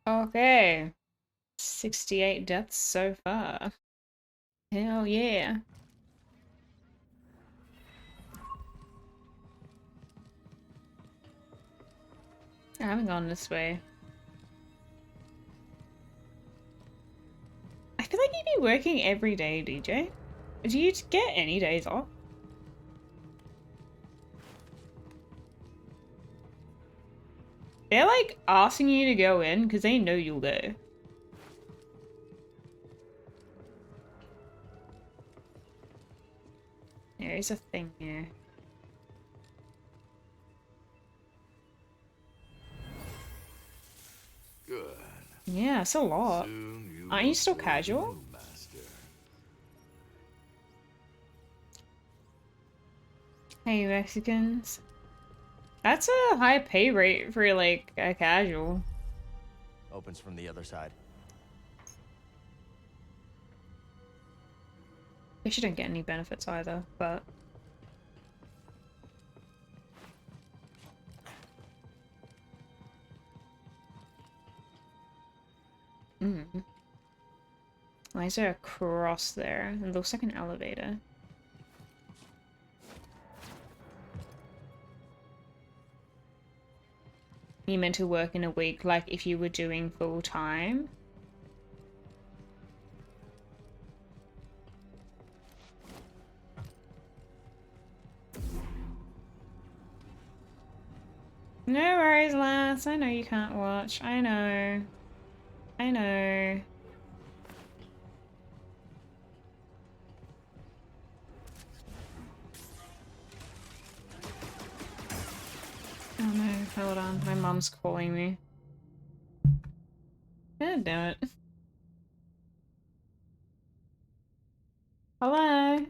Okay. 68 deaths so far. Hell yeah. I haven't gone this way. I feel like you'd be working every day, DJ. Do you get any days off? They're like asking you to go in because they know you'll go. There is a thing here. Good. Yeah, it's a lot. Soon you Aren't you will still serve your casual? new master. Hey, Mexicans. That's a high pay rate for like a casual. Opens from the other side. They shouldn't get any benefits either, but why is there a cross there? It looks like an elevator. You meant to work in a week like if you were doing full time? No worries, lads. I know you can't watch. I know. I know. Oh no, hold on. My mom's calling me. God damn it. Hello?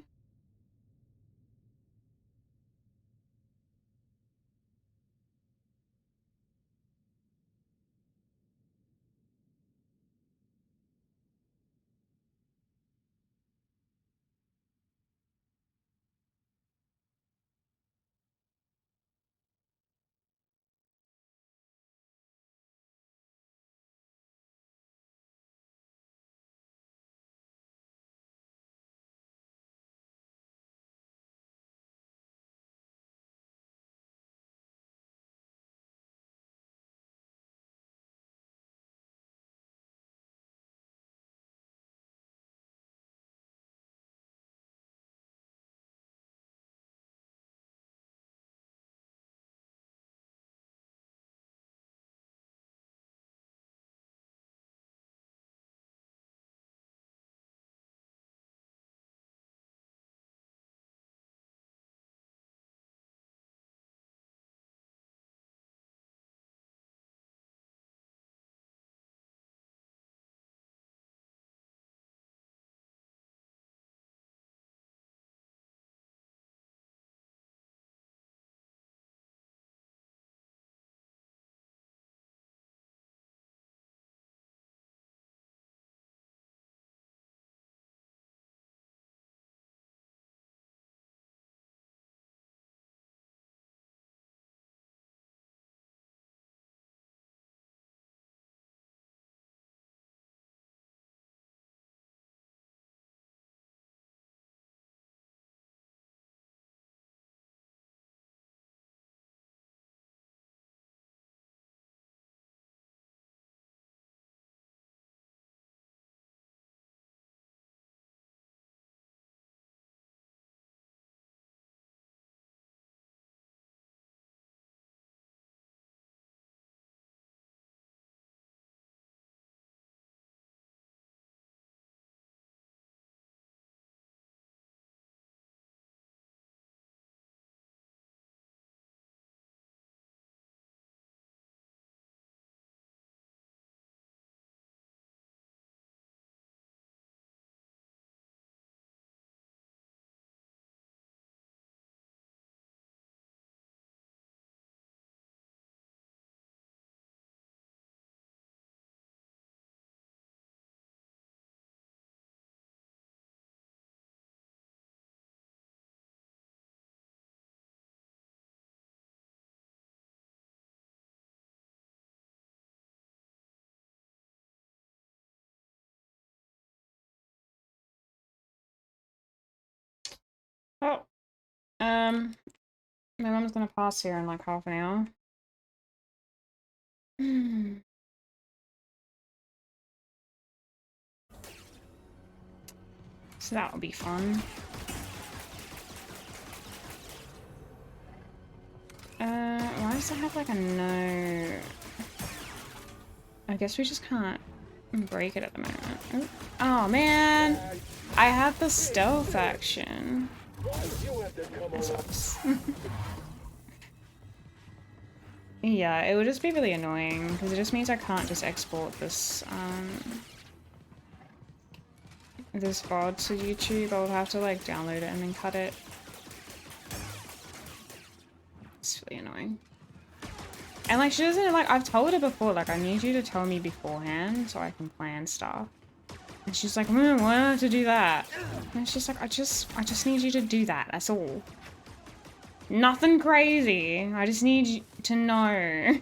My mom's gonna pass here in like half an hour. So that will be fun. Why does it have like a no? I guess we just can't break it at the moment. Ooh. Oh man! I have the stealth action. That sucks. Yeah, it would just be really annoying because it just means I can't just export this this VOD to YouTube. I would have to like download it and then cut it. It's really annoying. And like she doesn't like, I've told her before, like I need you to tell me beforehand so I can plan stuff. And she's like, why do I have to do that? And it's just like, I just need you to do that, that's all. Nothing crazy. I just need you to know. I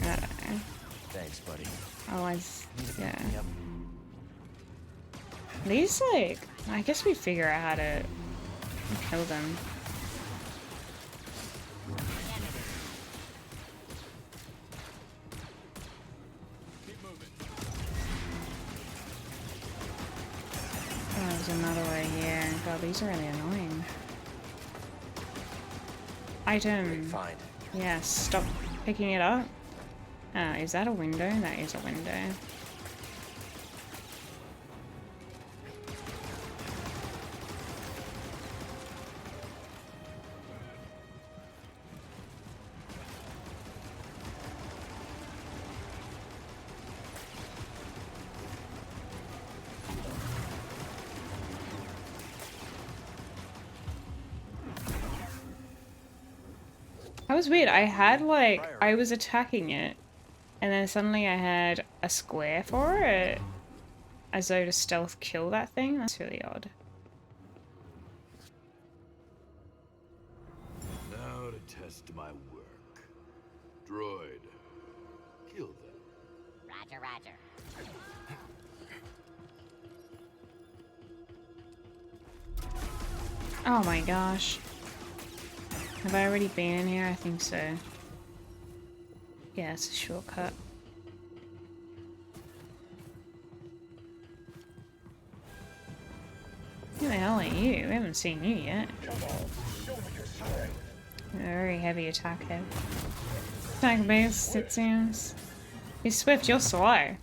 don't know. Thanks, buddy. Otherwise, yeah. These like, I guess we figure out how to kill them. Oh, there's another way here. God, these are really annoying. Item. Fine. Yeah, stop picking it up. Oh, is that a window? That is a window. That was weird. I had like, I was attacking it and then suddenly I had a square for it as though to stealth kill that thing. That's really odd. Now to test my work. Droid, kill them. Roger, roger. Oh my gosh. Have I already been in here? I think so. Yeah, it's a shortcut. Who the hell are you? We haven't seen you yet. Very heavy attack head. Attack based, it seems. He's swift, you're slow.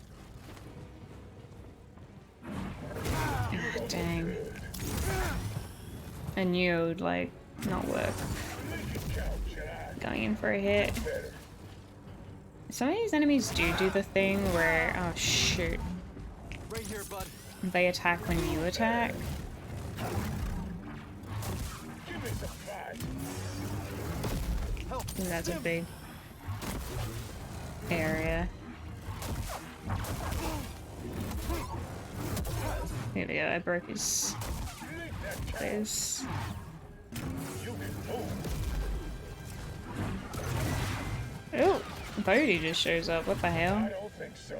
Ah, dang. I knew it would, like, not work. Going in for a hit. Some of these enemies do the thing where, oh shoot, Right here, bud. they attack when you attack. Ooh, that's a big area. Here we go, I broke his place. Oh, Bodhi just shows up. What the hell? I don't think so.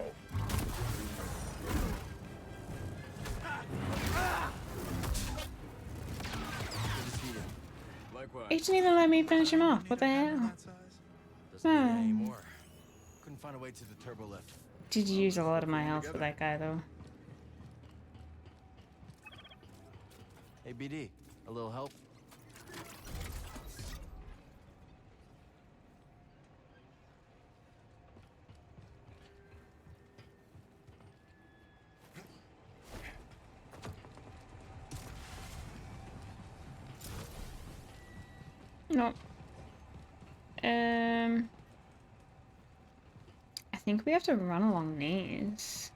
Likewise. He didn't even let me finish him off. What the hell? Doesn't need it anymore. Couldn't find a way to the turbo lift. Did use a lot of my health for that guy though. Hey, BD, a little help? No. I think we have to run along these.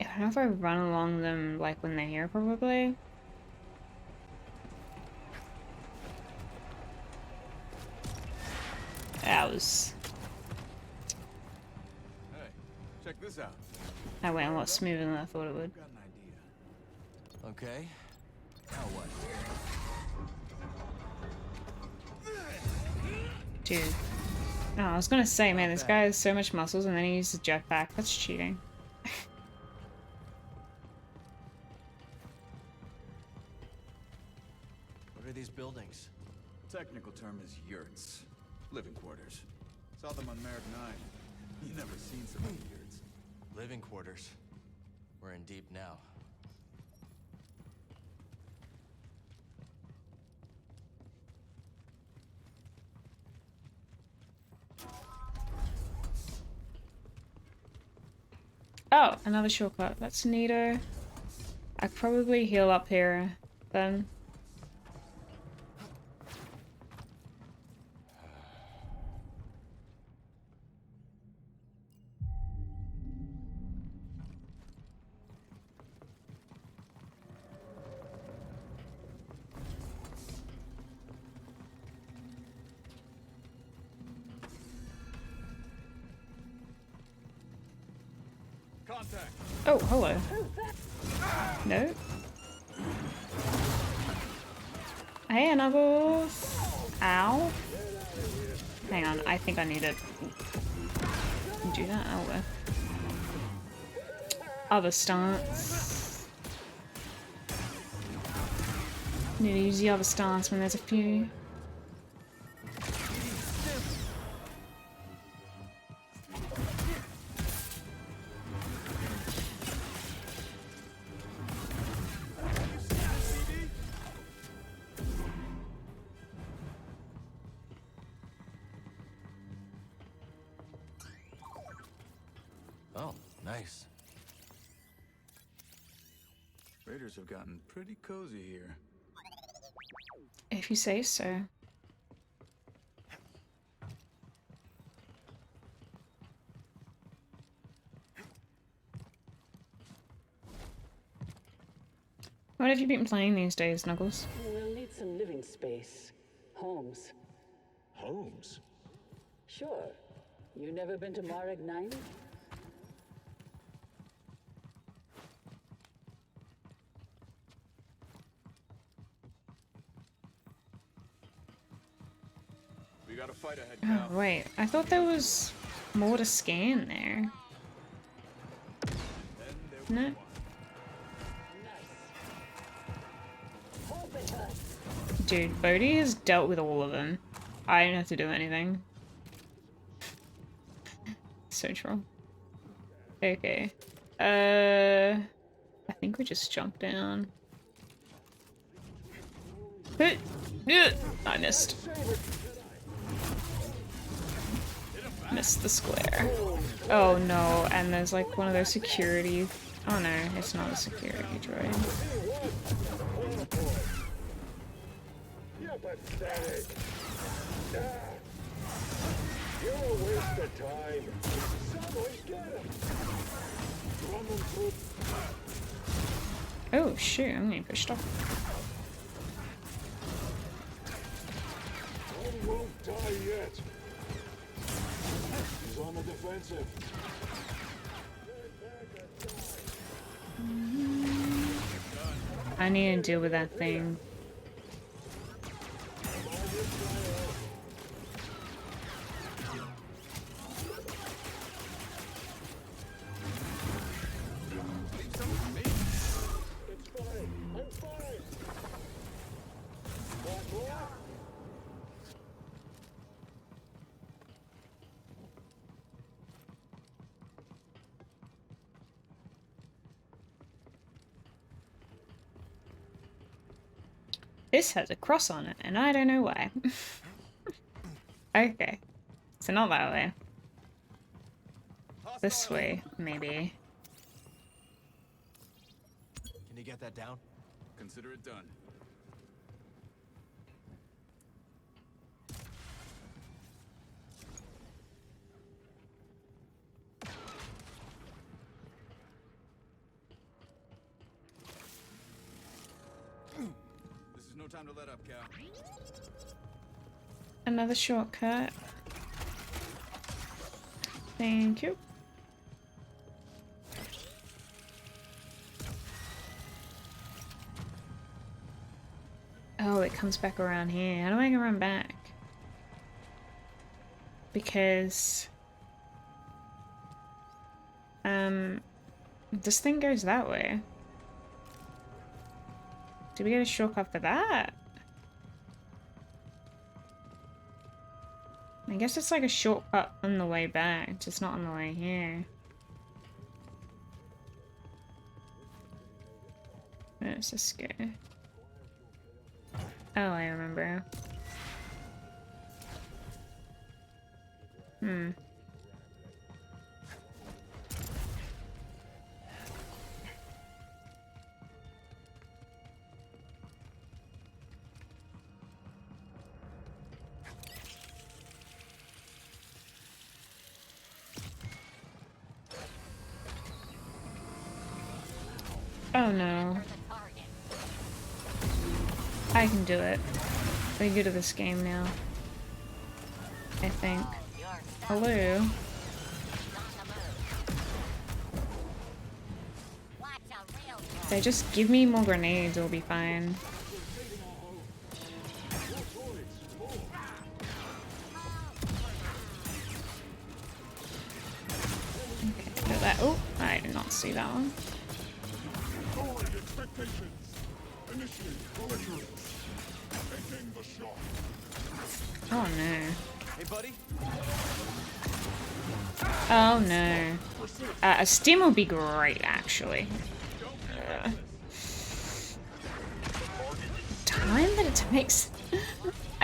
I don't know if I run along them like when they're here, probably. That was... Hey, check this out. That went a lot smoother than I thought it would. Got an idea. Okay. Now what? Dude. Oh, I was gonna say, man, this guy has so much muscles and then he uses jetpack. That's cheating. What are these buildings? Technical term is yurts. Living quarters. Saw them on Merrick 9. You never seen so many yurts. Living quarters. We're in deep now. Oh, another shortcut. That's neato. I probably heal up here then. Contact. Oh, hello. No. Hey, Knuckles. Ow. Hang on, I think I need to do that. Oh, well. Other stance. Need to use the other stance when there's a few. Oh, nice. Raiders have gotten pretty cozy here. If you say so. What have you been playing these days, Knuckles? We'll need some living space. Homes. Homes? Sure. You never been to Marek 9? We got a fight ahead, Oh, Cal. wait. I thought there was more to scan there. No? Dude, Bodhi has dealt with all of them. I don't have to do anything. So troll. Okay. I think we just jump down. I missed. Missed the square. Oh no, and there's like one of those security... Oh no, it's not a security droid. You're pathetic. You're a waste of time. Someone get him. Run them through. Oh shoot, I'm getting pushed off. One won't die yet. He's on the defensive. I need to deal with that thing. It's fine. I'm fine. Want more? This has a cross on it, and I don't know why. Okay. So not that way. This way, maybe. Can you get that down? Consider it done. This is no time to let up, Cal. Another shortcut. Thank you. Oh, it comes back around here. How do I run back? because this thing goes that way. Did we get a shortcut for that? I guess it's like a shortcut on the way back, just not on the way here. Where's this go? Oh, I remember. Hmm. Oh no. I can do it. We're good at this game now. I think. Hello? If they just give me more grenades, it'll be fine. Okay, got that. Oh, I did not see that one. Oh no. Hey, buddy. Oh no. A stim would be great, actually. Time that it takes.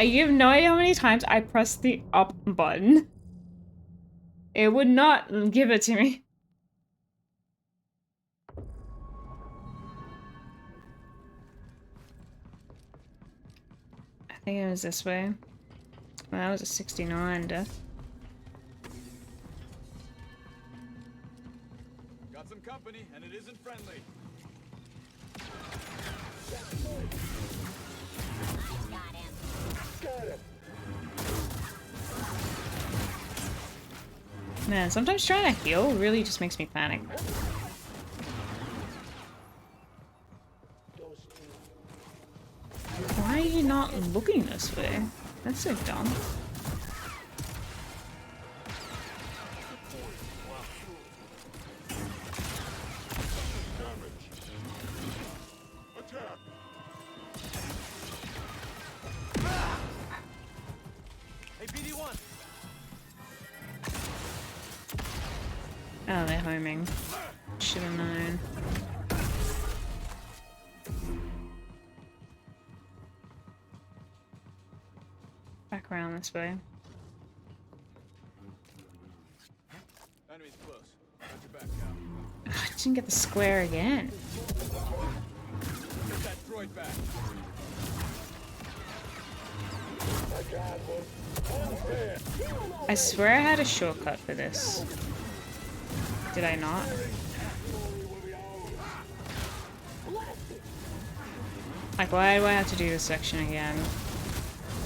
You have no idea how many times I pressed the up button. It would not give it to me. I think it was this way. Well, that was a 69 death. Got some company, and it isn't friendly. Man, sometimes trying to heal really just makes me panic. Why are you not looking this way? That's so dumb. Hey, BD1. Oh, they're homing. Should have known. Back around this way. Enemy's close. Got your back now. I didn't get the square again. Get that droid back. I swear I had a shortcut for this. Did I not? Like, why do I have to do this section again?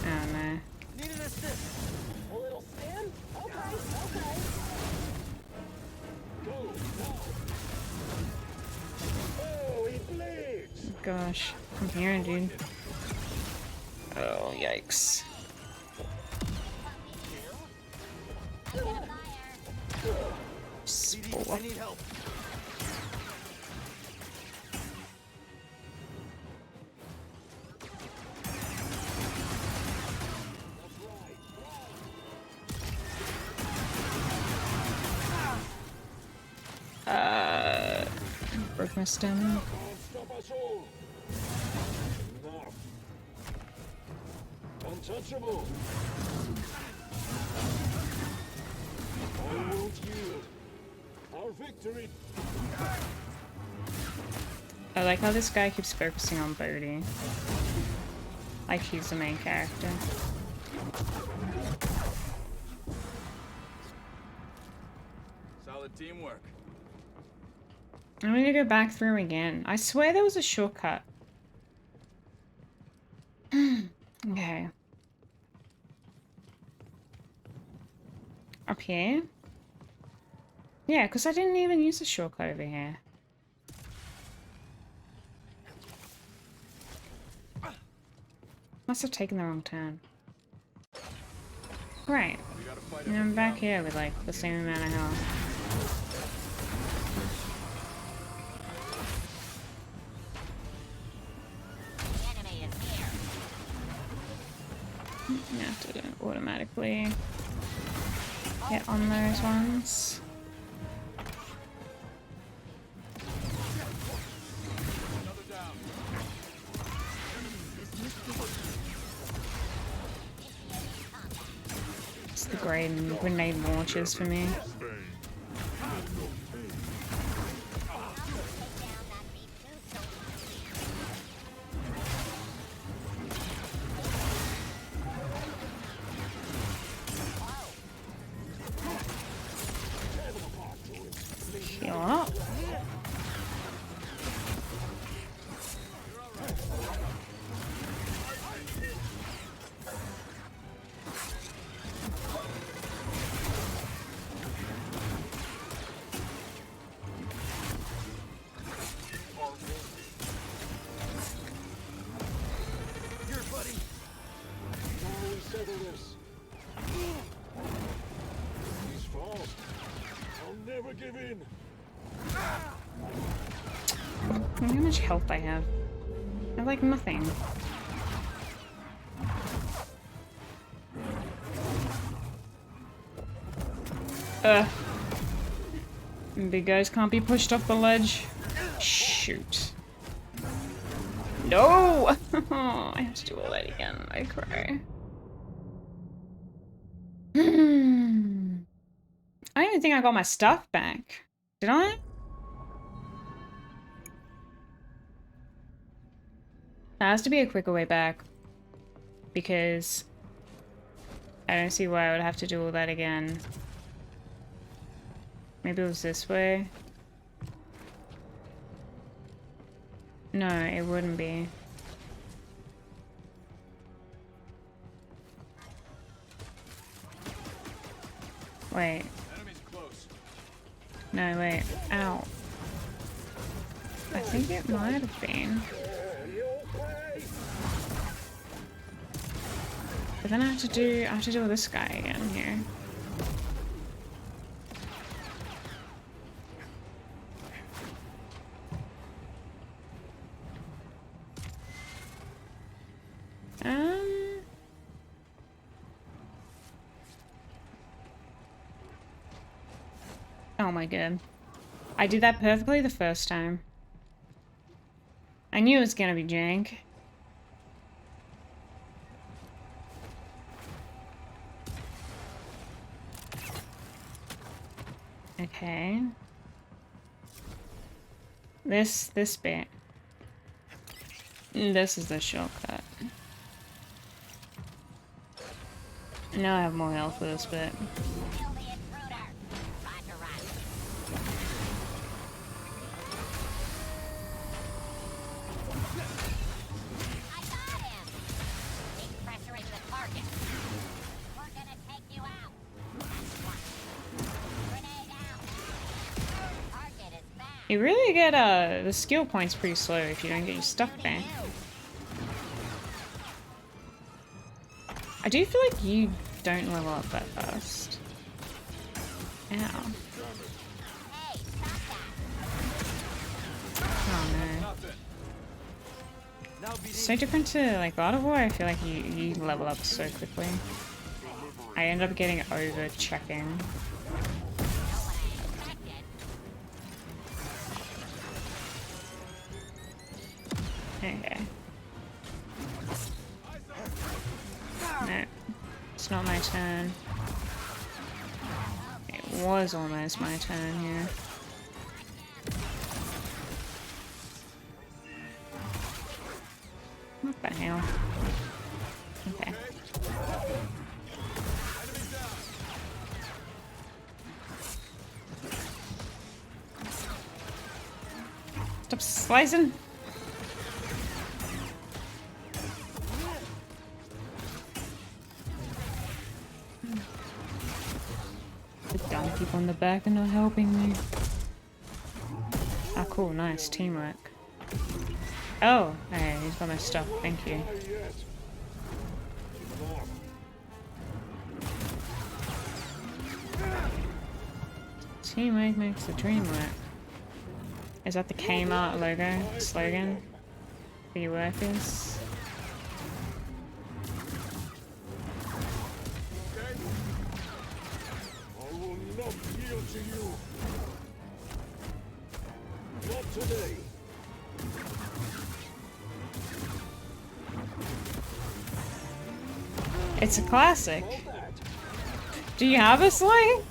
I don't know. Need an assist. A little stim? Okay, okay. Oh, he bleeds. Gosh, I'm here, dude. Oh, yikes. BD, I need help. Broke my stem. Can't stop us all. Enough. Untouchable. I won't yield. Our victory. I like how this guy keeps focusing on Bodhi. Like he's the main character. Solid teamwork. I'm gonna go back through again. I swear there was a shortcut. Okay. Up here? Yeah, because I didn't even use the shortcut over here. Must have taken the wrong turn. Right. We gotta And I'm back here with like the same amount of health. You have to automatically get on those ones. It's the grenade launchers for me. Heal up. Give in. Look how much health I have. I have like nothing. Big guys can't be pushed off the ledge. Shoot. No! I have to do all that again. I cry. I don't even think I got my stuff back. Did I? There has to be a quicker way back. Because I don't see why I would have to do all that again. Maybe it was this way. No, it wouldn't be. Wait. No, wait. Ow. I think it might have been. But then I have to do this guy again here. Oh my god. I did that perfectly the first time. I knew it was gonna be jank. Okay. This bit. This is the shortcut. Now I have more health for this bit. You really get the skill points pretty slow if you don't get your stuff back. I do feel like you don't level up that fast. Ow. Oh no. So different to like God of War, I feel like you level up so quickly. I end up getting over checking. Okay. No, it's not my turn. It was almost my turn here. What the hell? Okay. Stop slicing! Keep on the back and not helping me. Ah, cool, nice teamwork. Oh, hey, he's got my stuff. Thank you. Teamwork makes the dream work. Is that the Kmart logo slogan for your workers? I will not yield to you. Not today. It's a classic. Do you have a sling?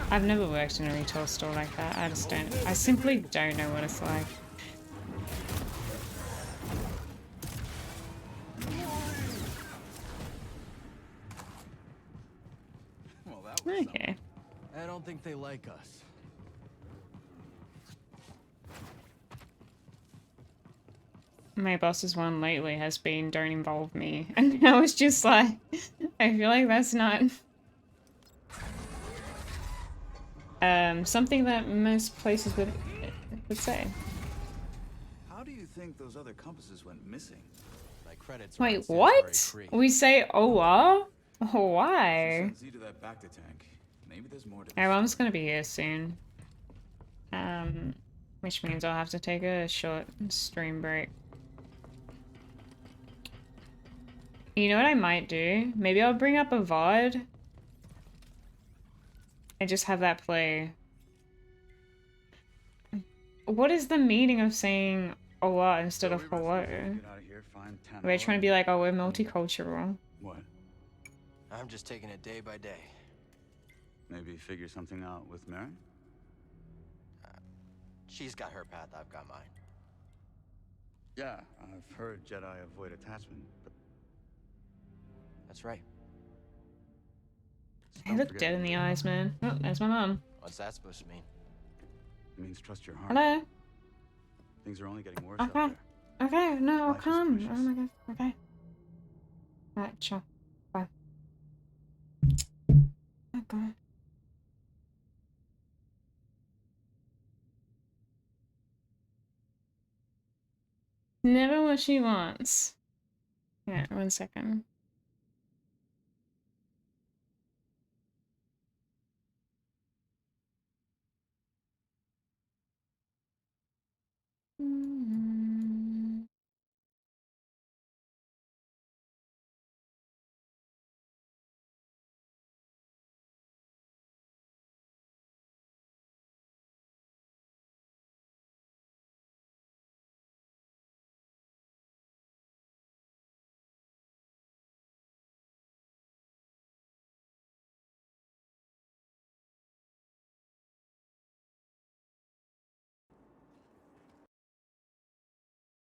I've never worked in a retail store like that. I just don't. I simply don't know what it's like. Well, that was Okay. I don't think they like us. My boss's one lately has been "don't involve me," and I was just like, I feel like that's not something that most places would say. How do you think those other compasses went missing? My credits. Wait, what? We say "oh, why?" Send Z to that back to tank. Maybe there's more to My mom's gonna be here soon. Which means I'll have to take a short stream break. You know what I might do? Maybe I'll bring up a VOD and just have that play. What is the meaning of saying "Allah" instead of "hello"? Get out of here, find Are they trying to be like, oh, we're multicultural? What? I'm just taking it day by day. Maybe figure something out with Mary? She's got her path, I've got mine. Yeah, I've heard Jedi avoid attachment, but That's right. I look dead in the eyes, man. Oh, there's my mom. What's that supposed to mean? it means trust your heart. Hello? Things are only getting worse out Okay. there. Okay, no, I'll Life is come. precious. Oh my god. Okay. Alright, sure. Bye. Okay. Never what she wants. Yeah, 1 second.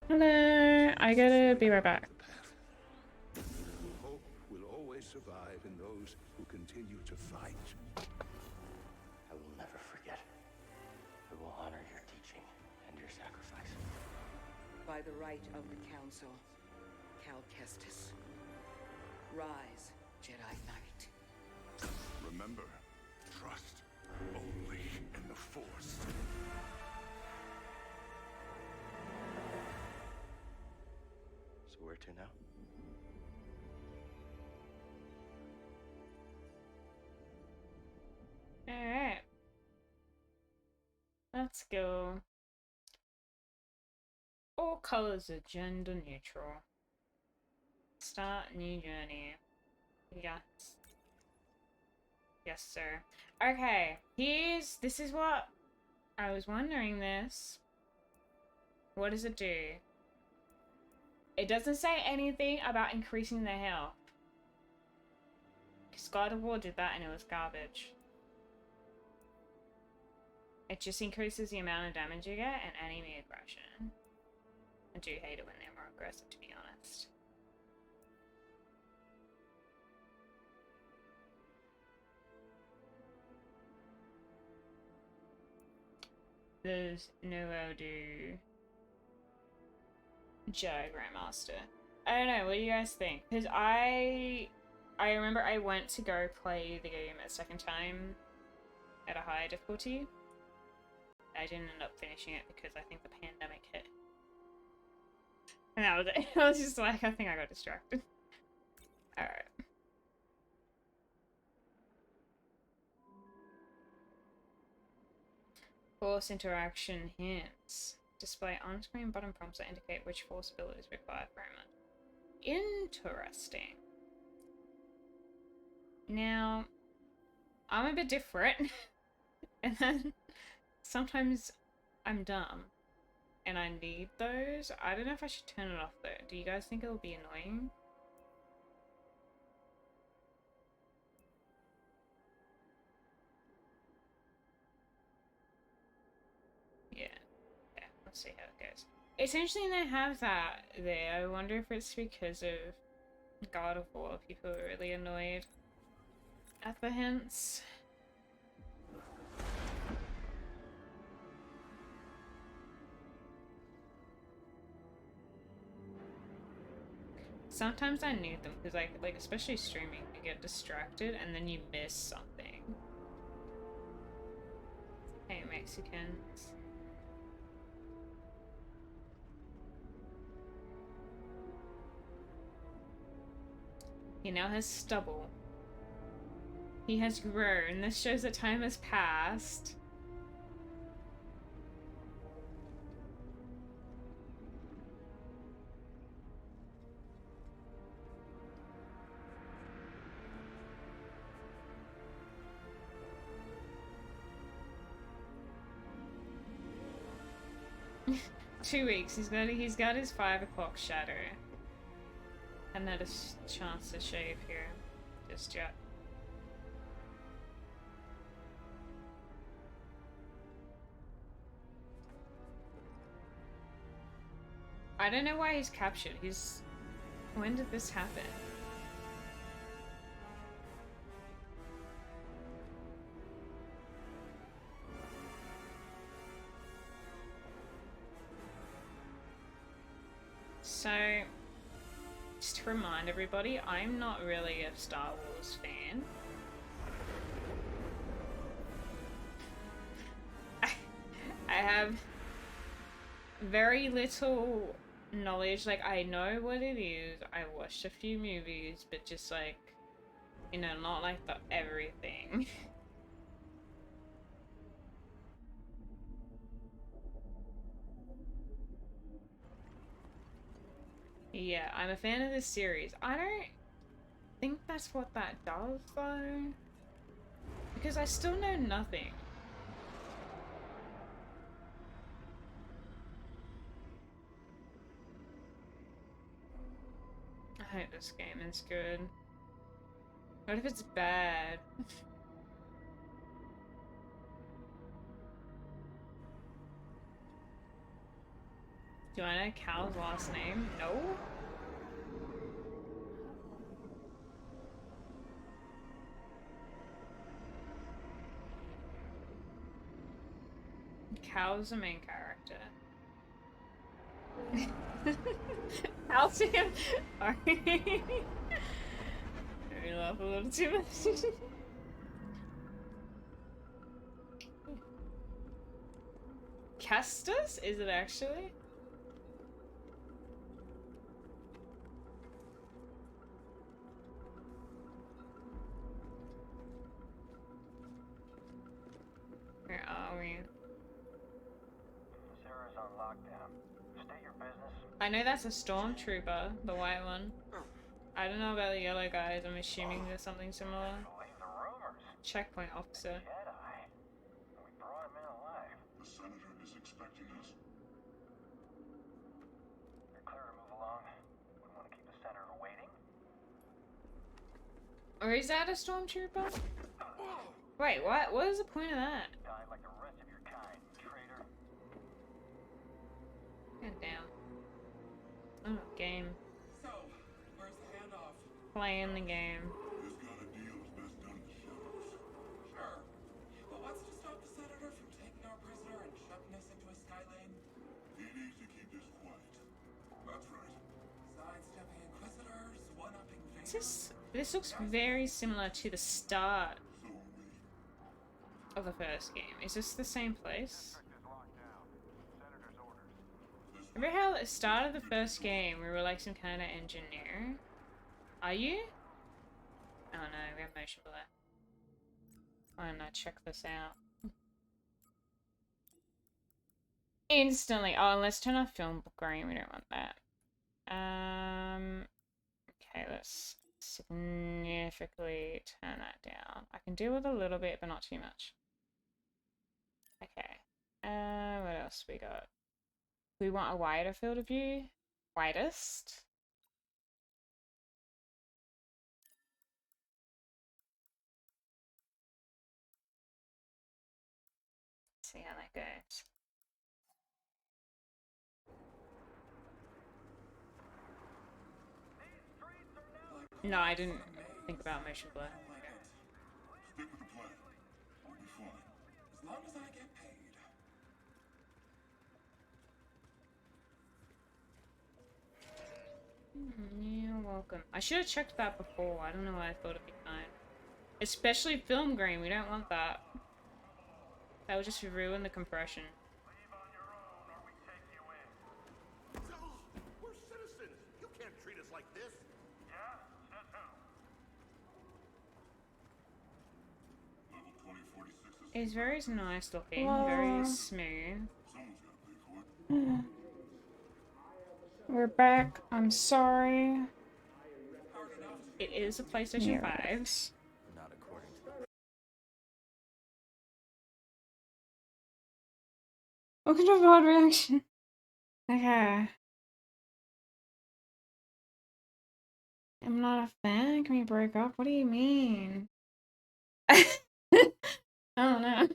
Hello, I gotta be right back. Hope will always survive in those who continue to fight. I will never forget. I will honor your teaching and your sacrifice. By the right of the Council, Cal Kestis. Rise, Jedi Knight. Remember, trust only in the Force. So where to now? Alright. Let's go. All colors are gender neutral. Start new journey. Yes. Yes, sir. Okay, this is what I was wondering this. What does it do? It doesn't say anything about increasing the health. Because God of War did that and it was garbage. It just increases the amount of damage you get and enemy aggression. I do hate it when they're more aggressive, to be honest. There's no do Jedi Grandmaster. I don't know, what do you guys think? Because I remember I went to go play the game a second time at a higher difficulty. I didn't end up finishing it because I think the pandemic hit. And that was it. I was just like, I think I got distracted. Alright. Force interaction hints. Display on-screen button prompts that indicate which force ability is required for a moment. Interesting. Now, I'm a bit different. And then sometimes I'm dumb. And I need those. I don't know if I should turn it off though. Do you guys think it'll be annoying? Yeah. Yeah, let's see how it goes. It's interesting they have that there. I wonder if it's because of God of War. People are really annoyed at the hints. Sometimes I need them because like especially streaming, you get distracted and then you miss something. Hey Mexicans. He now has stubble. He has grown. This shows that time has passed. 2 weeks. He's got his 5 o'clock shadow. And had a chance to shave here just yet. I don't know why he's captured. When did this happen? So, just to remind everybody, I'm not really a Star Wars fan. I have very little knowledge. Like, I know what it is. I watched a few movies, but just like, you know, not like the everything. Yeah, I'm a fan of this series. I don't think that's what that does, though. Because I still know nothing. I hope this game is good. What if it's bad? Do I know Cal's last name? No? Cal's the main character. Calcium! Sorry. Made me laugh a little too much. Castus? Is it actually? Where are we? Sarah's on lockdown. State your business. I know that's a stormtrooper, the white one. I don't know about the yellow guys. I'm assuming there's something similar. Believe the rumors. Checkpoint officer. Jedi. We brought him in alive. The Senator is expecting us. You're clear to move along. We want to keep the Senator waiting. Or is that a stormtrooper? Wait, what? What is the point of that? Die like the rest of your kind, traitor. God damn. Oh, game. So, where's the handoff? Playing the game. This kind of deal is best done in the shadows. Sure. But what's to stop the Senator from taking our prisoner and shoving us into a sky lane? He needs to keep this quiet. That's right. Sidestepping Inquisitors, one-upping This looks very similar to the start So are we. of the first game. Is this the same place? Remember how at the start of the first game we were like some kind of engineer? Are you? Oh no, we have motion blur. Why don't I check this out? Instantly. Oh, let's turn off film green. We don't want that. Okay, let's significantly turn that down. I can deal with a little bit, but not too much. Okay. What else we got? We want a wider field of view. Widest. See how that goes. No, I didn't think about motion blur. Stick with the plan. I'll be fine. As long as I get paid. You're welcome. I should have checked that before. I don't know why I thought it'd be fine. Especially film grain. We don't want that. That would just ruin the compression. Leave on your own or we take you in. Fellas, we're citizens. You can't treat us like this. Yeah? Says who? Level 2046 is It's very nice looking. Very smooth. someone's gotta pay for it. We're back. I'm sorry. It is a PlayStation 5. Not according to Welcome to a VOD reaction. Okay. I'm not a fan? Can we break up? What do you mean? I don't know.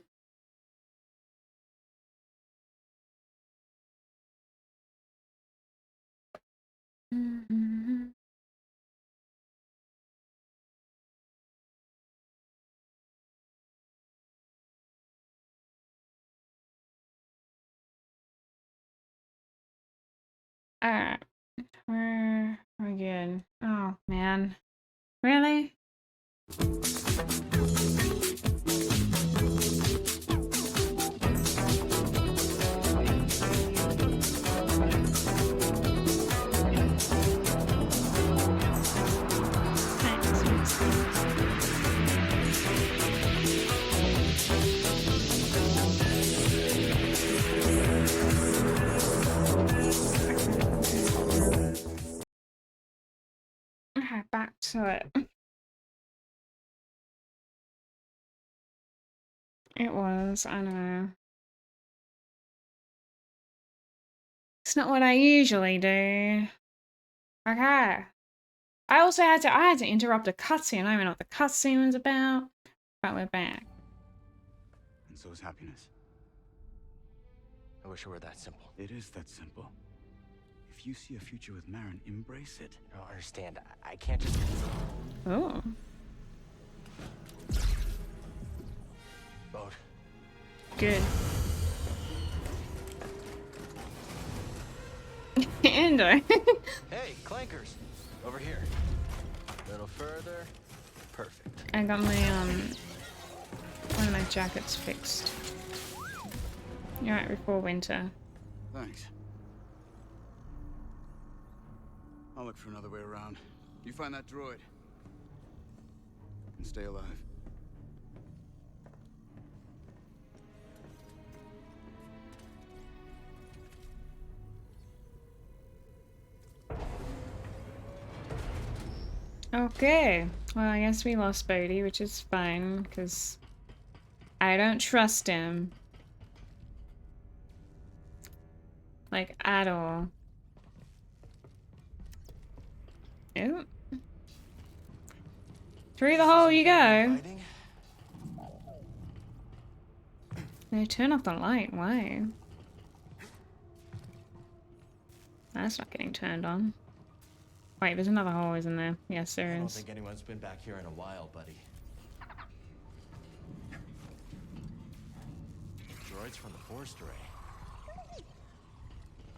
Alright. We're good. Oh, man. Really? Okay, back to it. It was, I know. It's not what I usually do. Okay. I also had to interrupt a cutscene. I don't even know what the cutscene was about. But we're back. And so is happiness. I wish it were that simple. It is that simple. If you see a future with Marin, embrace it. I don't understand. I can't just... Oh. Boat. Good. Endo. Hey, clankers! Over here. A little further. Perfect. I got my, one of my jackets fixed. You're right, before winter. Thanks. I'll look for another way around. You find that droid. And stay alive. Okay. Well, I guess we lost Bodhi, which is fine, because I don't trust him. Like, at all. Oh. Through the hole you go. They turn off the light. Why? That's not getting turned on. Wait, there's another hole, isn't there? Yes, there I don't is. think anyone's been back here in a while, buddy. Droids from the forest array.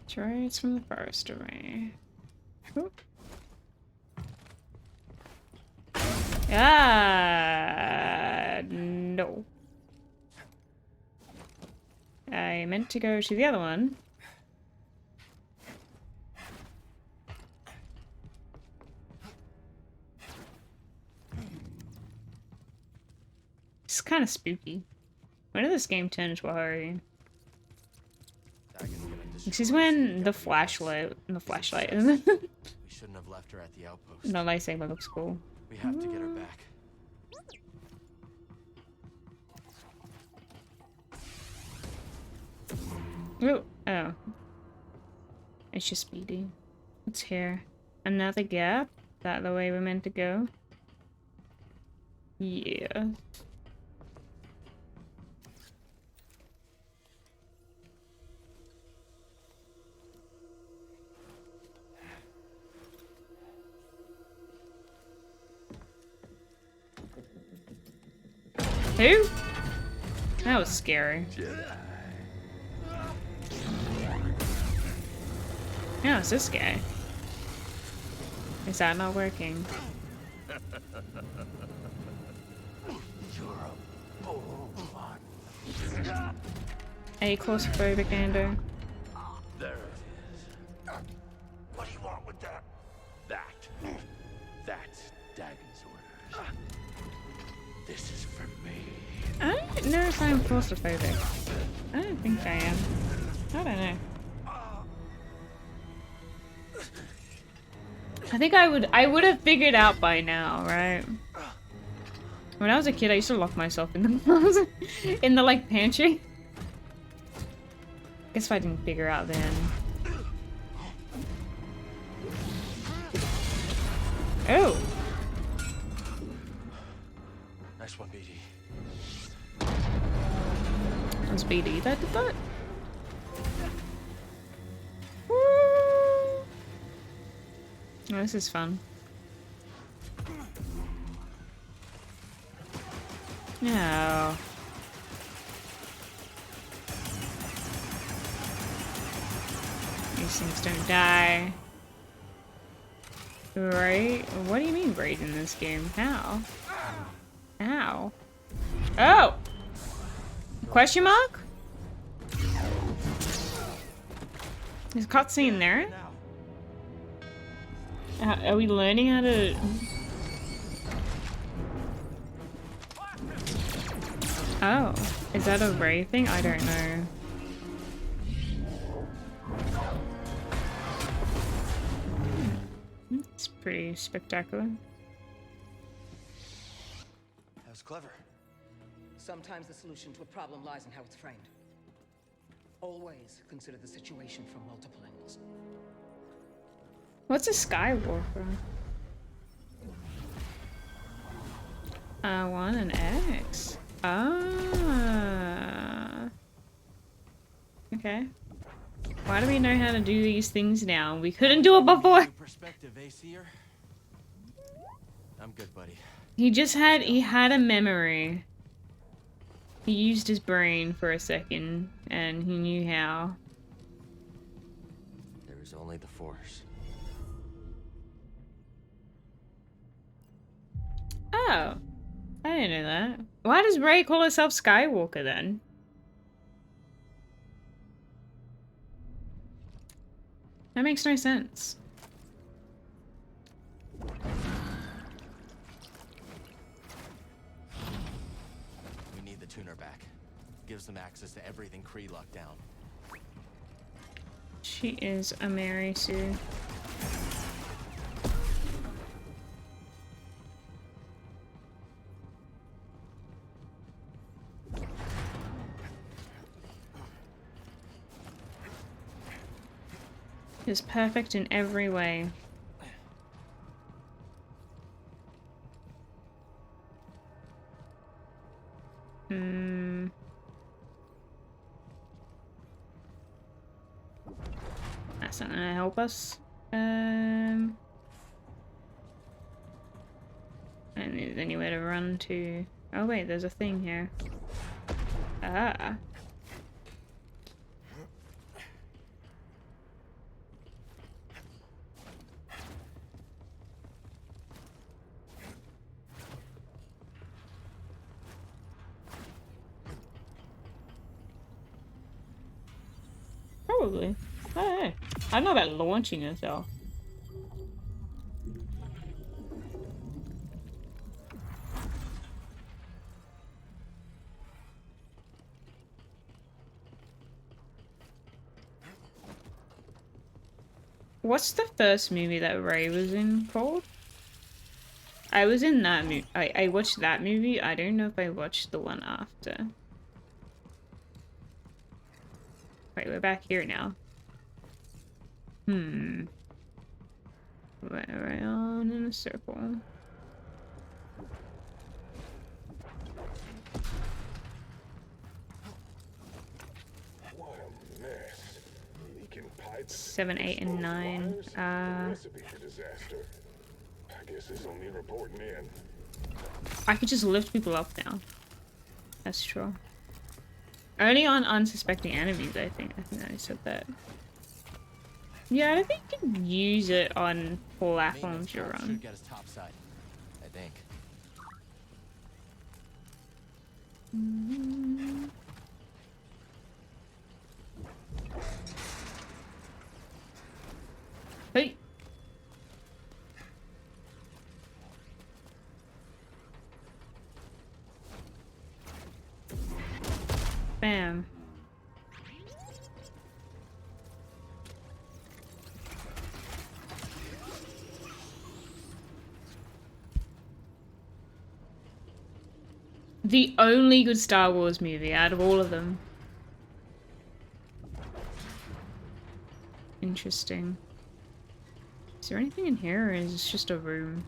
Droids from the forest array. Oop. No. I meant to go to the other one. It's kind of spooky. When did this game turn into a horror game? Dagan This is when the flashlight, We shouldn't have left her at the outpost. the lightsaber looks cool. We have to get her back. Ooh, oh. It's just speedy. What's here? Another gap? Is that the way we're meant to go? Yeah. Who? That was scary. Yeah, it's this guy. Is that not working? A claustrophobic Ando. There it is. What do you want with that? That's Dagan's orders. This is for me. I don't know if I'm claustrophobic. I don't think I am. I don't know. I think I would have figured out by now, right? When I was a kid, I used to lock myself in the closet, in the like pantry. Guess if I didn't figure out then. Oh. Nice one, BD. That was BD that did that. Woo. Oh, this is fun. No. These things don't die. Right? What do you mean right in this game? How? Ow. Oh! Question mark? There's a cutscene there. Are we learning how to... Oh, is that a Ray thing? I don't know. It's pretty spectacular. That was clever. Sometimes the solution to a problem lies in how it's framed. Always consider the situation from multiple angles. What's a Skywalker? R1 and X. Ah. Okay. Why do we know how to do these things now? We couldn't do it before. New perspective, Acer. I'm good, buddy. He had a memory. He used his brain for a second, and he knew how. There is only the Force. Oh. I didn't know that. Why does Rey call herself Skywalker then? That makes no sense. We need the tuner back. Gives them access to everything Kree locked down. She is a Mary Sue. Is perfect in every way. That's not gonna help us. And there's anywhere to run to. Oh wait, there's a thing here. Ah. Probably. I don't know. I don't know about launching it though. What's the first movie that Ray was in called? I was in that movie. I watched that movie. I don't know if I watched the one after. Wait, we're back here now. Right on in a circle. What a mess. Leaking pipes. 7, 8, and 9. Recipe for disaster. I guess this will need reporting in. I could just lift people up now. That's true. Only on unsuspecting enemies, I think. I think I said that. Yeah, I don't think you can use it on platforms you're on. Should get us topside, I think. Hey. Bam. The only good Star Wars movie out of all of them. Interesting. Is there anything in here, or is this just a room?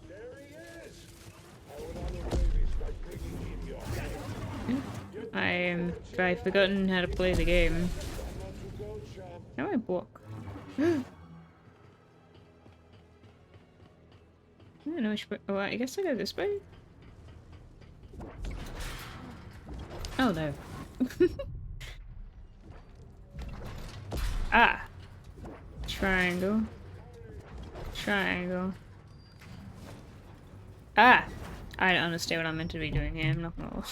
There he is. I would honor Rayvis by bringing in your I've forgotten how to play the game. Not to go, chump. How do I block? I don't know which way. Oh, I guess I go this way. Oh no. Ah! Triangle. Triangle. Ah! I don't understand what I'm meant to be doing here, I'm not gonna lie.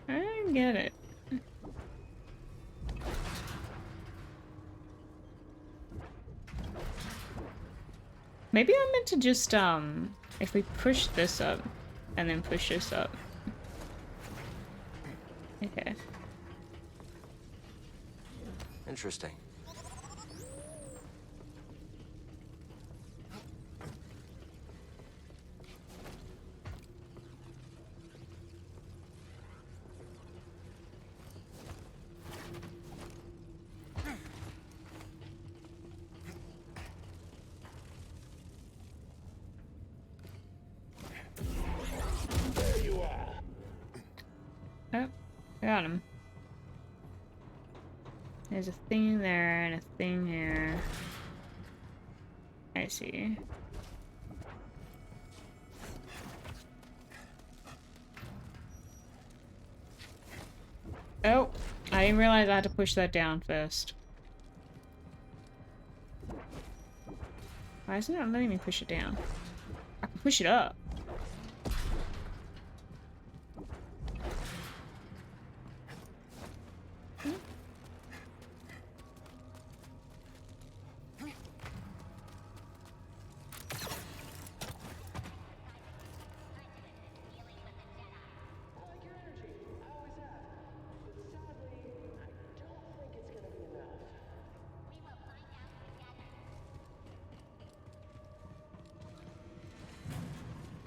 I don't get it. Maybe I'm meant to just, if we push this up, and then push this up. Okay. Interesting. There you are. Oh, got him. There's a thing there and a thing here. I see. Oh, I didn't realize I had to push that down first. Why isn't it letting me push it down? I can push it up.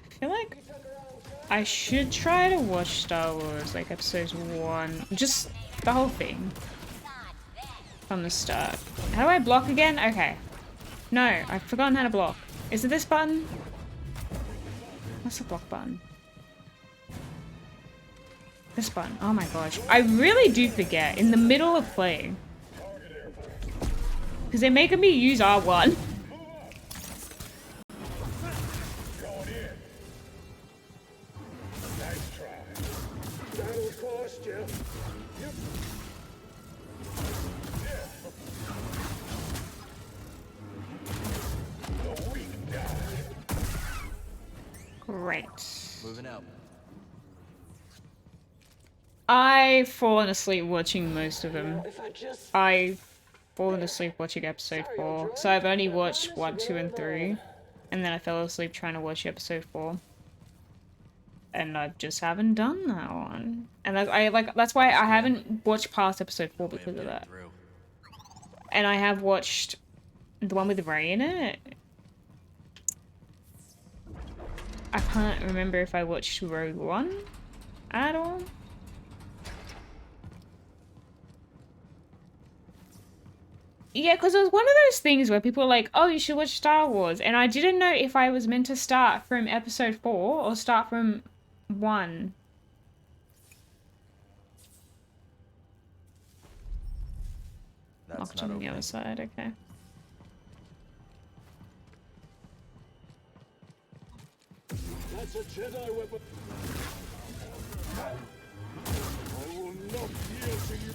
I feel like I should try to watch Star Wars, like episodes 1, just the whole thing from the start. How do I block again? Okay. No, I've forgotten how to block. Is it this button? What's the block button? This button. Oh my gosh. I really do forget in the middle of playing. Because they're making me use R1. Going in. Nice try. That'll cost you. Yep. The weak die. Great. Moving out. I've fallen asleep watching most of them. If I just I've fallen asleep watching episode 4, so I've only watched 1, 2, and 3. And then I fell asleep trying to watch episode 4. And I just haven't done that one. And that's why I haven't watched past episode 4 because of that. And I have watched the one with Ray in it. I can't remember if I watched Rogue One at all. Yeah, because it was one of those things where people were like, oh, you should watch Star Wars. And I didn't know if I was meant to start from episode 4 or start from 1. Locked on the other side, okay. That's a Jedi weapon. I will not yield to you.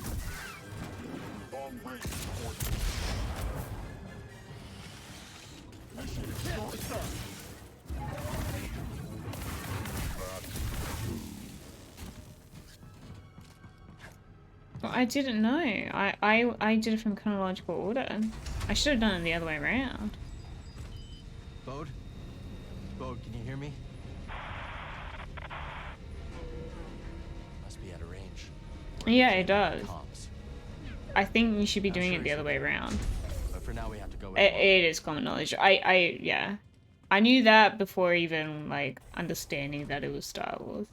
Long range support. Mission start. Well, I didn't know. I did it from chronological order. I should have done it the other way around. Bode? Bode, can you hear me? Must be out of range. Yeah, it does. Comms. I think you should be doing it the other way around. But for now we have to go It is common knowledge. Yeah. I knew that before even, like, understanding that it was Star Wars.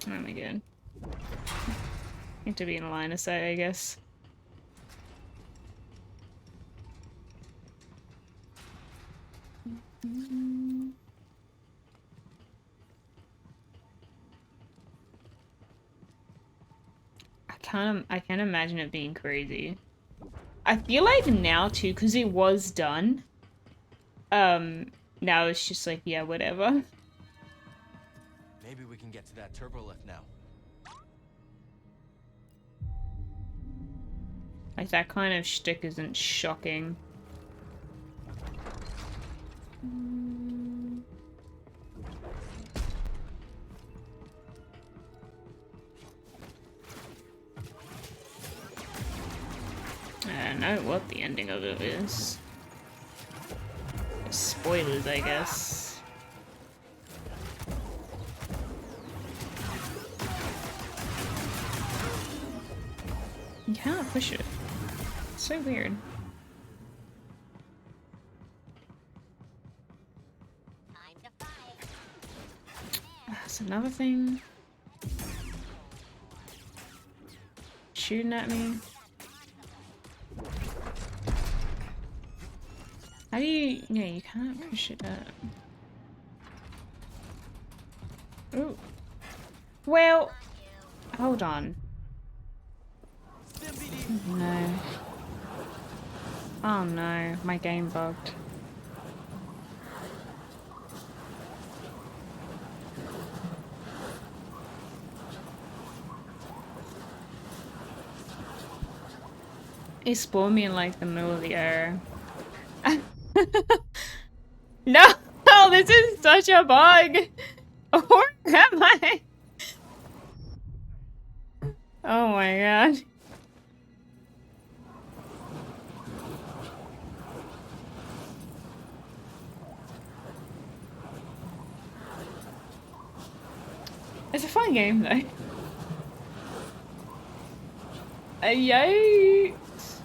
Oh my god. Need to be in a line of sight, I guess. I can't imagine it being crazy. I feel like now too, because it was done. Now it's just like, yeah, whatever. Maybe we can get to that turbo lift now. Like, that kind of shtick isn't shocking. I don't know what the ending of it is. Spoilers, I guess. You cannot push it. It's so weird. That's another thing. Shooting at me. How do you... Yeah, you can't push it up. Ooh. Well... Hold on. No. Oh no, my game bugged. It spawned me in like the middle of the air. No, this is such a bug. Where am I? Oh my god. It's a fun game though. Yikes.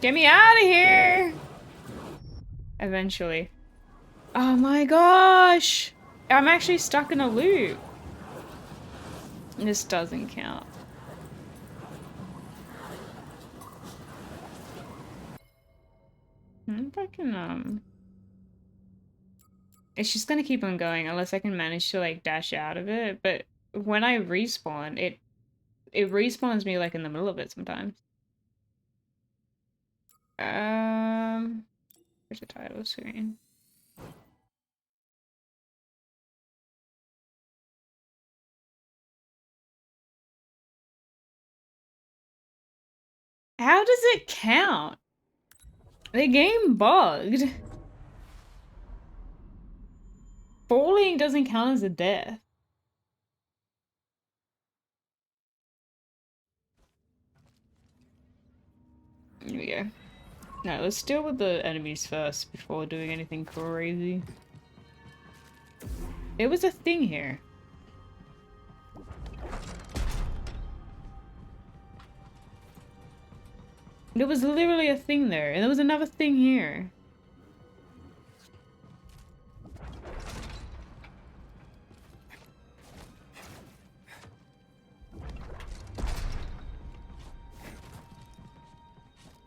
Get me out of here! Eventually. Oh my gosh! I'm actually stuck in a loop. This doesn't count. If I can, it's just gonna keep on going unless I can manage to, like, dash out of it, but when I respawn, it respawns me, like, in the middle of it sometimes. Where's the title screen? How does it count? The game bugged. Falling doesn't count as a death. Here we go. No, let's deal with the enemies first before doing anything crazy. There was a thing here. There was literally a thing there, and there was another thing here.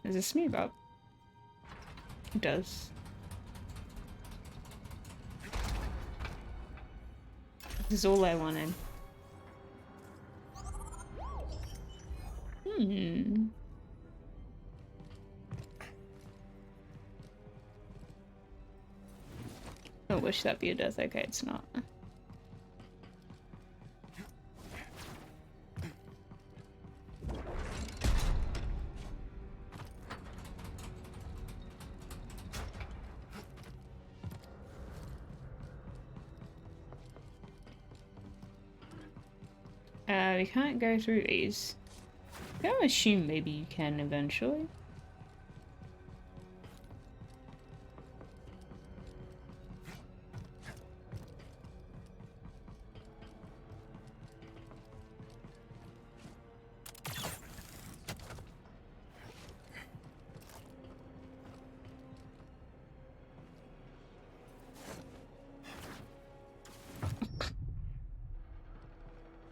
Does this move up? It does. This is all I wanted. I wish that'd be a death. Okay, it's not. We can't go through these. I'm gonna assume maybe you can eventually.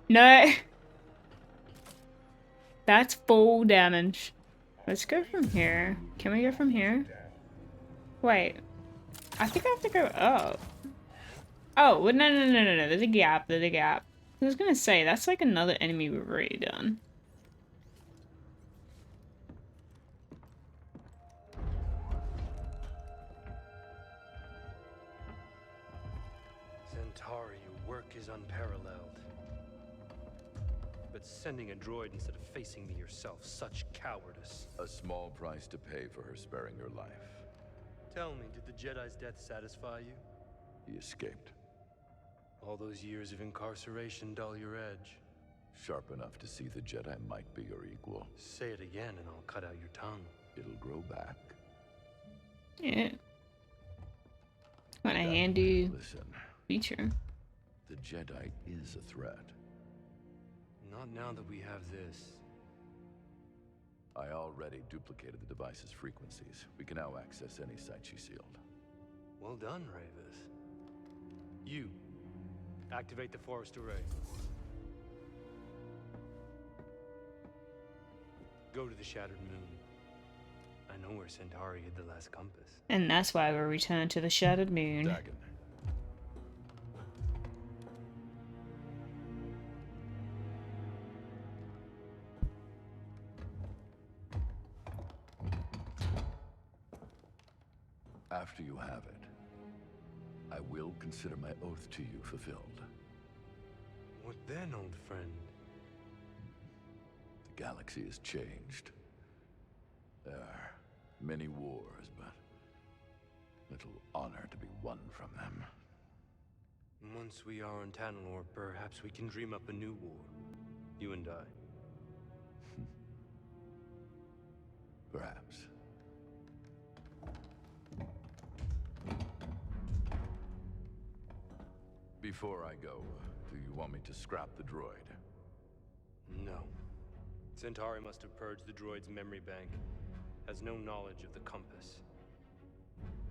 No! That's full damage. Let's go from here. Can we go from here? Wait. I think I have to go up. Oh, well, no. There's a gap. There's a gap. I was gonna say, that's like another enemy we've already done. Centauri, your work is unparalleled. But sending a droid instead of facing me yourself, such cowardice. A small price to pay for her sparing your life. Tell me, did the Jedi's death satisfy you? He escaped. All those years of incarceration dull your edge. Sharp enough to see the Jedi might be your equal. Say it again and I'll cut out your tongue. It'll grow back. Yeah. Want a handy Listen, feature. the Jedi is a threat. Not now that we have this. I already duplicated the device's frequencies. We can now access any site she sealed. Well done, Rayvis. You, activate the forest array. Go to the Shattered Moon. I know where Centauri hid the last compass. And that's why we'll return to the Shattered Moon. Dagan. After you have it, I will consider my oath to you fulfilled. What then, old friend? The galaxy has changed. There are many wars, but little honor to be won from them. Once we are on Tanalorr, perhaps we can dream up a new war. You and I. Perhaps. Before I go, do you want me to scrap the droid? No. Centauri must have purged the droid's memory bank. Has no knowledge of the compass.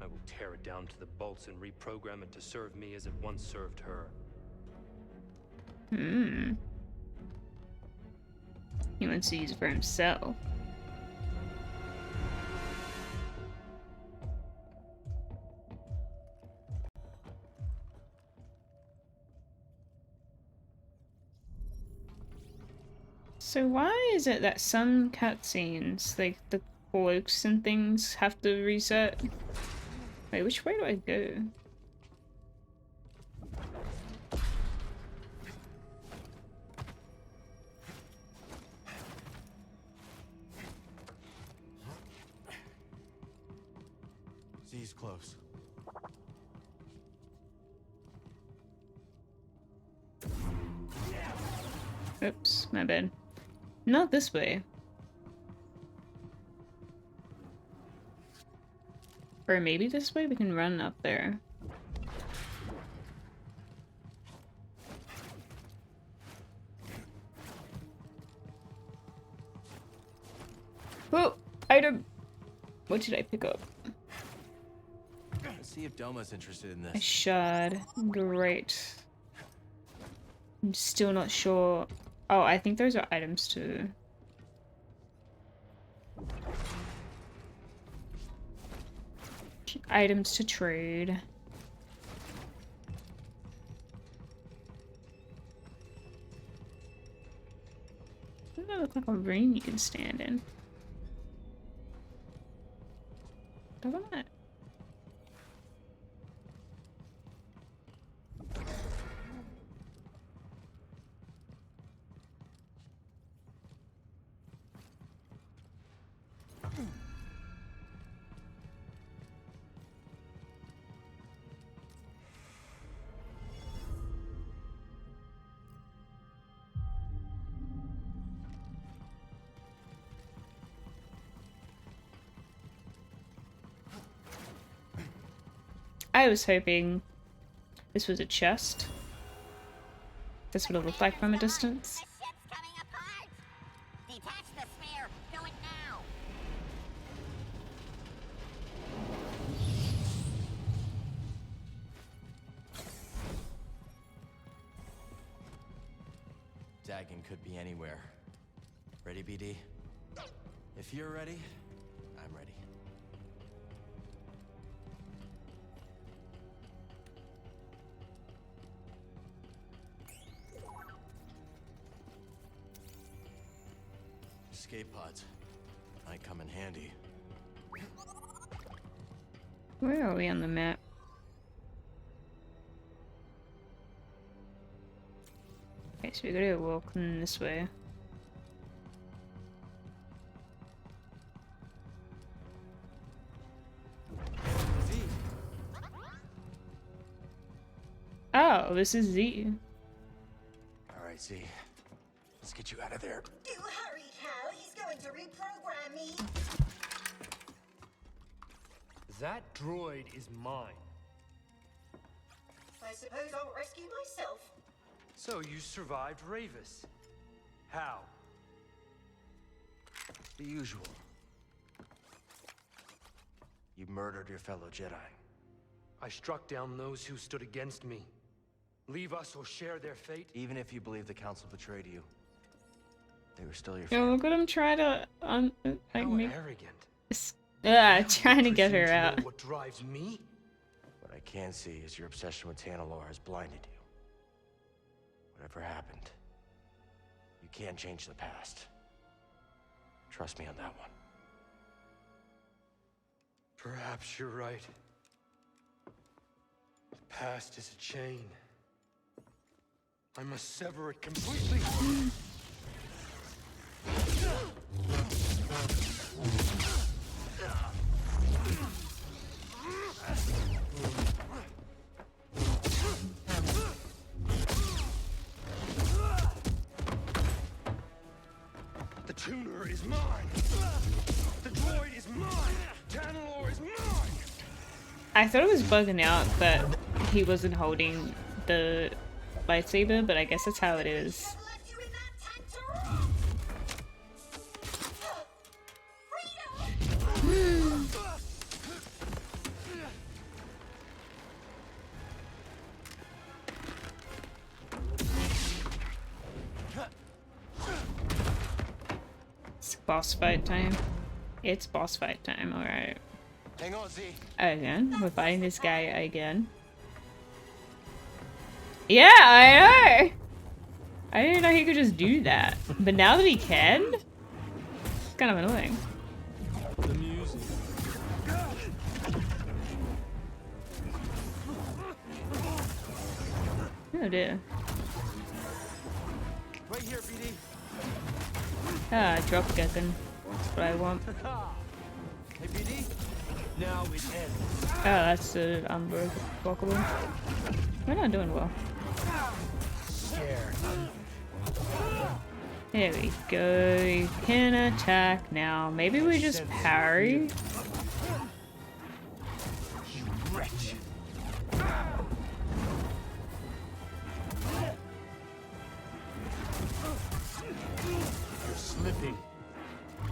I will tear it down to the bolts and reprogram it to serve me as it once served her. He wants to use it for himself. So why is it that some cutscenes, like the cloaks and things, have to reset? Wait, which way do I go? Z's close. Oops, my bad. Not this way. Or maybe this way we can run up there. Oh, item. What did I pick up? Let's see if Doma's interested in A this. shard. Great. I'm still not sure. Oh, I think those are items too. Items to trade. Doesn't that look like a room you can stand in? Doesn't it? I was hoping this was a chest. That's what it looked like from a distance. The ship's coming apart. Detach the sphere. Do it now. Dagan could be anywhere. Ready, BD? If you're ready, I'm ready. Escape pods. Might come in handy. Where are we on the map? Okay, so we gotta walk in this way. Z. Oh, this is Z. All right, Z. Let's get you out of there. Do hurry, Cal. He's going to reprogram me. That droid is mine. I suppose I'll rescue myself. So you survived Rayvis. How? The usual. You murdered your fellow Jedi. I struck down those who stood against me. Leave us or share their fate? Even if you believe the Council betrayed you, they were still your Yo, family. look at him try to like How me. arrogant. Trying to get her Presume to know out. what drives me? What I can see is your obsession with Tanalor has blinded you. Whatever happened, you can't change the past. Trust me on that one. Perhaps you're right. The past is a chain. I must sever it completely. The tuner is mine. The droid is mine. Tanalor is mine. I thought it was bugging out that he wasn't holding the lightsaber, but I guess that's how it is. Left you in that tank to rot. Freedom! It's boss fight time. It's boss fight time, alright. Hang on, Z. Again, we're fighting this guy again. Yeah, I know! I didn't know he could just do that. But now that he can, it's kind of annoying. The music. Oh dear. Right here, BD. Ah, drop Gagan. That's what I want. Hey, BD. Now it ends. Oh, that's the unbreakable. We're not doing well. Scared. There we go. You can attack now. Maybe we just parry.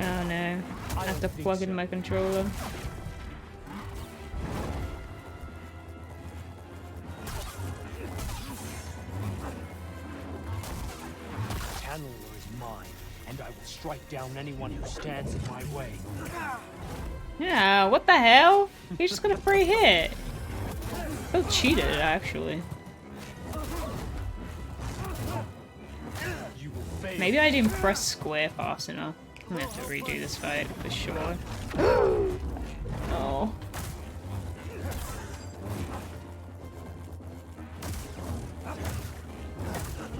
Oh no. I have to plug in my controller. Tanalor is mine, and I will strike down anyone who stands in my way. Yeah, what the hell? He just got a free hit. So cheated, actually. Maybe I didn't press square fast enough. I'm gonna have to redo this fight for sure. Oh.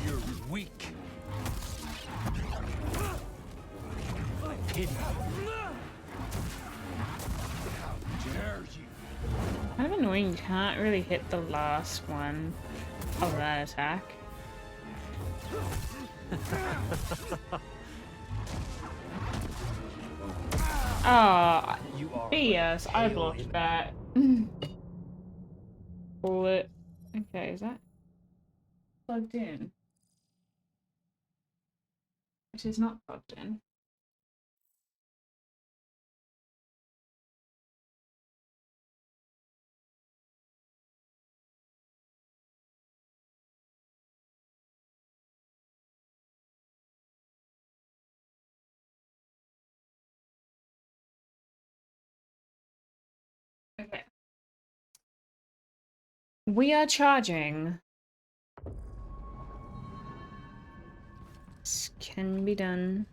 You're weak. I pity you. How dare you? Kind of annoying, you can't really hit the last one of that attack. Oh, BS, I blocked that. Bullet. Okay, is that plugged in? It is not plugged in. Okay. We are charging. This can be done.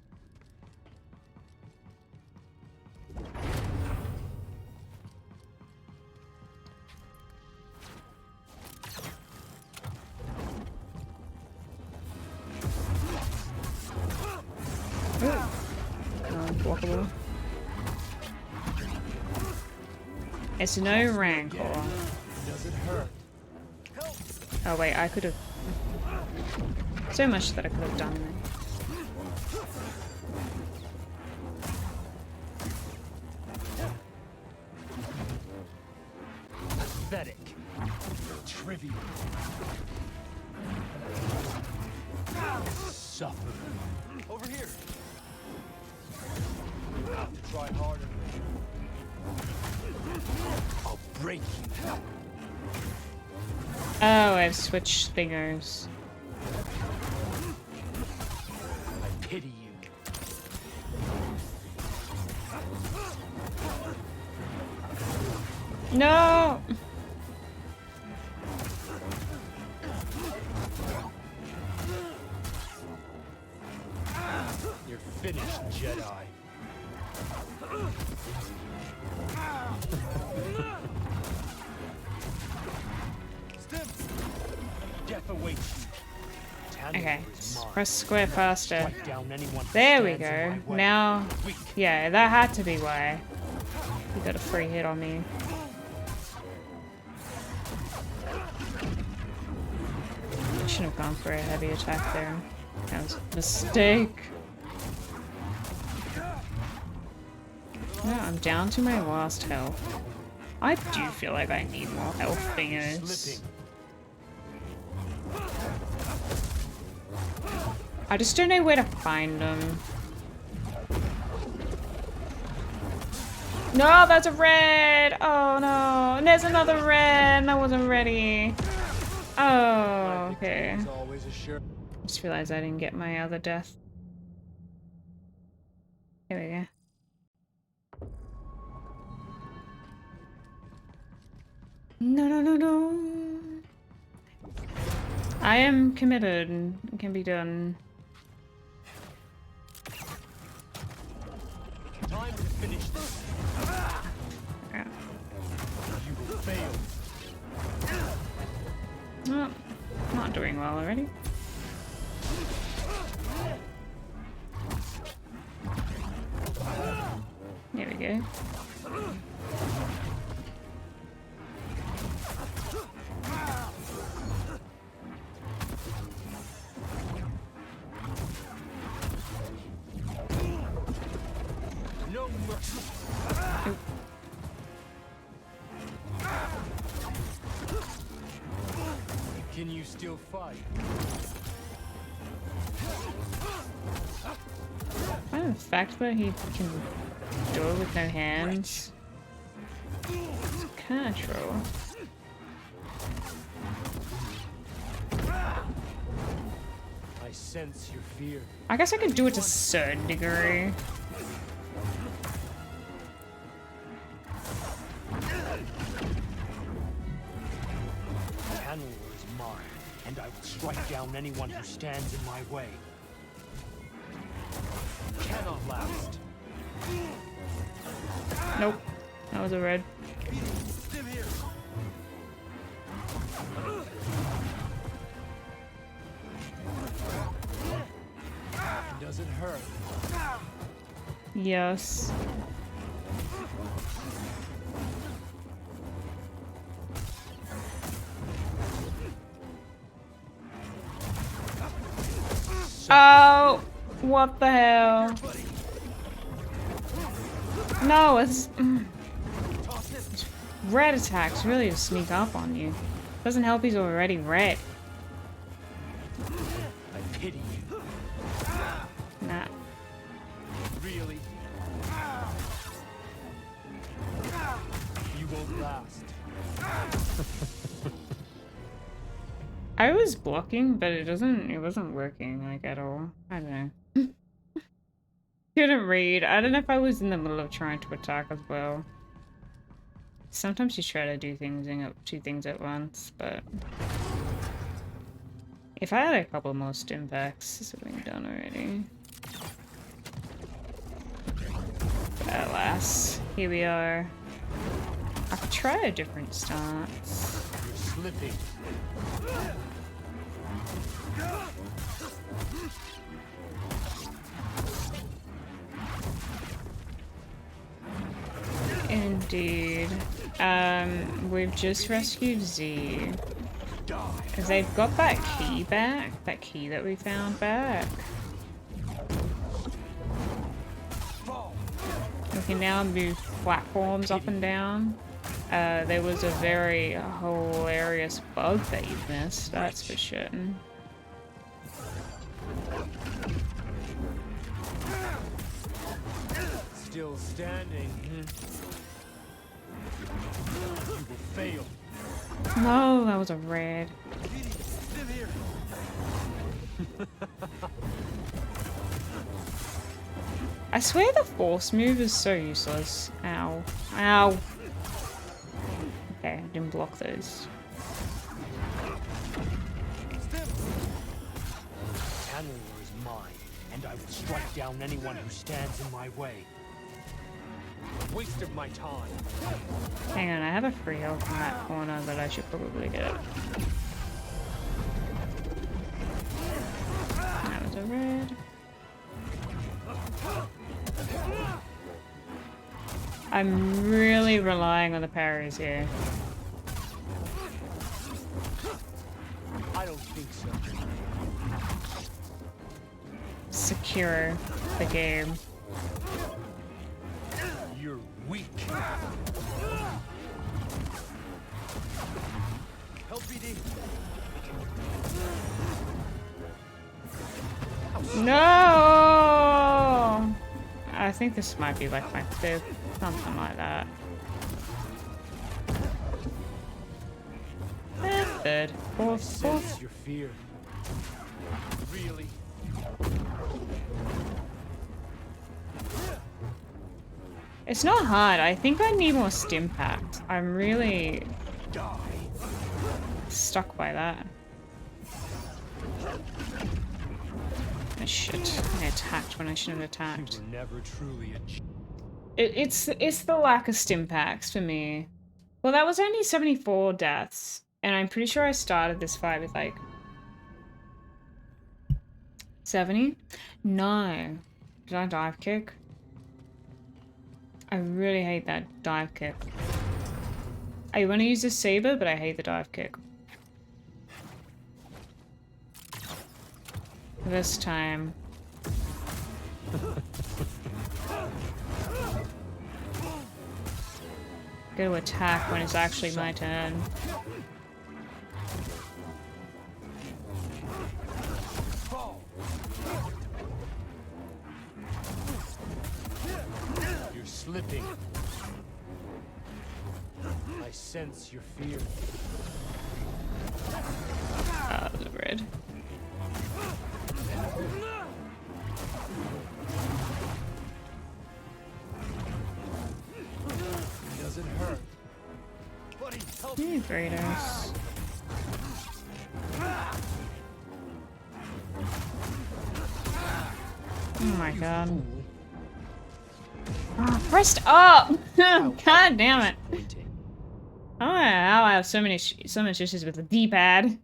Unblockable. It's no rancor. Does it hurt? Oh wait, I could have. So much that I could have done there. Pathetic. Trivial. Suffer. Over here. You have to try harder. I'll break you. Oh, I've switched fingers. I pity you. No! You're finished, Jedi. Death awaits you. Okay, press square faster. There we go. Now, yeah, that had to be why. You got a free hit on me. I shouldn't have gone for a heavy attack there. That was a mistake. No, I'm down to my last health. I do feel like I need more health fingers. I just don't know where to find them. No, that's a red! Oh no, and there's another red and I wasn't ready. Oh, okay. Just realized I didn't get my other death. Here we go. No, no, no, no. I am committed. It can be done. Time to finish this. Yeah. You will fail. Oh, not doing well already. There we go. No mercy. Can you still fight? I'm fact that he can do it with no hands, it's kind of true. I sense your fear. I guess I could do it to a certain degree. Channel is mine, and I will strike down anyone who stands in my way. Cannot last. Nope. That was a red. Does it hurt? Yes. Oh, what the hell? No, it's red attacks really just sneak up on you. Doesn't help he's already red. I pity you. Nah. Really? You won't last. I was blocking, but it wasn't working like at all. I don't know. Couldn't read. I don't know if I was in the middle of trying to attack as well. Sometimes you try to do two things at once, but if I had a couple more stim packs, this would have been done already. But alas, here we are. I could try a different stance. You're slipping. Indeed. We've just rescued Z. Because they've got that key back. That key that we found back. We can now move platforms up and down. There was a very hilarious bug that you missed, that's for sure. Still standing. You will fail. No, that was a red. I swear the force move is so useless. Ow. Ow. Okay, I didn't block those. Channel is mine, and I will strike down anyone who stands in my way. A waste of my time. Hang on, I have a free health in that corner that I should probably get. That was a red. I'm really relying on the parries here. I don't think so. Secure the game. You're weak. Help BD. No! I think this might be like my fifth, something like that. Third, fourth. Your fear. Really? It's not hard. I think I need more stim packs. I'm really stuck by that. Oh shit! I attacked when I shouldn't have attacked. You were never truly It's the lack of stim packs for me. Well, that was only 74 deaths, and I'm pretty sure I started this fight with like 70. No, did I dive kick? I really hate that dive kick. I want to use the saber, but I hate the dive kick. This time. Go to attack when it's actually my turn. slipping. I sense your fear. Ah, the red. Does it hurt? Buddy, help Hey, Kratos. Oh my god. Oh, pressed up! God damn it. I don't know how I have so much issues with the D-pad.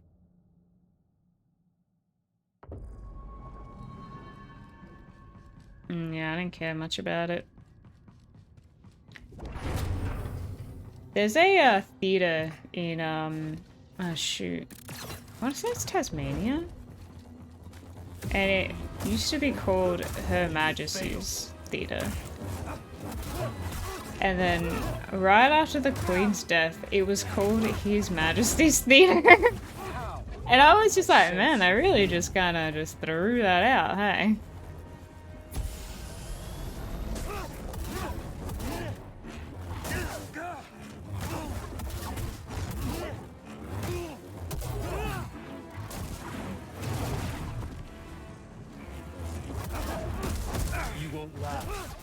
Yeah, I didn't care much about it. There's a theater in oh shoot, I want to say it's Tasmania, and it used to be called Her Majesty's Theater. And then right after the Queen's death, it was called His Majesty's Theater. And I was just like, man, they really just kind of just threw that out, hey? You won't laugh.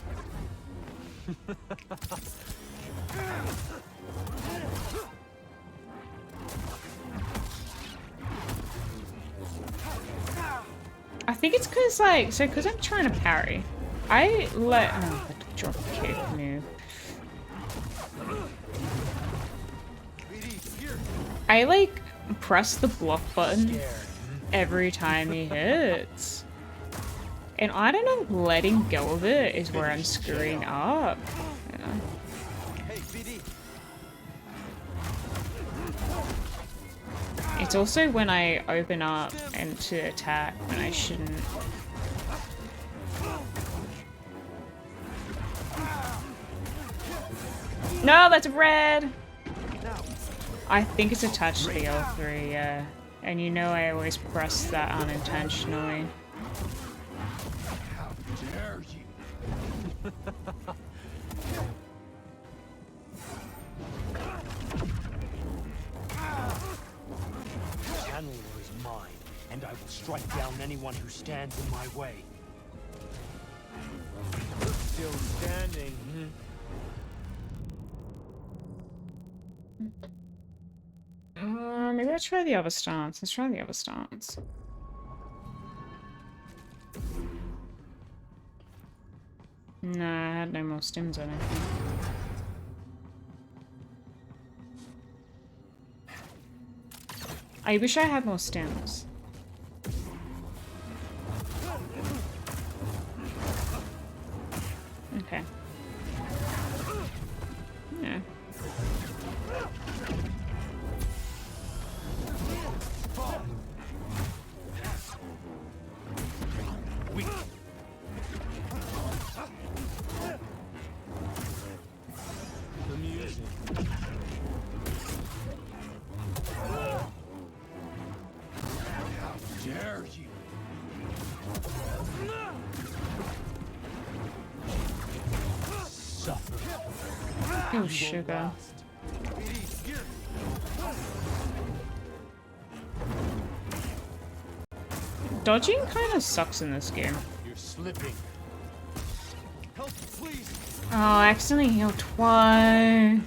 I think it's because, like, so because I'm trying to parry, I let, oh, drop kick move. I, like, press the block button every time he hits. And I don't know, letting go of it is where I'm screwing up. You know? It's also when I open up and to attack when I shouldn't. No, that's red! I think it's attached to the L3, yeah. And you know I always press that unintentionally. How dare you? Channeler is mine, and I will strike down anyone who stands in my way. Still standing. Maybe let's try the other stance. Let's try the other stance. Nah, I had no more stims, I don't think. I wish I had more stims. Okay. Yeah. Oh, sugar. Dodging kind of sucks in this game. You're slipping. Help, please. Oh, I accidentally healed twice.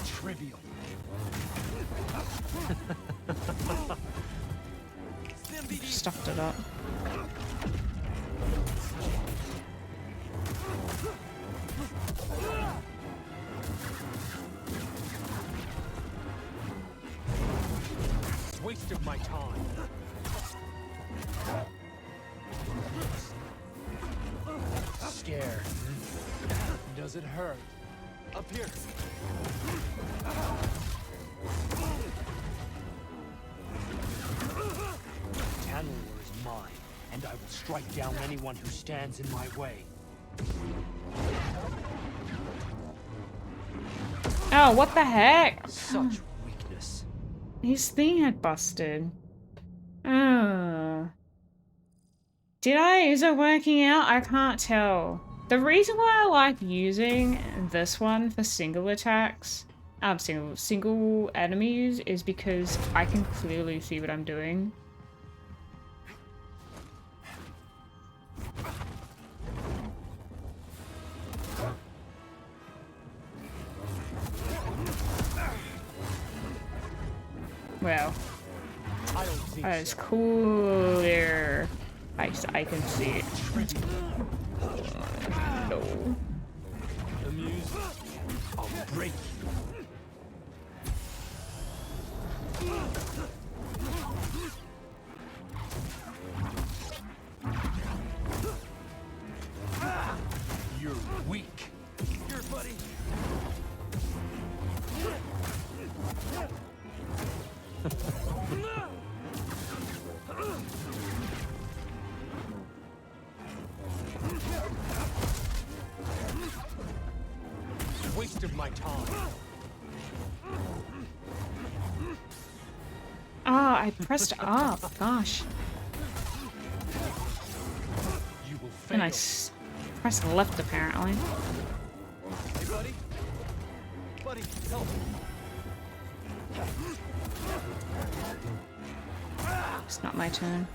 Trivial. Stuffed it up. Waste of my time. Scared. Does it hurt? Up here. Channeler is mine, and I will strike down anyone who stands in my way. Oh, what the heck? Such weakness. His thing had busted. Oh. Did I? Is it working out? I can't tell. The reason why I like using this one for single attacks, single enemies, is because I can clearly see what I'm doing. Well, that is cooler. I can see it. No. I'll break You're weak. Here, buddy. Waste of my time. Ah, I pressed up. Gosh. You will fail. And I pressed left apparently. Hey, buddy. Buddy, help. It's not my turn.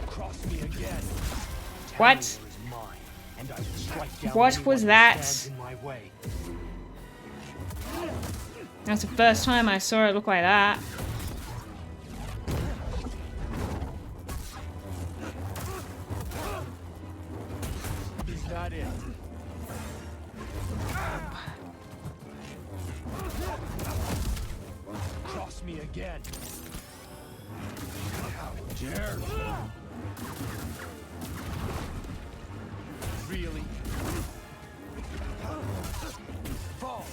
Cross me again. What? Tanalorr is mine, and I will strike down What anyone was who that? stands in my way. That's the first time I saw it look like that. Is that it? Cross me again. How dare you? Really? Fall.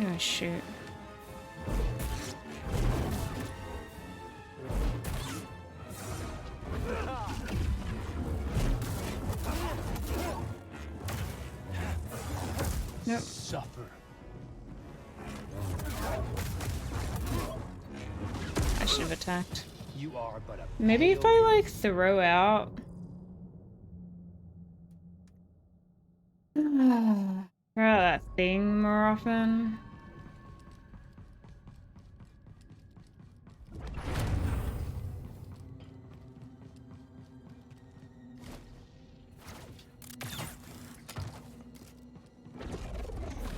Oh shoot. Nope. Suffer. I should have attacked. You are but a Maybe if I like throw out. Throw out that thing more often.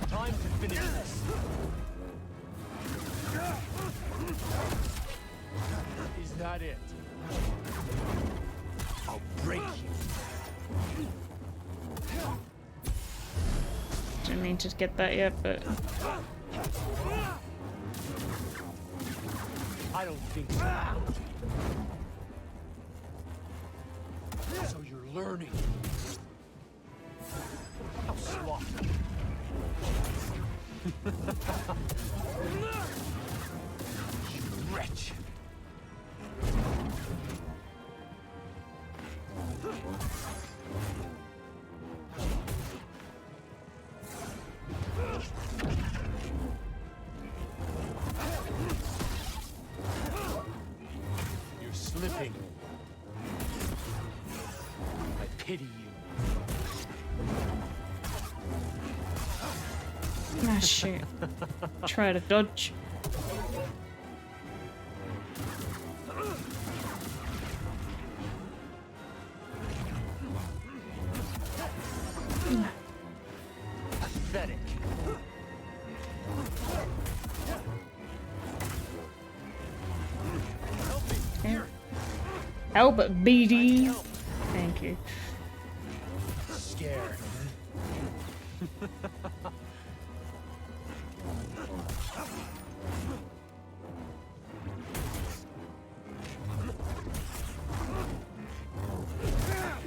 time to finish this. Is that it? I'll break you. Didn't mean to get that yet, but I don't think so. So you're learning. How sloppy. You wretch. You're slipping. I pity you. ah shoot. Try to dodge. Pathetic. Help, BD. Thank you. Scared.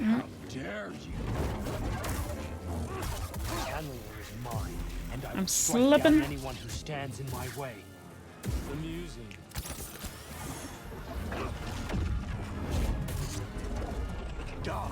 How dare you? Tanalorr is mine, and I will strike slipping. down anyone who stands in my way. Amusing. Die.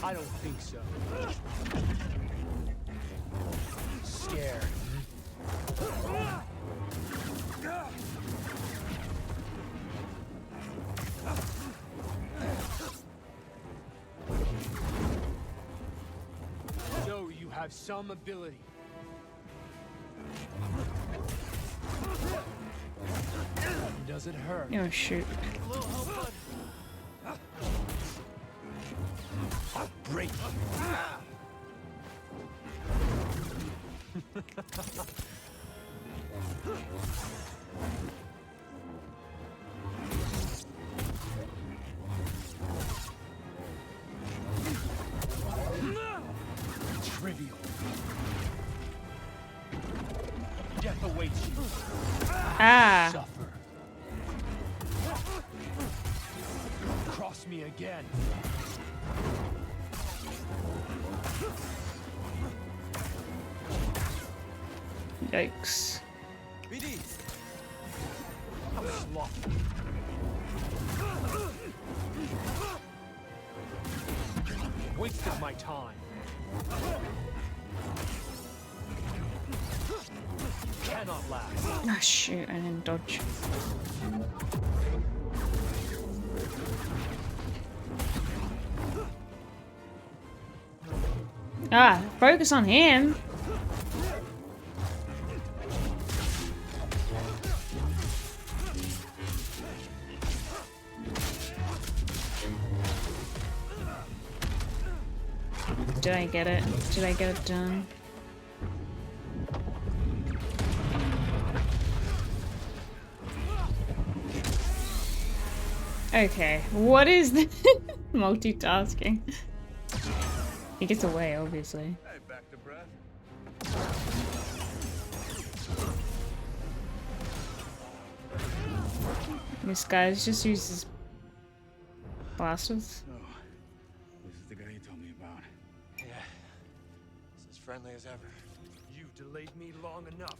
I don't think so. Scared. So you have some ability. Does it hurt? Oh shoot. I'll break trivial. Death awaits you. Ah. Suffer. Cross me again. Yikes. BD. I'm sloppy. Wasted my time. Cannot last. Ah shoot, I didn't dodge. Ah, focus on him. Did I get it? Did I get it done? Okay, what is the multitasking? He gets away, obviously. Hey, back to breath. This guy's just uses blasters. Oh, this is the guy you told me about. Yeah. It's as friendly as ever. You delayed me long enough.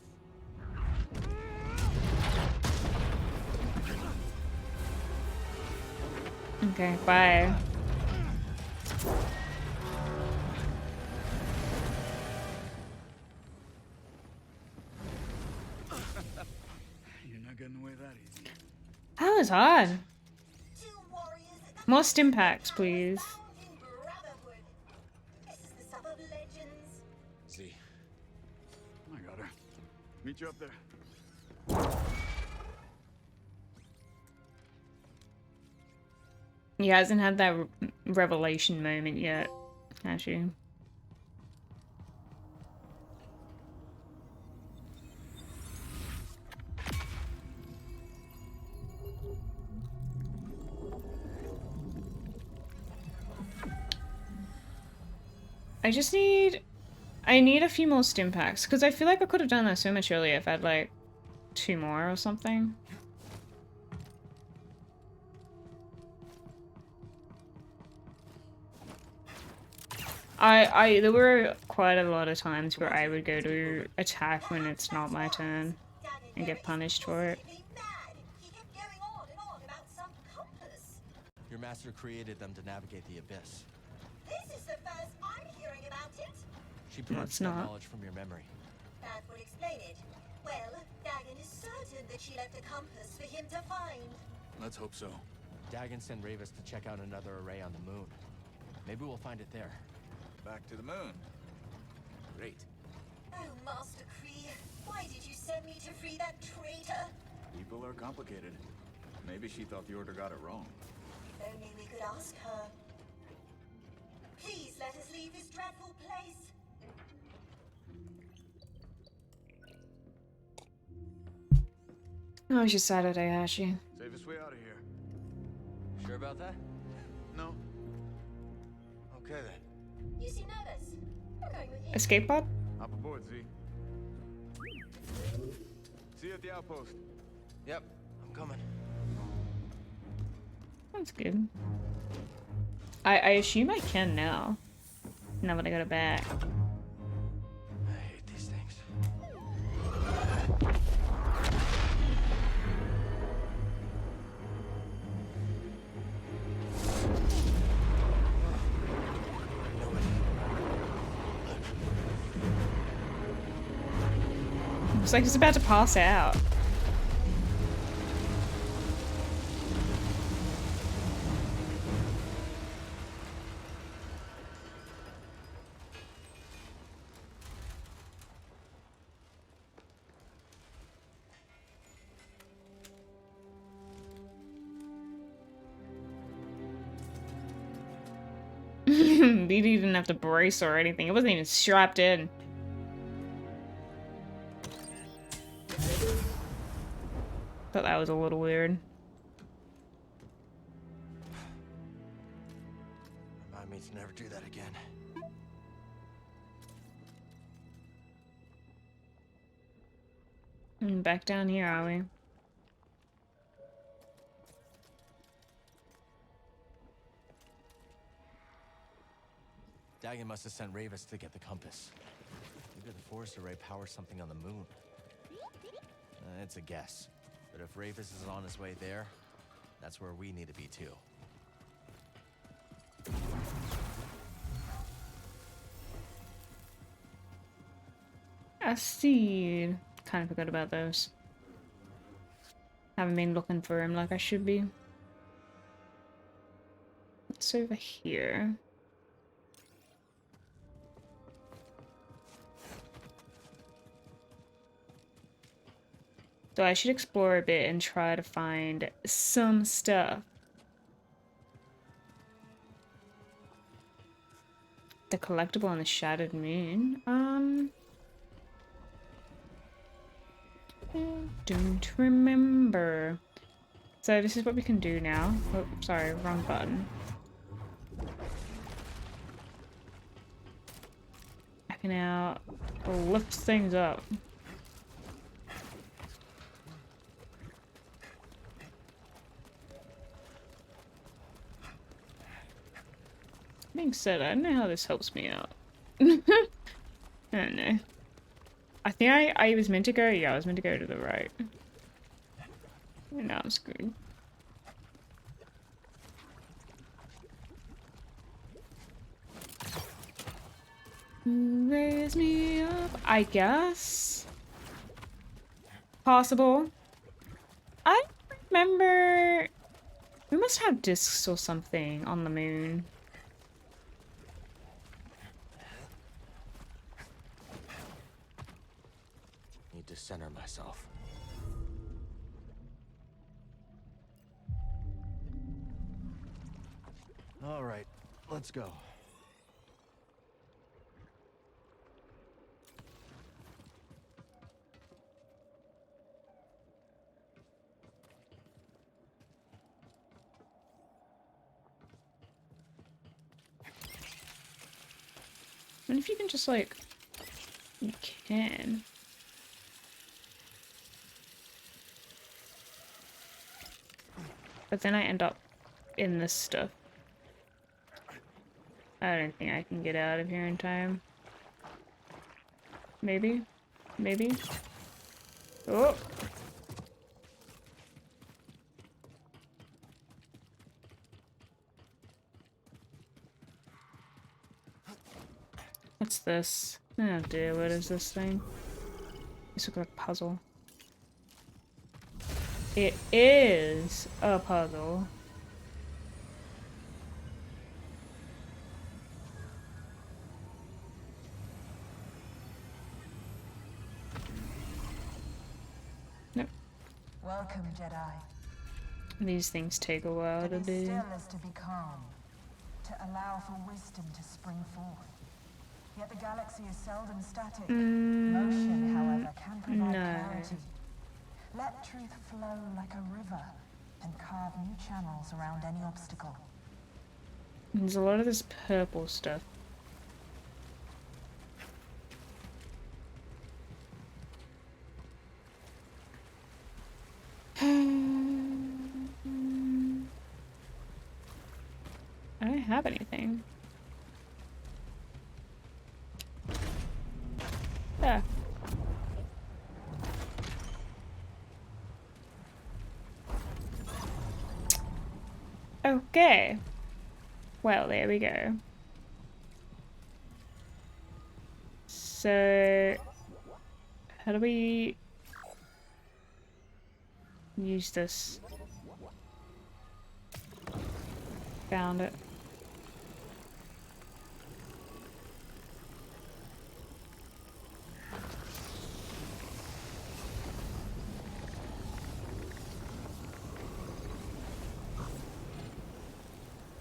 Okay, bye. You're not getting away that easy. That was hard. More stim packs, please. Z. I got her. Meet you up there. He hasn't had that revelation moment yet, has you? I need a few more stim packs, because I feel like I could have done that so much earlier if I had like 2 more or something. There were quite a lot of times where I would go to attack when it's not my turn and get punished for it. Your master created them to navigate the abyss. This is the first I'm hearing about it. She No, purged it's that not. knowledge from your memory. That would explain it. Well, Dagan is certain that she left a compass for him to find. Let's hope so. Dagan sent Rayvis to check out another array on the moon. Maybe we'll find it there. Back to the moon. Great. Oh, Master Kree, why did you send me to free that traitor? People are complicated. Maybe she thought the Order got it wrong. If only we could ask her. Please let us leave this dreadful place. Oh, it's just Saturday, Hashi. Safest way out of here. Sure about that? No. Okay then. You seem nervous. I'm going with you. Escape pod? Hop aboard, Z. See you at the outpost. Yep, I'm coming. That's good. I assume I can now. Now that I got it back. I hate these things. Looks like he's about to pass out. He didn't have to brace or anything. It wasn't even strapped in. Thought that was a little weird. Remind me to never do that again. Back down here, are we? Dagan must have sent Rayvis to get the compass. Maybe the force array powers something on the moon. It's a guess. But if Rayvis is on his way there, that's where we need to be too. A seed. Kind of forgot about those. Haven't been looking for him like I should be. What's over here? So I should explore a bit and try to find some stuff. The collectible on the Shattered Moon. I don't remember. So this is what we can do now. Oh, sorry, wrong button. I can now lift things up. Being said, I don't know how this helps me out. I don't know. I think I was meant to go, yeah, I was meant to go to the right. And now I'm screwed. Raise me up, I guess. Possible. I remember we must have discs or something on the moon. Need to center myself. All right, let's go. And if you can just like, you can. But then I end up in this stuff. I don't think I can get out of here in time. Maybe? Maybe? Oh! What's this? Oh dear, what is this thing? This looks like a puzzle. It is a puzzle. Nope. Welcome, Jedi. These things take a while to do. Still is to be calm, to allow for wisdom to spring forth. Yet the galaxy is seldom static. Motion, however, can provide clarity. Let truth flow like a river and carve new channels around any obstacle. There's a lot of this purple stuff. I don't have anything. Yeah. Okay. Well, there we go. So, How do we use this? Found it.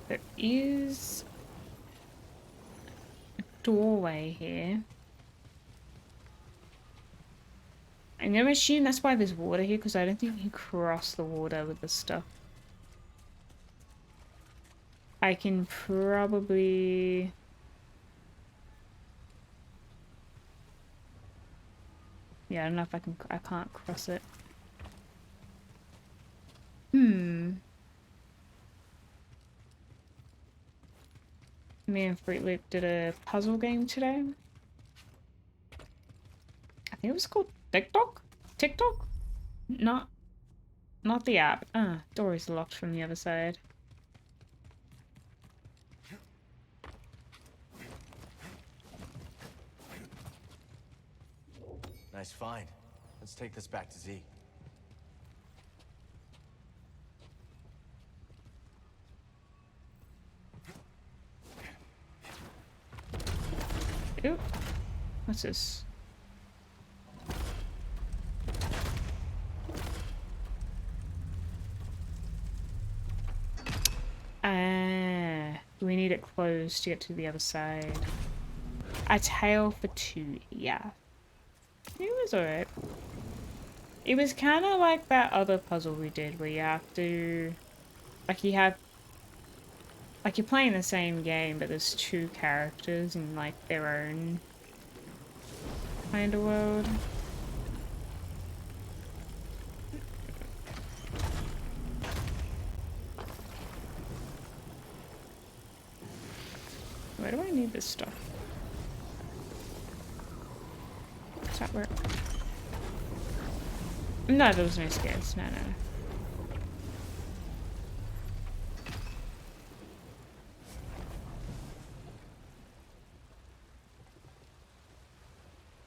There is a doorway here. I'm gonna assume that's why there's water here, because I don't think you cross the water with this stuff. I can probably... Yeah, I don't know if I can't cross it. Me and Fruit Loop did a puzzle game today. I think it was called TikTok? TikTok? Not the app. Door is locked from the other side. Nice find. Let's take this back to Z. Ooh. What's this? We need it closed to get to the other side. A tail for 2, yeah. It was alright. It was kind of like that other puzzle we did where you have to... Like you're playing the same game, but there's 2 characters in like their own kind of world. Where do I need this stuff? Does that work? No, there was no scares. No.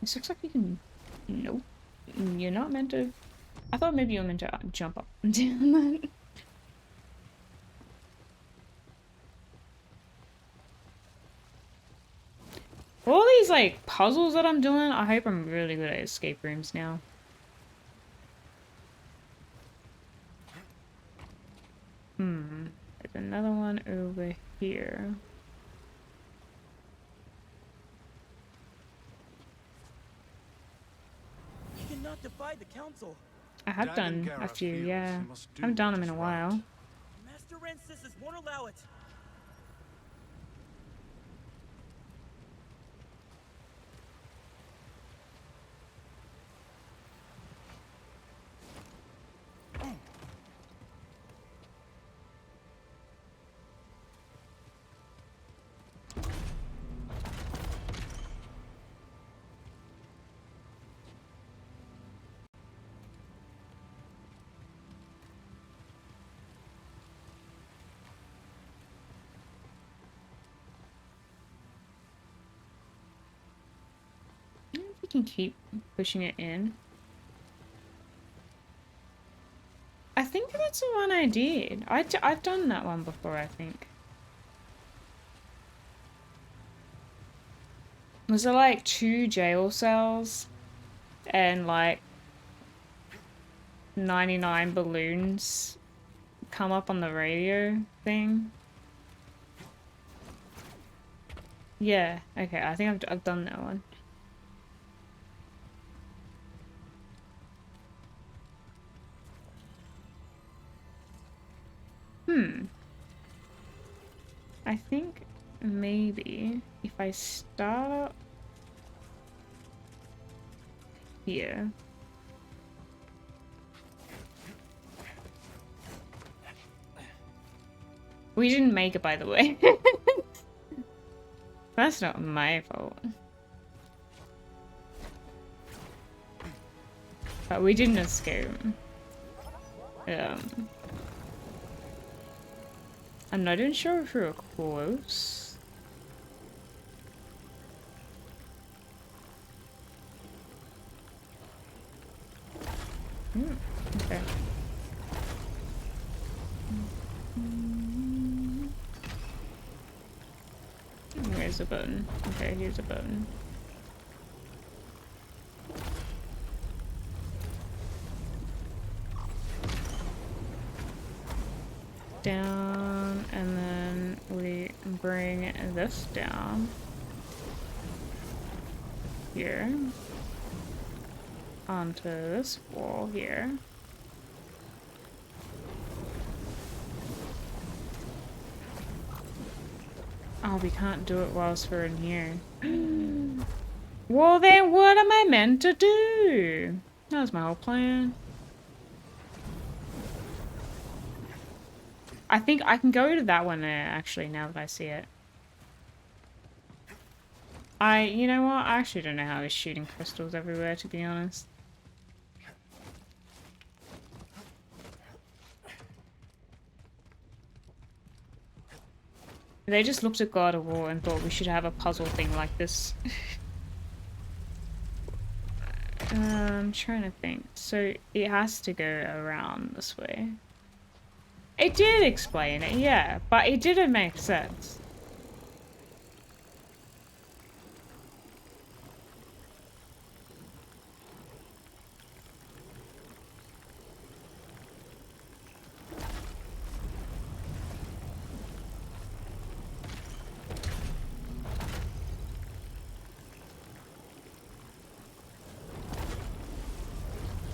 This looks like you can... Nope. You're not meant to... I thought maybe you were meant to jump up and down that. All these, like, puzzles that I'm doing, I hope I'm really good at escape rooms now. There's another one over here. You cannot defy the council. I have done a few, yeah. I haven't done them in a while. Master Rancesses won't allow it. We can keep pushing it in. I think that's the one I did. I've done that one before, I think. Was it like 2 jail cells and like 99 balloons come up on the radio thing? Yeah, okay, I think I've done that one. I think maybe if I start here. We didn't make it, by the way. That's not my fault. But we didn't escape. I'm not even sure if we're close. Where's the button? Okay, here's a button. Down, and then we bring this down here onto this wall here. Oh, we can't do it whilst we're in here. Well then, what am I meant to do? That was my whole plan. I think I can go to that one there, actually, now that I see it. You know what? I actually don't know how he's shooting crystals everywhere, to be honest. They just looked at God of War and thought we should have a puzzle thing like this. I'm trying to think. So it has to go around this way. It did explain it, yeah, but it didn't make sense.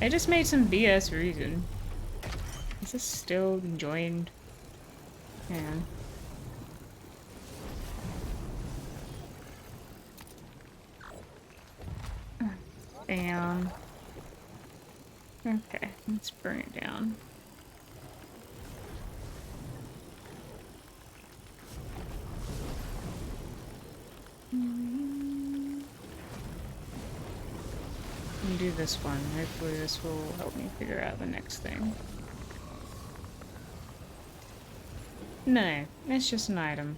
I just made some BS reason. Is this still joined? Yeah. Down. Okay, let's bring it down. And do this one. Hopefully this will help me figure out the next thing. No, it's just an item.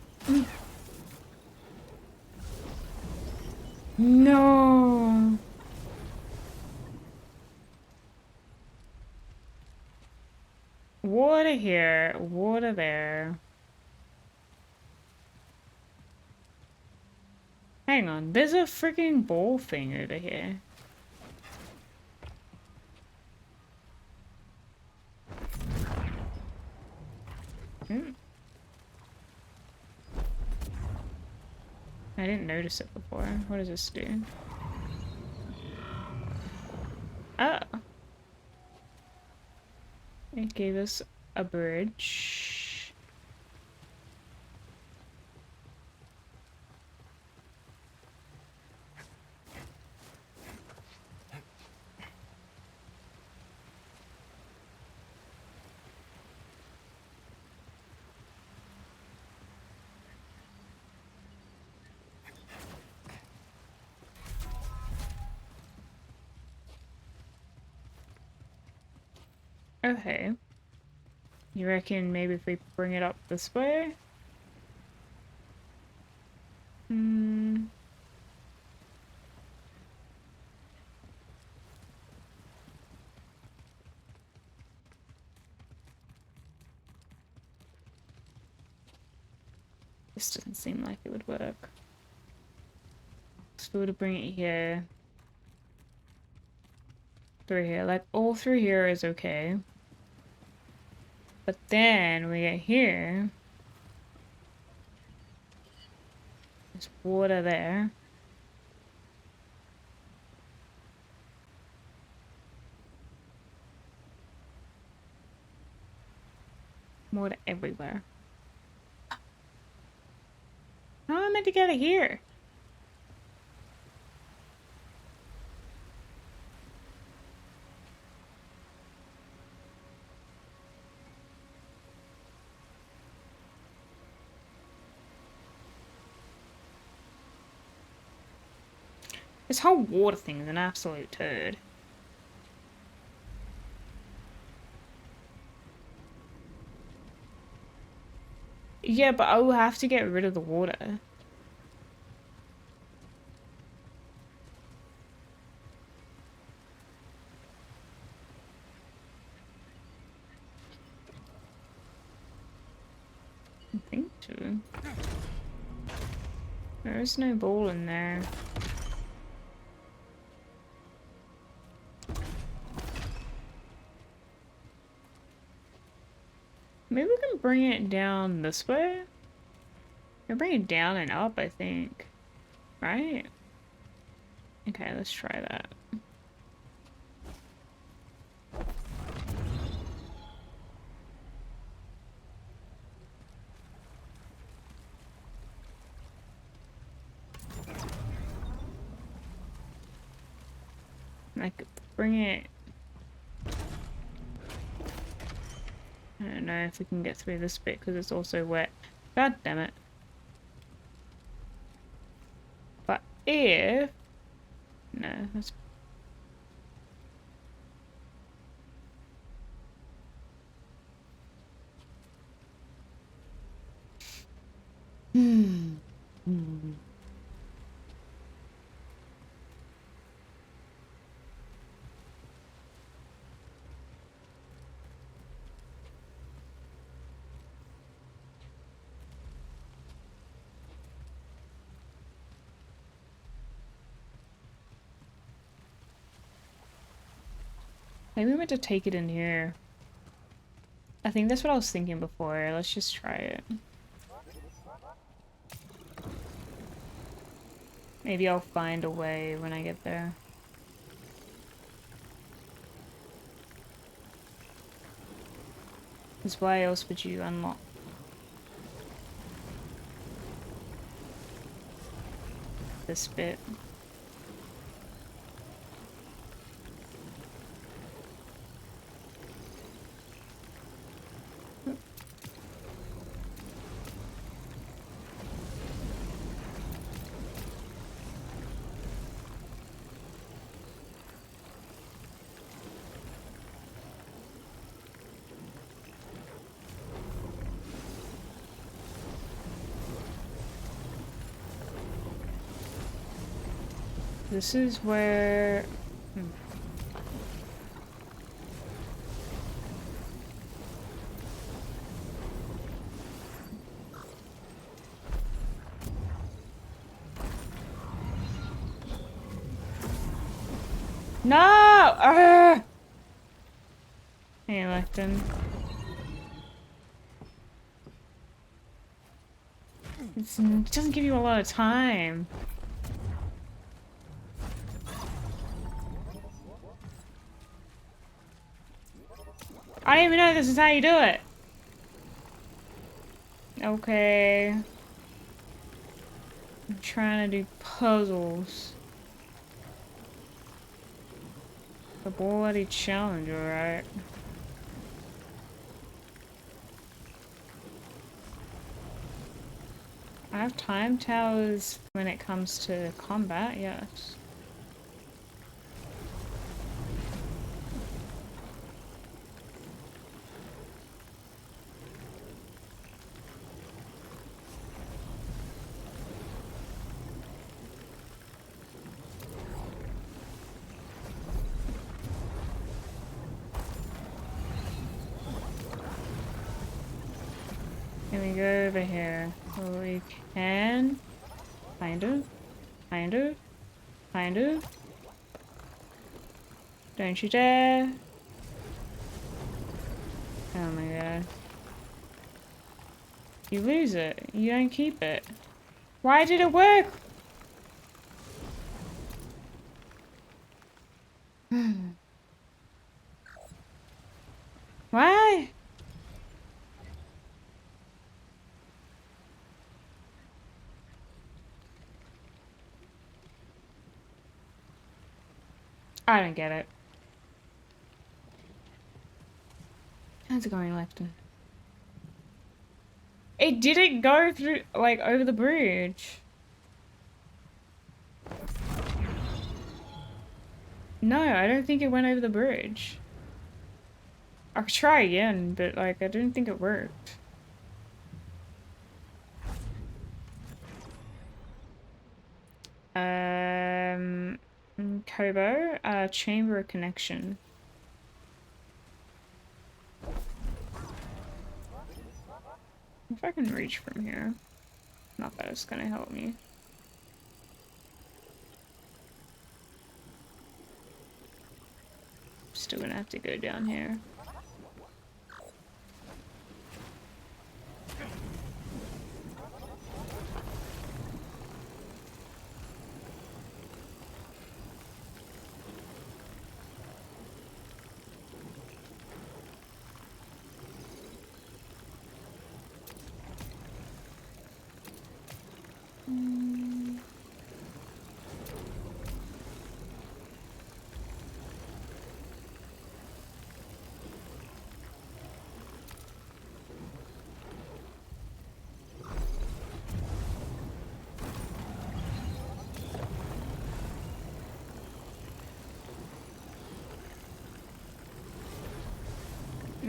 No! Water here, water there. Hang on, there's a freaking ball thing over here. I didn't notice it before. What does this do? Oh. It gave us a bridge. Okay. You reckon maybe if we bring it up this way? This doesn't seem like it would work. So we were to bring it here. Through here. Like, all through here is okay. But then we get here. There's water there. Water everywhere. How am I meant to get it here? This whole water thing is an absolute turd. Yeah, but I will have to get rid of the water. I think so. There is no ball in there. Maybe we can bring it down this way? We can bring it down and up, I think. Right? Okay, let's try that. I could bring it... I don't know if we can get through this bit because it's also wet. God damn it. But if... No, that's... Maybe we meant to take it in here. I think that's what I was thinking before. Let's just try it. Maybe I'll find a way when I get there. Because why else would you unlock? This bit. This is where... No! Hey, left him. It doesn't give you a lot of time. I don't even know this is how you do it. Okay. I'm trying to do puzzles. The bloody challenge, alright. I have time towers when it comes to combat, yes. Can we go over here? Well, we can. Kind of. Kind of. Kind of. Don't you dare. Oh my god. You lose it. You don't keep it. Why did it work? Why? I don't get it. How's it going, Lefton? It didn't go through, like, over the bridge. No, I don't think it went over the bridge. I could try again, but, like, I didn't think it worked. Koboh, chamber connection. If I can reach from here. Not that it's gonna help me. Still gonna have to go down here.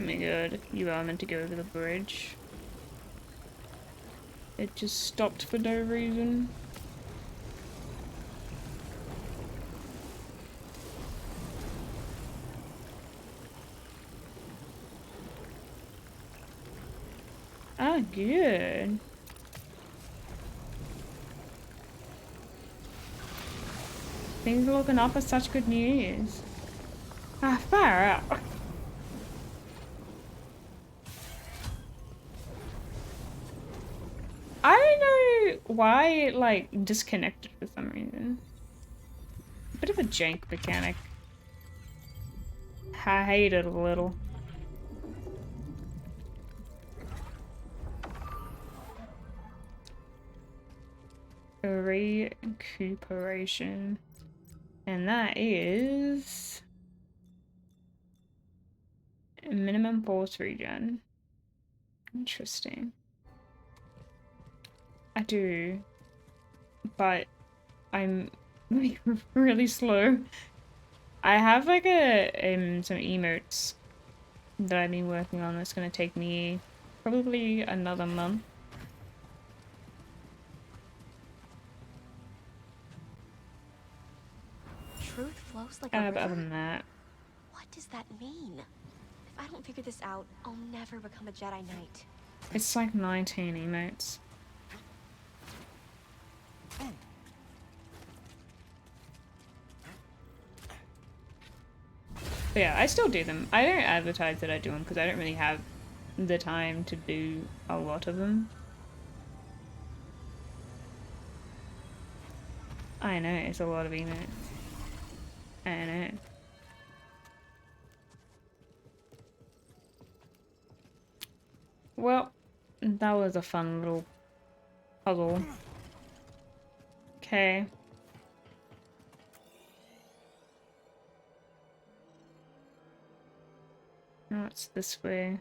Oh my god, you are meant to go over the bridge. It just stopped for no reason. Ah, good. Things are looking up for such good news. Ah, far out. I don't know why it like disconnected for some reason. Bit of a jank mechanic. I hate it a little. Recuperation. And that is minimum force regen. Interesting. I do, but I'm like really slow. I have like some emotes that I've been working on that's gonna take me probably another month. Truth flows like a river? But other than that, What does that mean? If I don't figure this out, I'll never become a Jedi Knight. it's like 19 emotes. But yeah, I still do them. I don't advertise that I do them because I don't really have the time to do a lot of them. I know, it's a lot of emotes. I know. Well, that was a fun little puzzle. Okay. Now it's this way.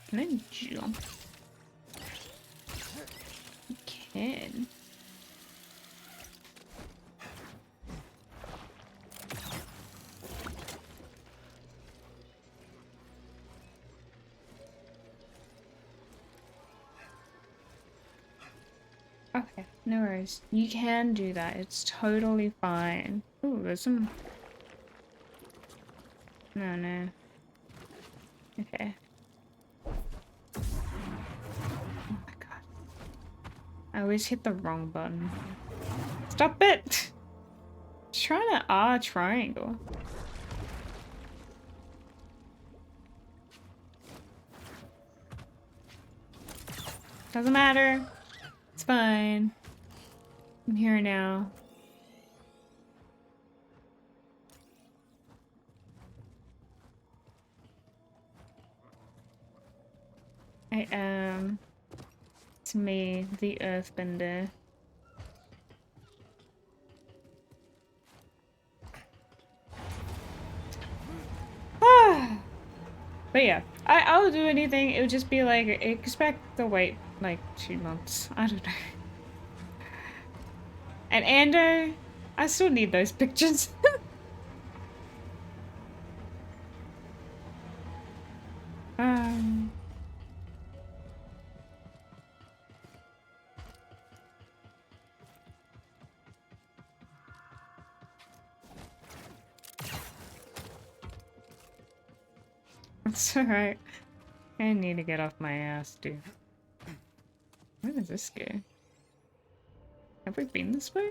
Can I jump? I can. Okay, no worries. You can do that. It's totally fine. Ooh, there's some... No. Okay. Oh my god. I always hit the wrong button. Stop it! Just trying to R triangle. Doesn't matter. It's fine. I'm here now. I am, to me, the earthbender. But yeah, I'll do anything. It would just be like, expect the wait like 2 months. I don't know. And Ando, I still need those pictures. That's alright. I need to get off my ass, dude. Where does this go? Have we been this way?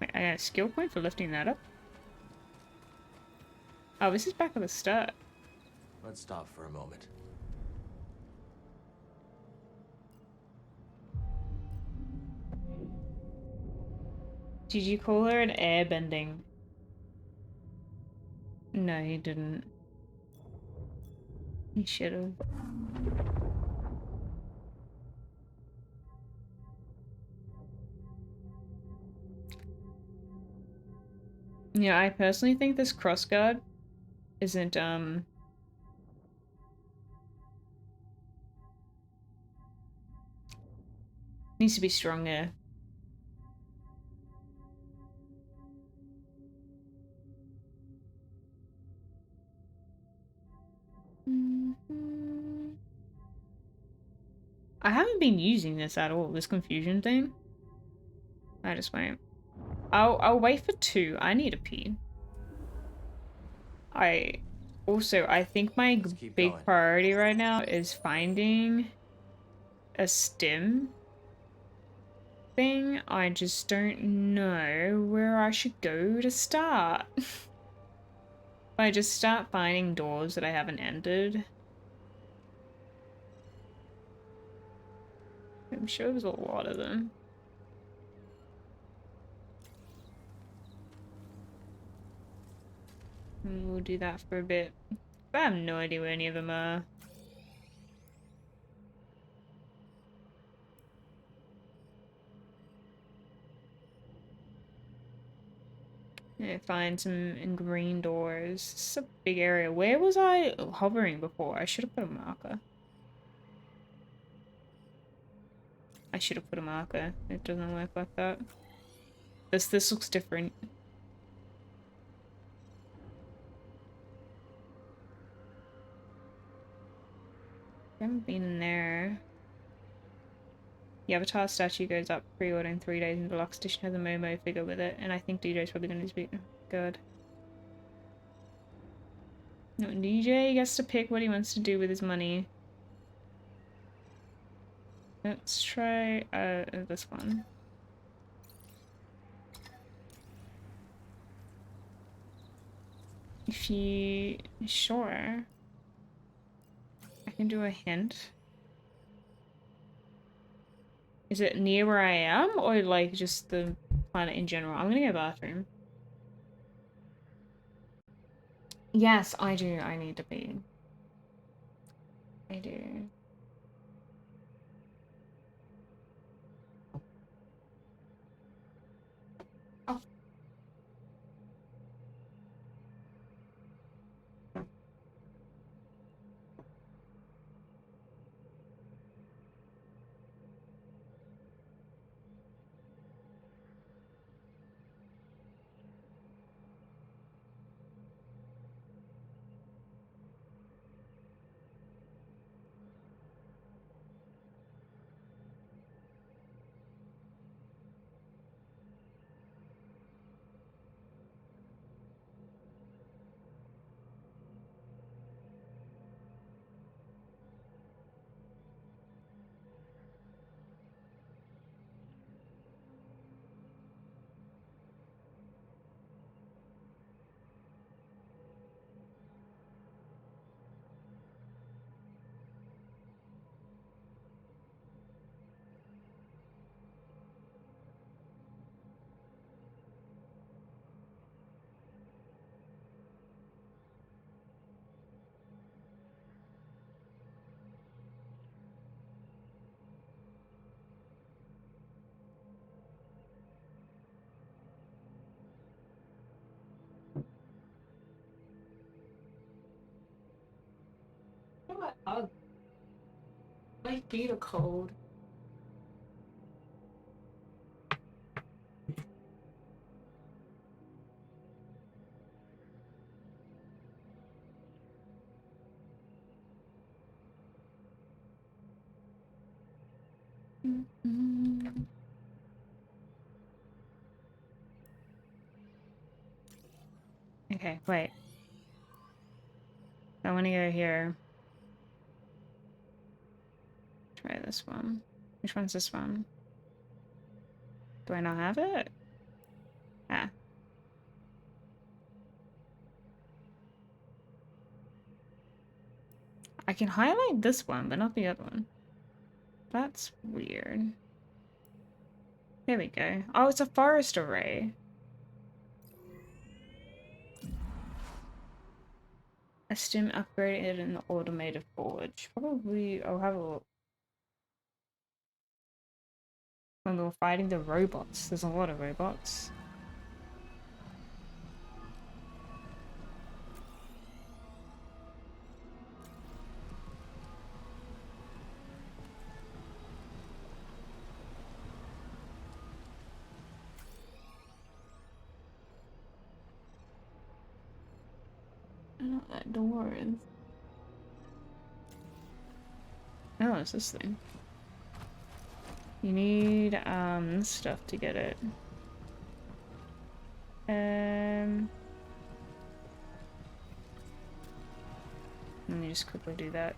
Wait, I got a skill point for lifting that up? Oh, this is back at the start. Let's stop for a moment. Did you call her an airbending? No, he didn't. He should've. Yeah, I personally think this crossguard isn't, needs to be stronger. I haven't been using this at all, this confusion thing. I just won't. I'll wait for 2. I need a pee. I think my big priority right now is finding a stim thing. I just don't know where I should go to start. If I just start finding doors that I haven't entered. I'm sure there's a lot of them. And we'll do that for a bit. But I have no idea where any of them are. Yeah, find some green doors. This is a big area. Where was I hovering before? I should have put a marker. I should have put a marker. It doesn't work like that. This looks different. I haven't been in there. The Avatar statue goes up pre-order in 3 days, and the deluxe edition has a Momo figure with it, and I think DJ's probably going to be good. No, DJ gets to pick what he wants to do with his money. Let's try this one. If you... Sure. I can do a hint. Is it near where I am, or like just the planet in general? I'm gonna go bathroom. Yes, I do. I need to pee. I do. Oh. Oh, my feet are cold. Okay, wait. I want to go here. Try this one. Which one's this one? Do I not have it? Ah. I can highlight this one, but not the other one. That's weird. There we go. Oh, it's a forest array. A stim upgraded in the automated forge. Probably, I'll have a look. When we were fighting the robots. There's a lot of robots. I don't know what that door is. Oh, it's this thing. You need stuff to get it. Let me just quickly do that.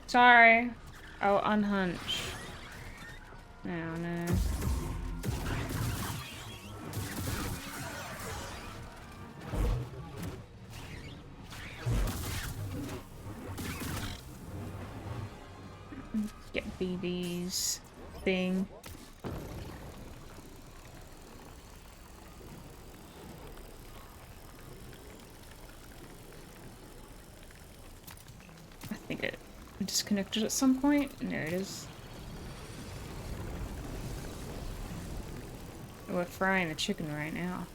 Sorry. I'll unhunch. Oh no. Get BB's thing. I think it disconnected at some point. There it is. We're frying the chicken right now.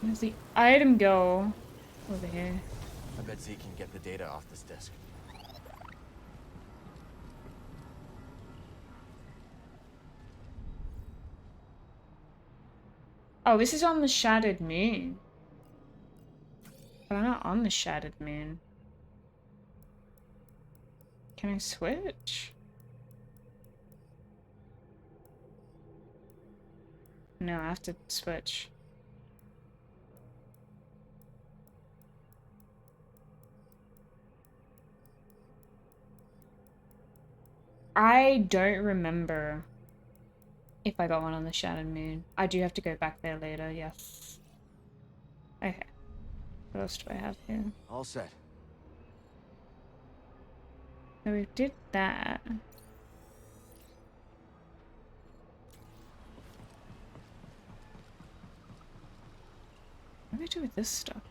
Where's the item go? Over here. I bet Z can get the data off this disk. Oh, this is on the shattered moon. But I'm not on the shattered moon. Can I switch? No, I have to switch. I don't remember if I got one on the Shattered Moon. I do have to go back there later, yes. Okay. What else do I have here? All set. So we did that. What do I do with this stuff?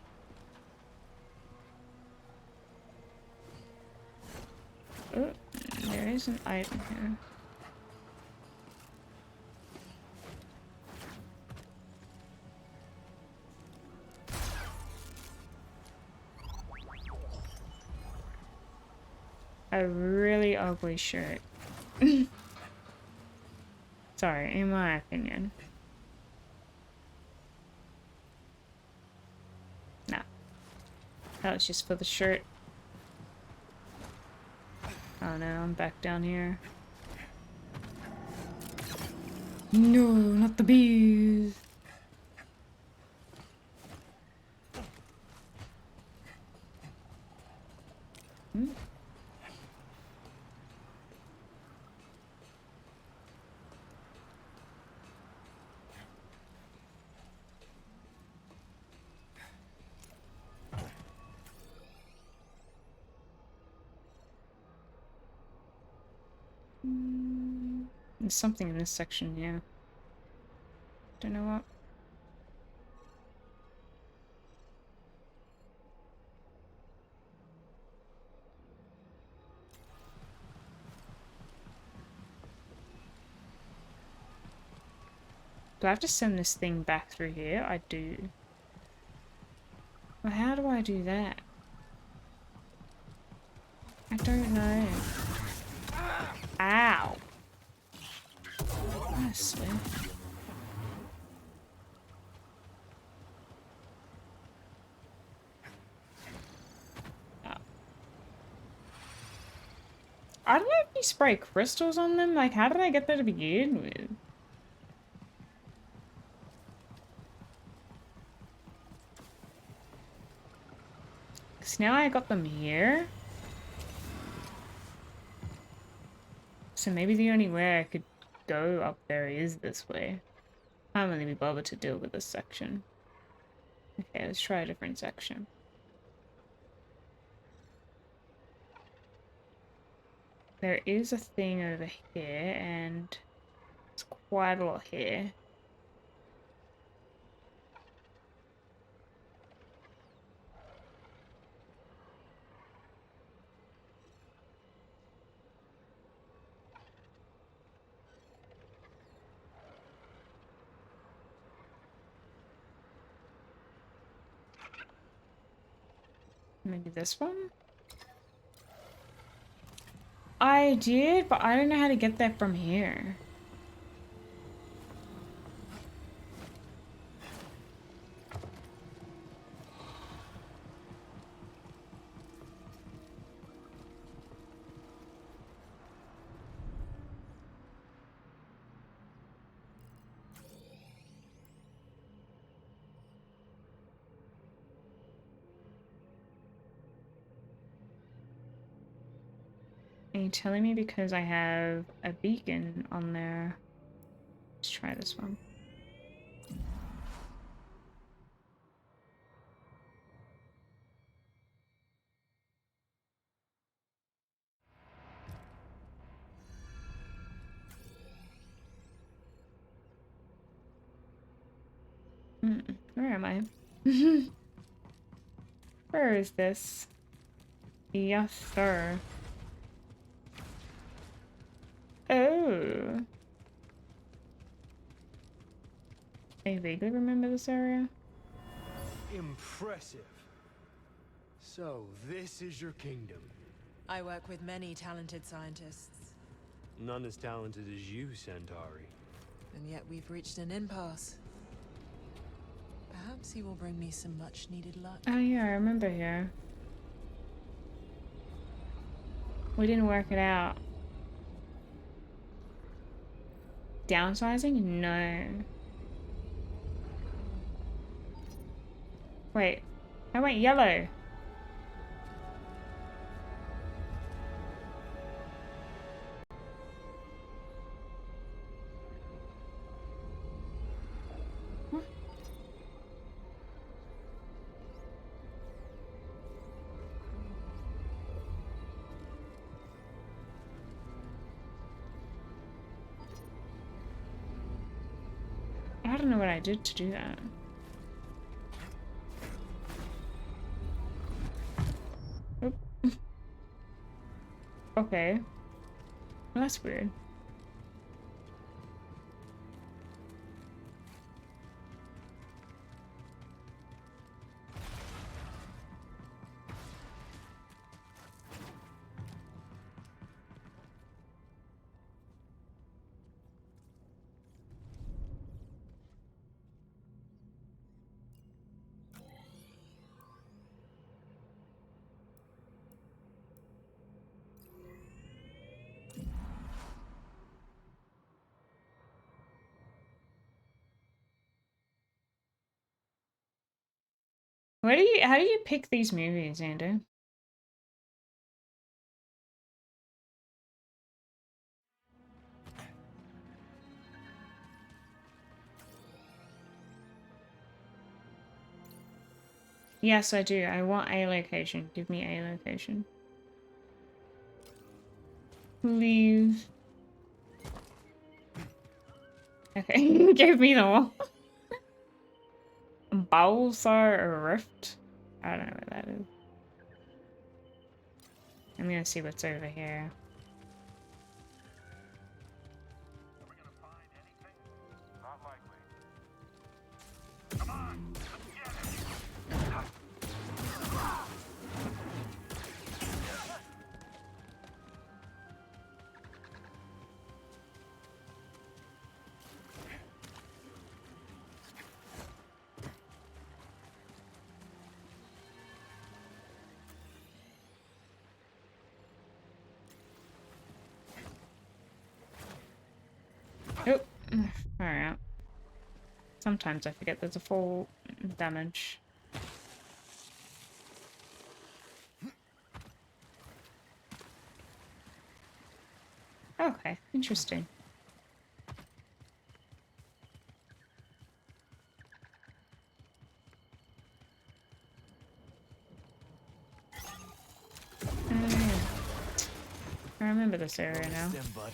Oh, there is an item here. A really ugly shirt. Sorry, in my opinion. No. That was just for the shirt. Oh no, I'm back down here. No, not the bees. Hmm? There's something in this section, yeah. Don't know what. Do I have to send this thing back through here? I do. Well, how do I do that? I don't know. Ow! Honestly. I don't know if you spray crystals on them. Like, how did I get there to begin with? Because now I got them here. So maybe the only way I could go up there is this way. Can't really be bothered to deal with this section. Okay, let's try a different section. There is a thing over here, and it's quite a lot here. Maybe this one? I did, but I don't know how to get there from here. Are you telling me because I have a beacon on there? Let's try this one. Where am I? Where is this? Yes, sir. Oh. I vaguely remember this area. Impressive. So, this is your kingdom. I work with many talented scientists. None as talented as you, Centauri. And yet we've reached an impasse. Perhaps he will bring me some much-needed luck. Oh yeah, I remember here. We didn't work it out. Downsizing? No. Wait, I went yellow. What? I don't know what I did to do that. Oop. Okay. Well, that's weird. How do you pick these movies, Andrew? Yes, I do. I want a location. Give me a location. Please. Okay, give me the one. Balsar Rift? I don't know what that is. I'm gonna see what's over here. Alright. Sometimes I forget there's a full damage. Okay, interesting. I remember this area now. Stim, bud.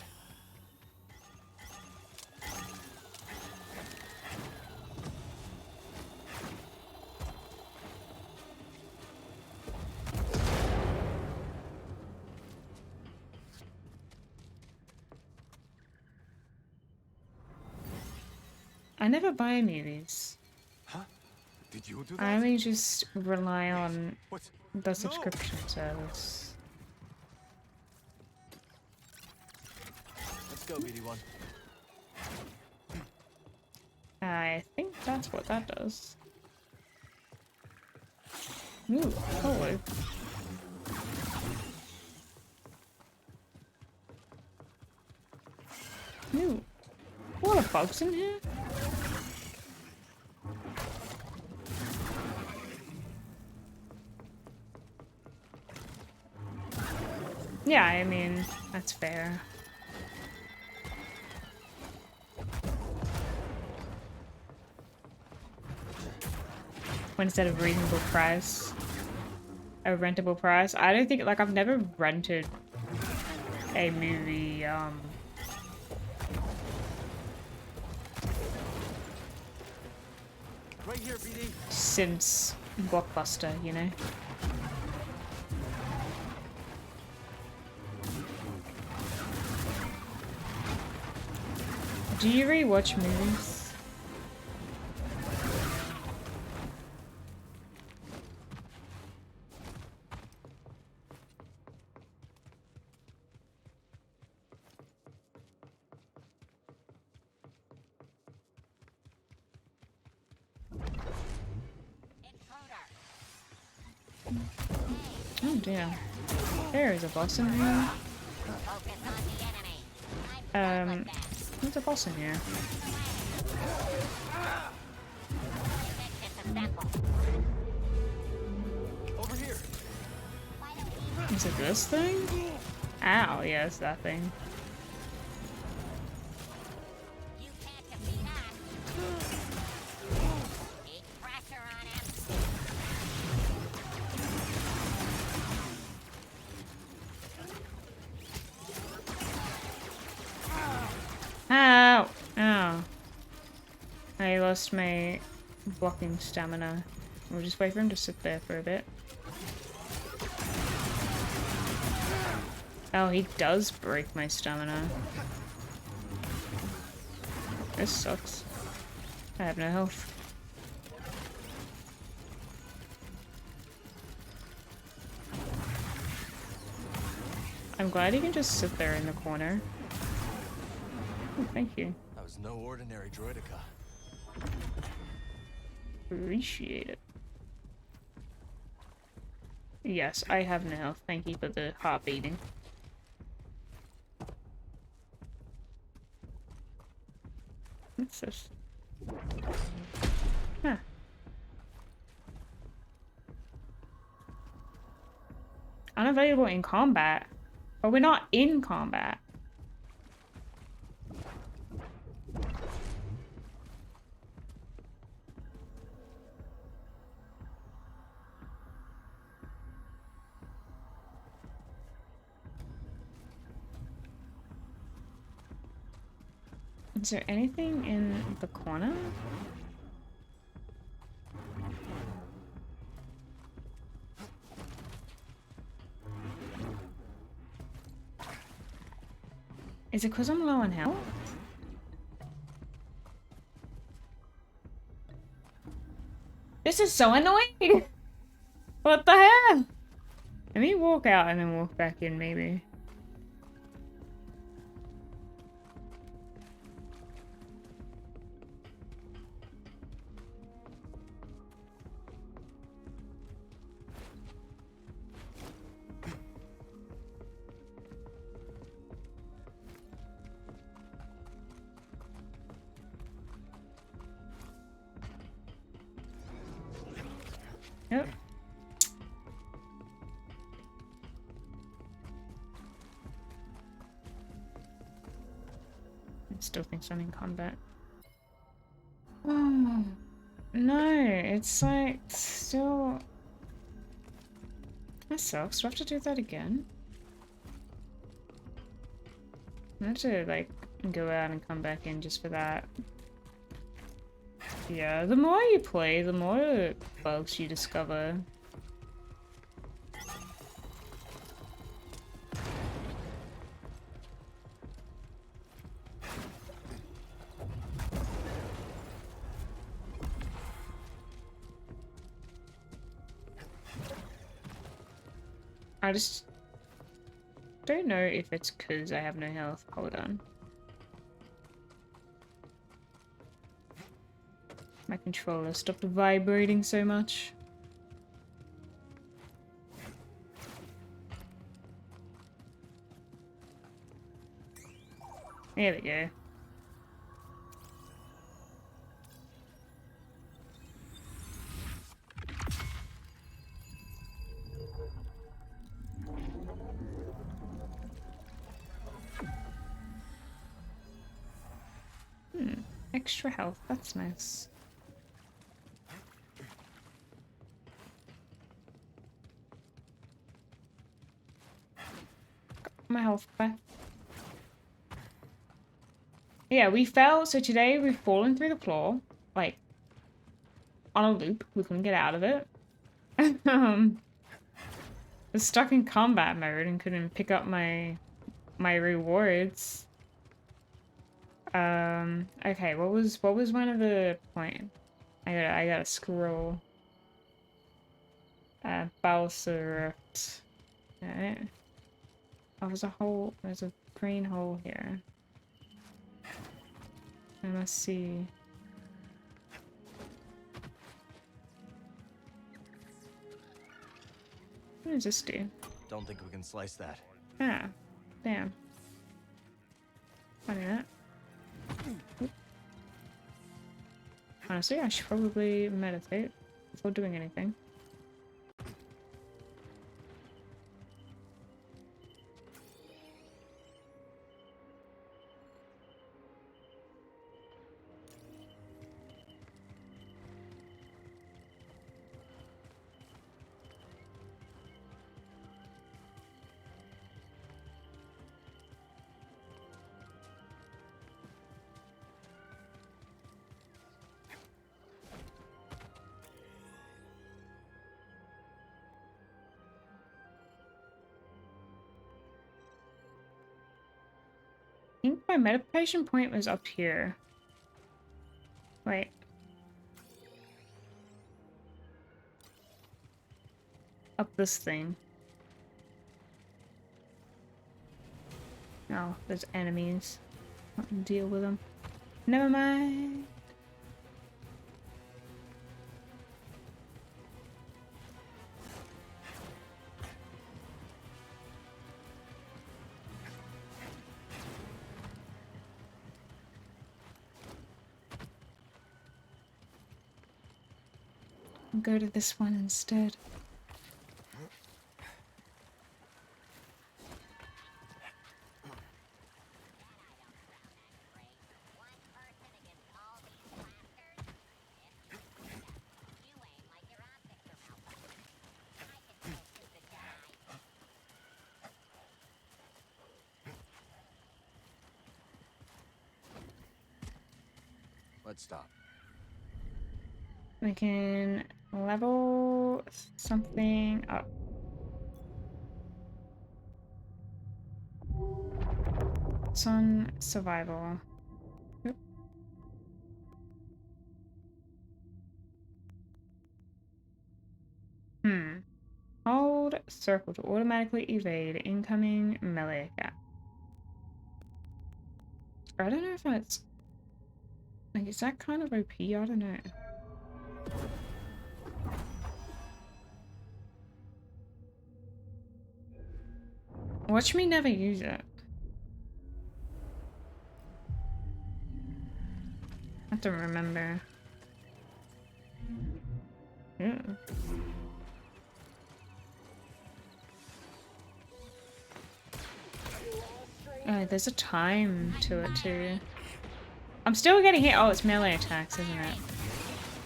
I never buy movies. Huh? Did you do that? I only just rely on What? the subscription service. Let's go, BD1. I think that's what that does. Ooh, Koboh. Ooh, what are bugs in here? Yeah, I mean, that's fair. When instead of reasonable price, a rentable price. I don't think, like, I've never rented a movie, Right here, BD. since Blockbuster, you know? Do you rewatch movies? Oh dear. There is a boss in here. There's a boss in here. Over here. Is it this thing? Ow, yeah, it's that thing. Ow! Ow. I lost my blocking stamina. We'll just wait for him to sit there for a bit. Oh, he does break my stamina. This sucks. I have no health. I'm glad he can just sit there in the corner. Oh, thank you. That was no ordinary droidica. Appreciate it. Yes, I have no health. Thank you for the heart beating. What's this? Huh. Unavailable in combat. But we're not in combat. Is there anything in the corner? Is it because I'm low on health? This is so annoying! What the hell? Let me walk out and then walk back in, maybe. Yep. It still thinks I'm in combat. Oh, no, it's like still. That sucks. Do I have to do that again? I have to like go out and come back in just for that. Yeah, the more you play, the more bugs you discover. I just don't know if it's because I have no health. Hold on. My controller stopped vibrating so much. There we go. Extra health, that's nice. Got my health back. Yeah, we fell. So today we've fallen through the floor, like on a loop. We couldn't get out of it. Was stuck in combat mode and couldn't pick up my rewards. Okay, what was one of the point? I gotta scroll. Balsarift. Alright. Oh, there's a green hole here. I must see. What does this do? Don't think we can slice that. Ah, damn. Funny that. Honestly, I should probably meditate before doing anything. I think my meditation point was up here. Wait. Up this thing. Oh, there's enemies. I can deal with them. Never mind. I'll go to this one instead. Let's stop. We can level something up. It's on survival. Oop. Hold circle to automatically evade incoming melee attack. I don't know if that's like, is that kind of OP? I don't know. Watch me never use it. I have to remember. Ooh. Oh, there's a time to it too. I'm still getting hit. Oh, it's melee attacks, isn't it?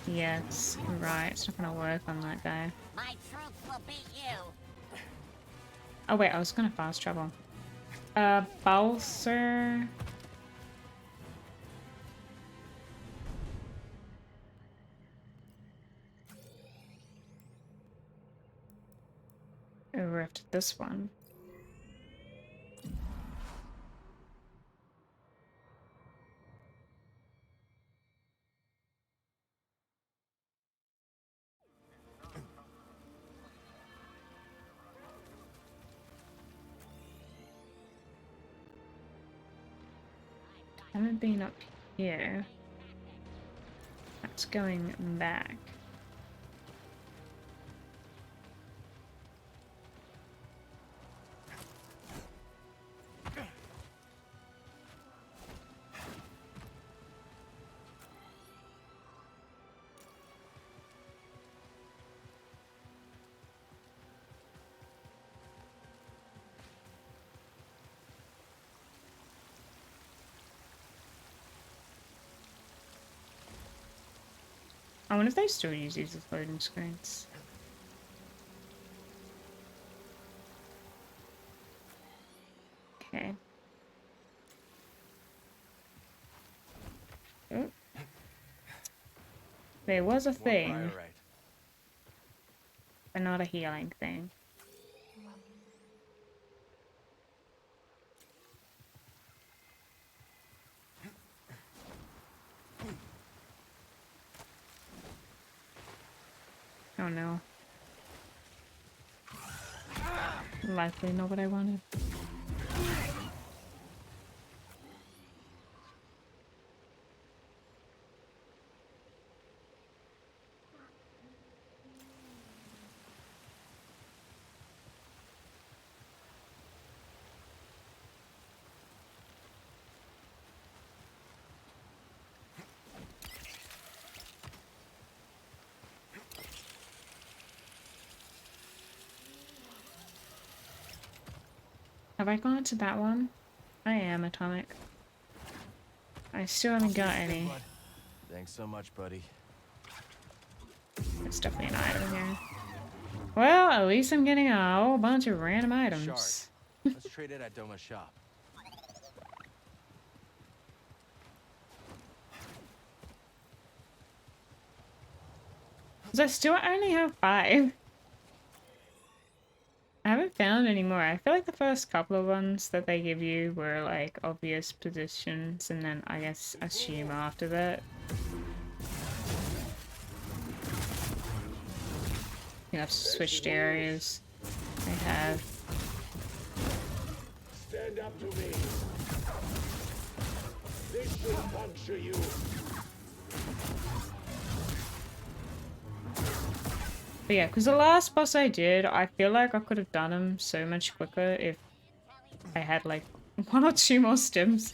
Yes, right. It's not gonna work on that guy. My troops will beat you. Oh wait, I was gonna fast travel. Balser. Oh, we're after this one. I haven't been up here. That's going back. I wonder if they still use these as loading screens. Okay. Oh. There was a thing, but not a healing thing. Oh no. Likely not what I wanted. Have I gone to that one? I am atomic. I still haven't got any. Thanks so much, buddy. There's definitely an item here. Well, at least I'm getting a whole bunch of random items. Let's trade it at Doma's shop. Because I still only have 5. I haven't found any more. I feel like the first couple of ones that they give you were like obvious positions, and then I guess assume after that. You know, I've switched areas. I have. Stand up to me. This should puncture you. But yeah, because the last boss I did, I feel like I could have done him so much quicker if I had like 1 or 2 more stims.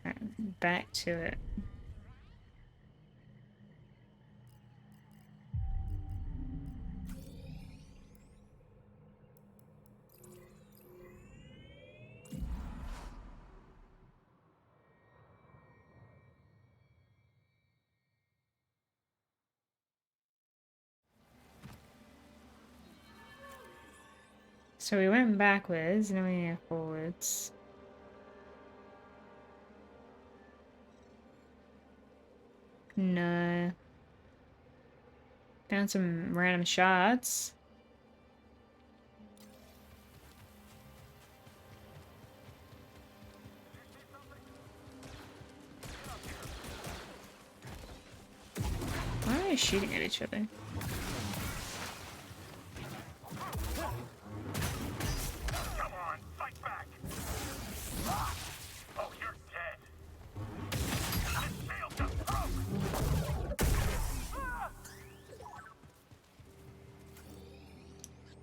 Alright, back to it. So we went backwards, now we go forwards. No. Found some random shots. Why are they shooting at each other?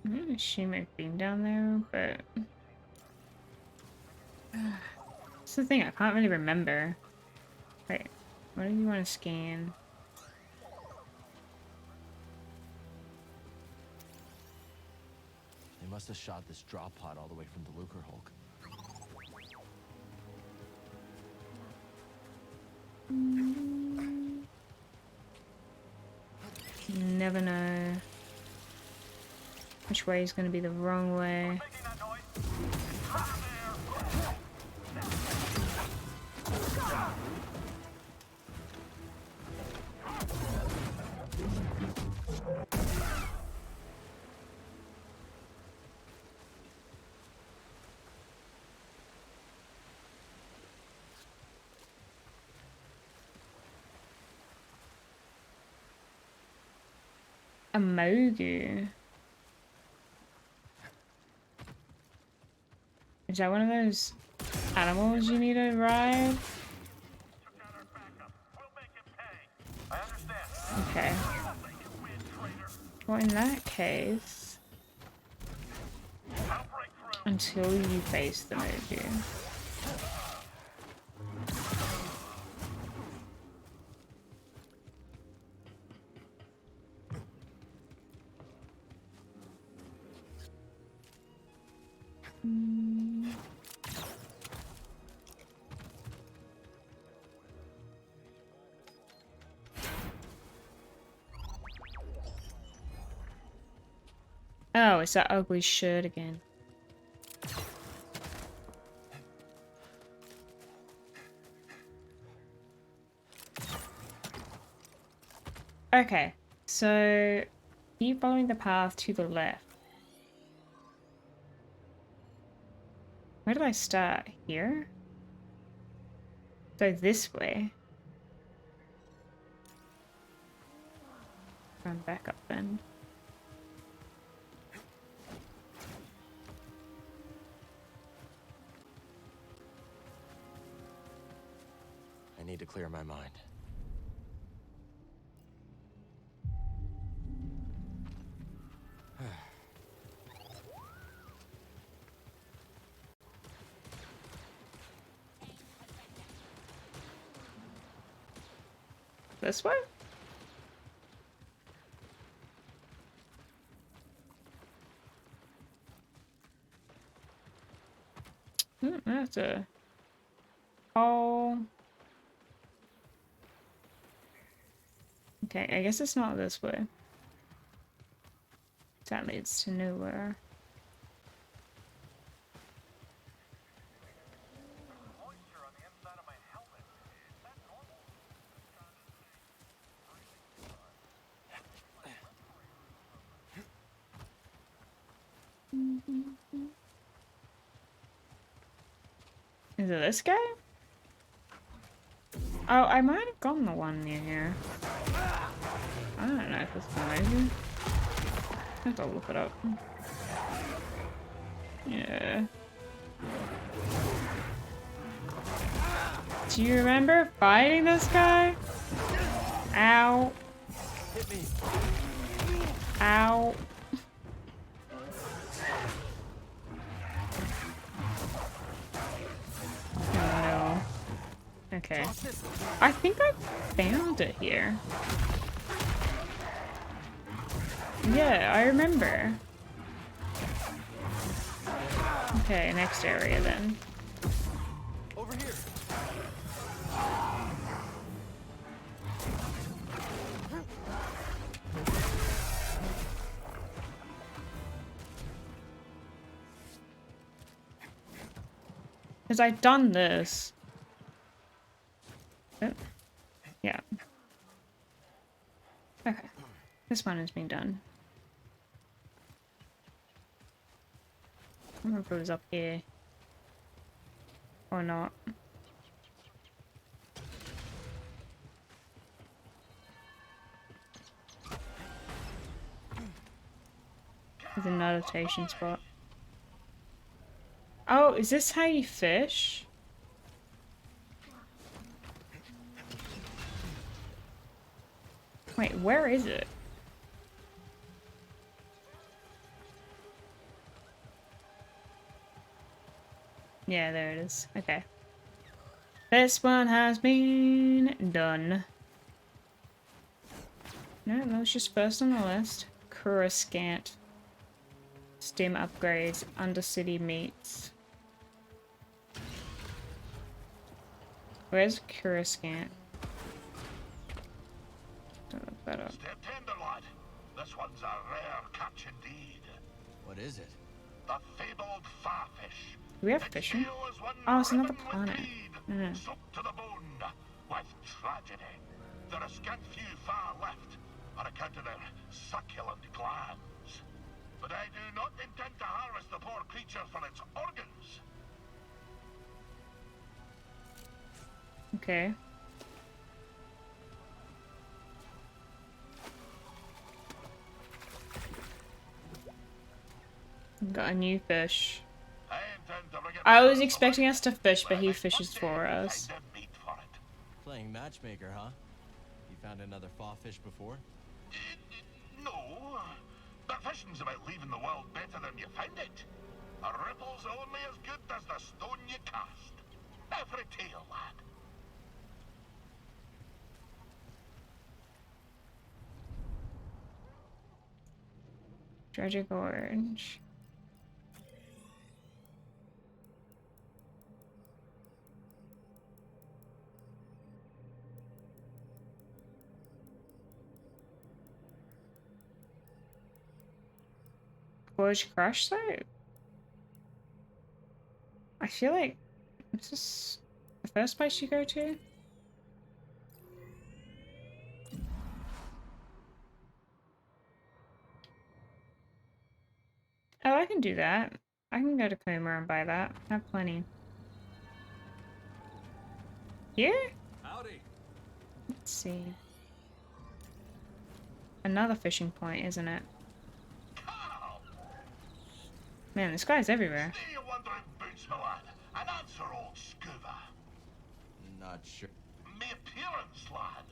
I'm gonna shoot my beam down there, but it's the thing, I can't really remember. Wait, what do you want to scan? They must have shot this drop pod all the way from the Lucrehulk. Never know which way is going to be the wrong way. A Mogu. Is that one of those animals you need to ride? Okay. Well, in that case, until you face the Mogu. Oh, it's that ugly shirt again. Okay, so keep following the path to the left. Where did I start? Here? Go this way. Run back up then. I need to clear my mind. This way? That's a... Oh. Okay, I guess it's not this way. That leads to nowhere. Is it this guy? Oh, I might have gone the one near here. I don't know if it's amazing. I have to look it up. Yeah. Do you remember fighting this guy? Ow. Hit me. Ow. Oh. Okay. I think I found it here. Yeah, I remember. Okay, next area then. Over here. Because I've done this. Oh. Yeah. Okay. This one has been done. I don't know if it was up here. Or not. There's a meditation spot. Oh, is this how you fish? Wait, where is it? Yeah, there it is. Okay. This one has been done. No, that was just first on the list. Coruscant. Stim upgrades. Undercity meats. Where's Coruscant? Don't look that up. Step tender, lad. This one's a rare catch indeed. What is it? The fabled farfish. Do we have fishing? Oh, it's another planet. Soaked to the bone with tragedy. There are scant few far left on account of their succulent glands. But I do not intend to harvest the poor creature for its organs. Okay. Got a new fish. I was expecting us to fish, but he fishes for us. Playing matchmaker, huh? You found another fish before? No, but fishing's about leaving the world better than you found it. A ripple's only as good as the stone you cast. Every tale, lad. Tragic Orange. Gorge Crush though? I feel like this is the first place you go to. Oh, I can do that. I can go to Koboh and buy that. I have plenty. Here? Howdy. Let's see. Another fishing point, isn't it? Man, this guy's everywhere. Stay wondering boots, my lad, and answer old Scuba. Not sure. My appearance, lad.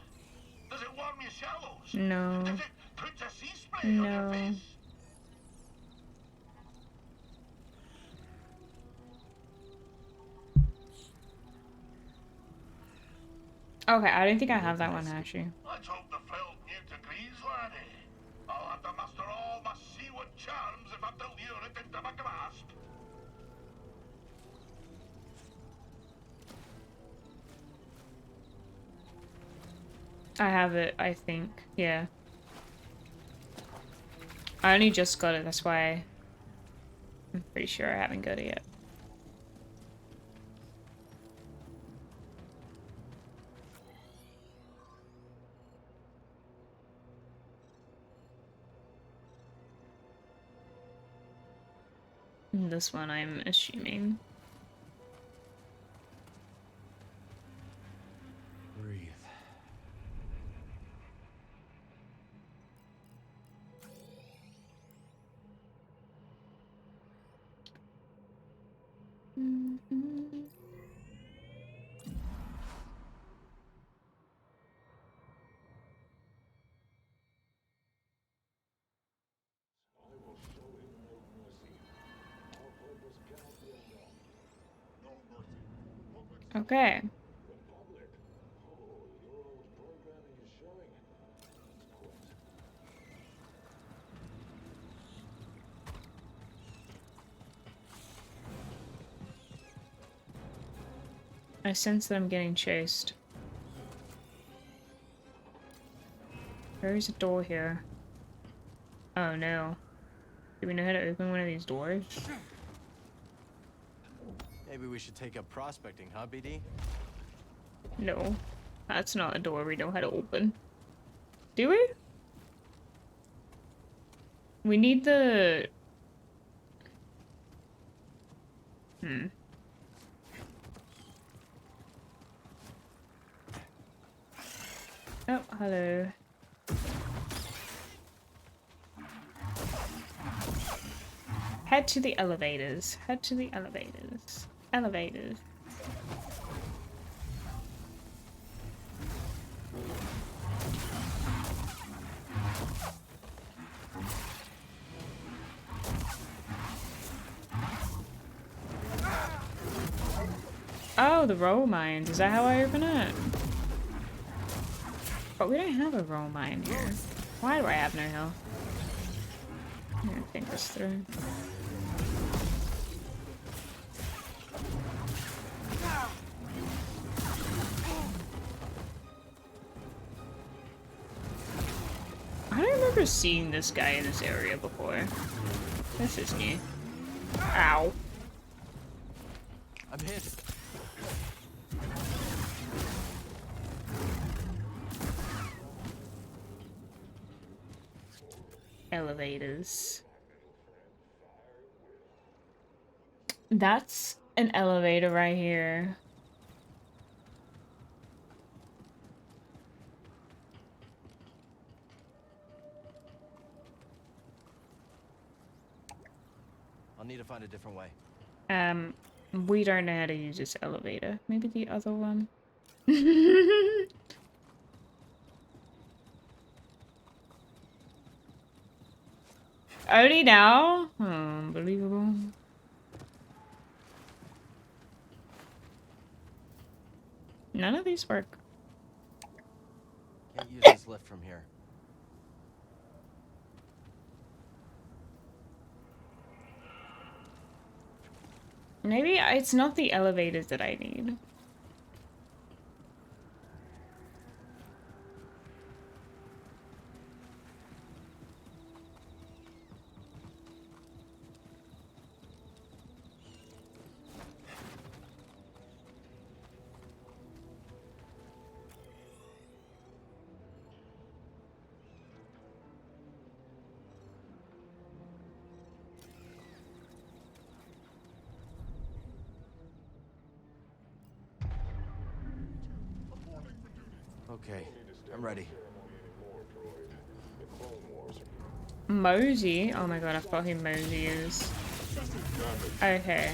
Does it warm your shallows? No. Does it put a sea spray on your face? Okay, I don't think I have that one actually. Let's hope the felt new degrees, laddie. I'll have to muster all my seaward charms if I'm to lure it into my grasp. I have it, I think. Yeah. I only just got it, that's why I'm pretty sure I haven't got it yet. This one, I'm assuming. Breathe. Okay. I sense that I'm getting chased. There is a door here. Oh no. Do we know how to open one of these doors? Maybe we should take up prospecting, huh, BD? No. That's not a door we know how to open. Do we? We need the... Oh, hello. Head to the elevators. Head to the elevators. Elevators. Oh, Oh, the roll mines. Is that how I open it? But we don't have a roll mine here. Why do I have no health? I'm gonna think this through. I don't remember seeing this guy in this area before. This is new. Ow. I'm hit. Elevators. That's an elevator right here. I'll need to find a different way. We don't know how to use this elevator. Maybe the other one. Only now? Unbelievable. None of these work. Can't use this lift from here. Maybe it's not the elevators that I need. Okay, I'm ready. Mosey? Oh my god, I forgot who Mosey is. Okay.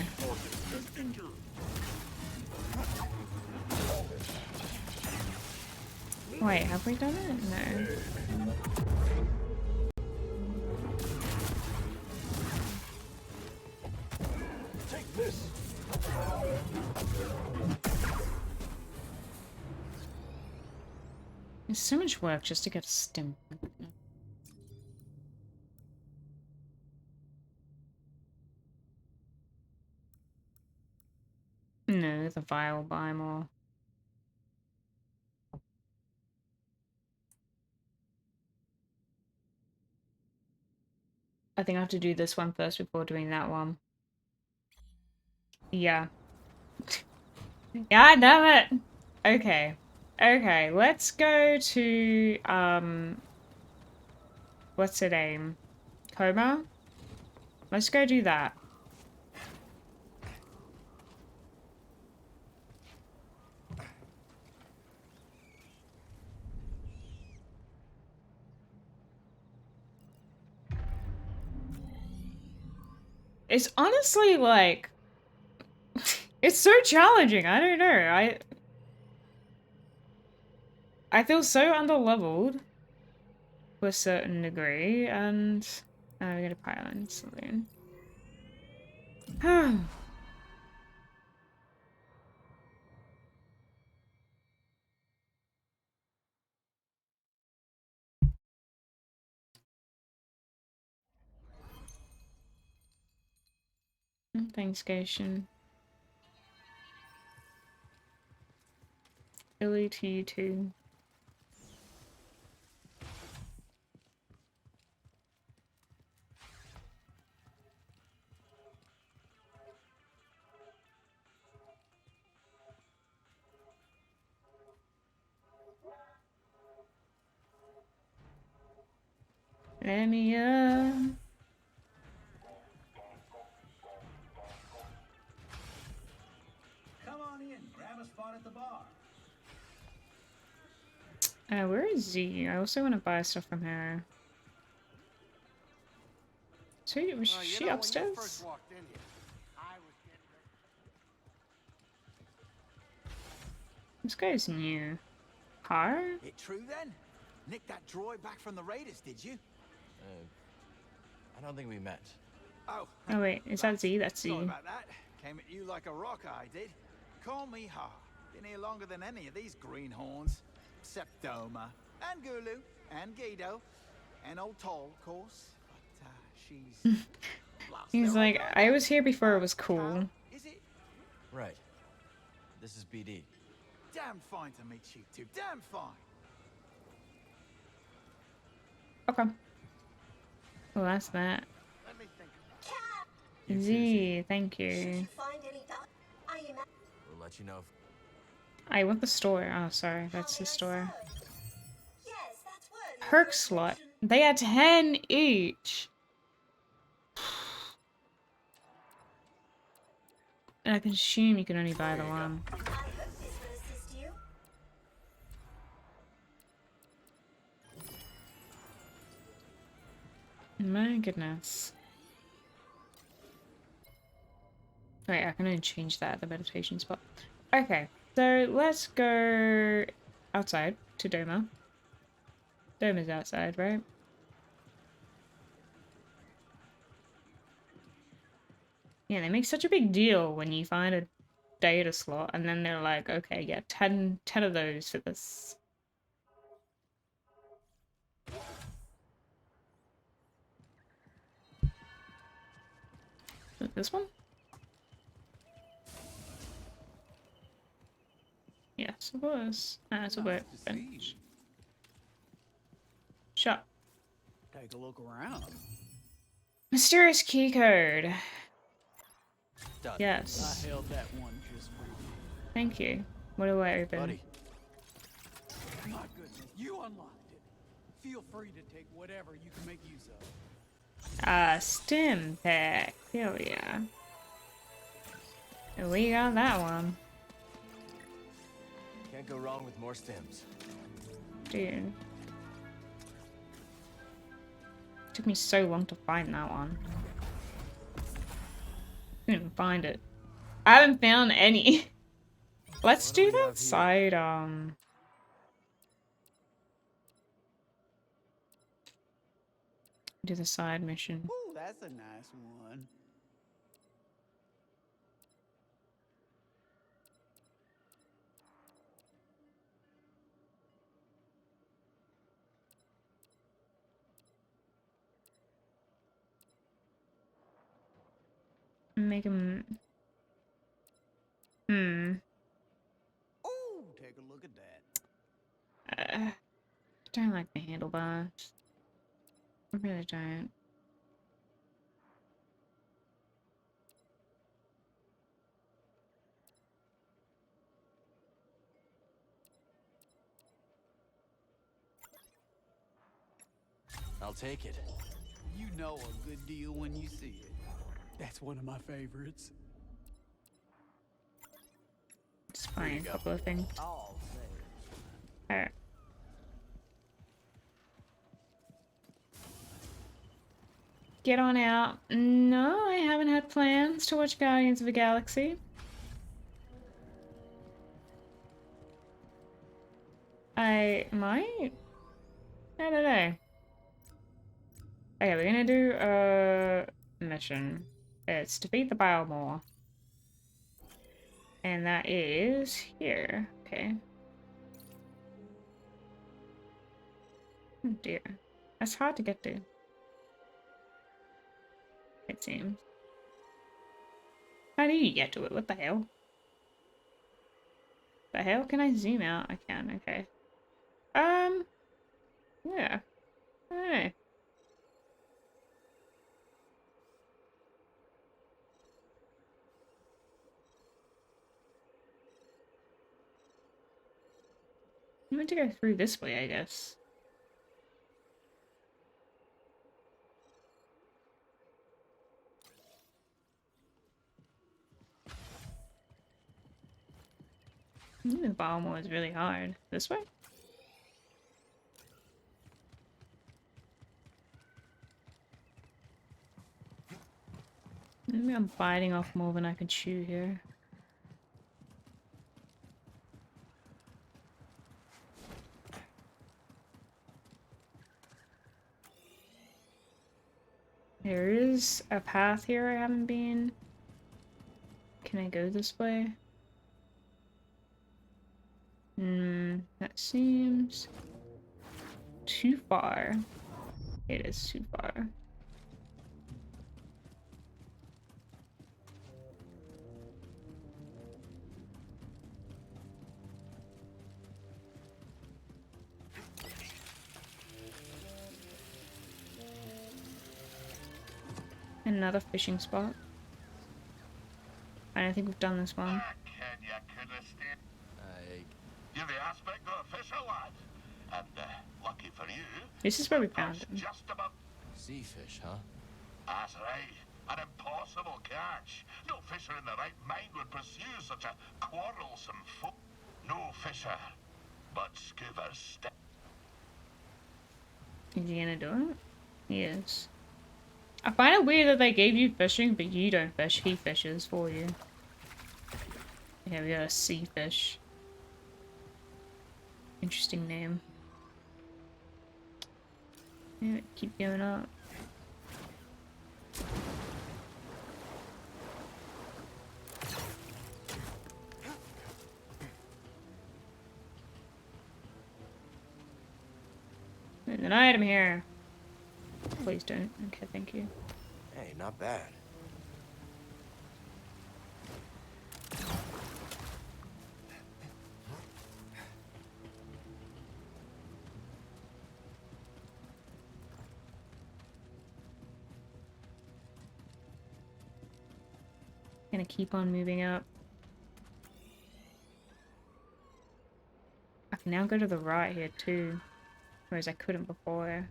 Wait, have we done it? No. Take this. It's so much work just to get a stim. No, the vial Bilemore. I think I have to do this one first before doing that one. Yeah. God damn it! Okay. Okay, let's go to, what's her name? Koboh? Let's go do that. It's honestly like it's so challenging. I don't know. I feel so underleveled to a certain degree, and I'm gonna pylon saloon. Thanks, Gation. Illy to you too. Let me Come on in, grab a spot at the bar. where is Z? I also want to buy stuff from her. So was she upstairs? This guy's new. Car? It true then? Nicked that droid back from the Raiders, did you? I don't think we met. Oh. Oh wait, is that Z? That's Z. Sorry about that. Came at you like a rock, I did. Call me Har. Been here longer than any of these greenhorns. Except Doma, and Gulu, and Guido, and old Toll, of course. But, she's... He's like, I was here before it was cool. Is it? Right. This is BD. Damn fine to meet you two. Damn fine. Okay. Well, that's that. Let me think. Z, thank you. We'll let you know if... I want the store. Oh, sorry. That's the store. Perk slot. They had 10 each. And I can assume you can only buy the one. My goodness. Wait, I can only change that at the meditation spot. Okay, so let's go outside to Doma. Doma's outside, right? Yeah, they make such a big deal when you find a data slot, and then they're like, okay, yeah, 10 of those for this. This one? Yes, it was. Ah, it's a workbench. Shut. Take a look around. Mysterious key code. Done. Yes. I held that one just for you. Thank you. What do I open? Buddy. My goodness, you unlocked it. Feel free to take whatever you can make use of. Stim pack. Hell yeah. We got that one. Can't go wrong with more stims. Dude. Took me so long to find that one. Couldn't even find it. I haven't found any. Let's do that side, do the side mission. Ooh, that's a nice one. Make him... Ooh, take a look at that. Don't like the handlebars. I really don't. I'll take it. You know a good deal when you see it. That's one of my favorites. It's fine, a couple of things. Alright. Get on out. No, I haven't had plans to watch Guardians of the Galaxy. I might? I don't know. Okay, we're gonna do a mission. It's defeat the Bilemore. And that is here. Okay. Oh dear. That's hard to get to. It seems. How do you get to it? What the hell? The hell? Can I zoom out? I can, okay. Yeah. Alright. I'm meant to go through this way, I guess. The Bilemore is really hard. This way? Maybe I'm biting off more than I can chew here. There is a path here I haven't been. Can I go this way? That seems too far. It is too far. Another fishing spot. I don't think we've done this one. You're the aspect of a fisher, lad. And lucky for you, This is where we found him. just about Sea fish, huh? that's right. An impossible catch. No fisher in the right mind would pursue such a quarrelsome foe. No fisher, but scuba stick. Is he gonna do it? He is. I find it weird that they gave you fishing, but you don't fish. He fishes for you. Yeah, we got a sea fish. Interesting name. Yeah, keep going up. There's an item here. Please don't. Okay, thank you. Hey, not bad. Gonna keep on moving up. I can now go to the right here too, whereas I couldn't before.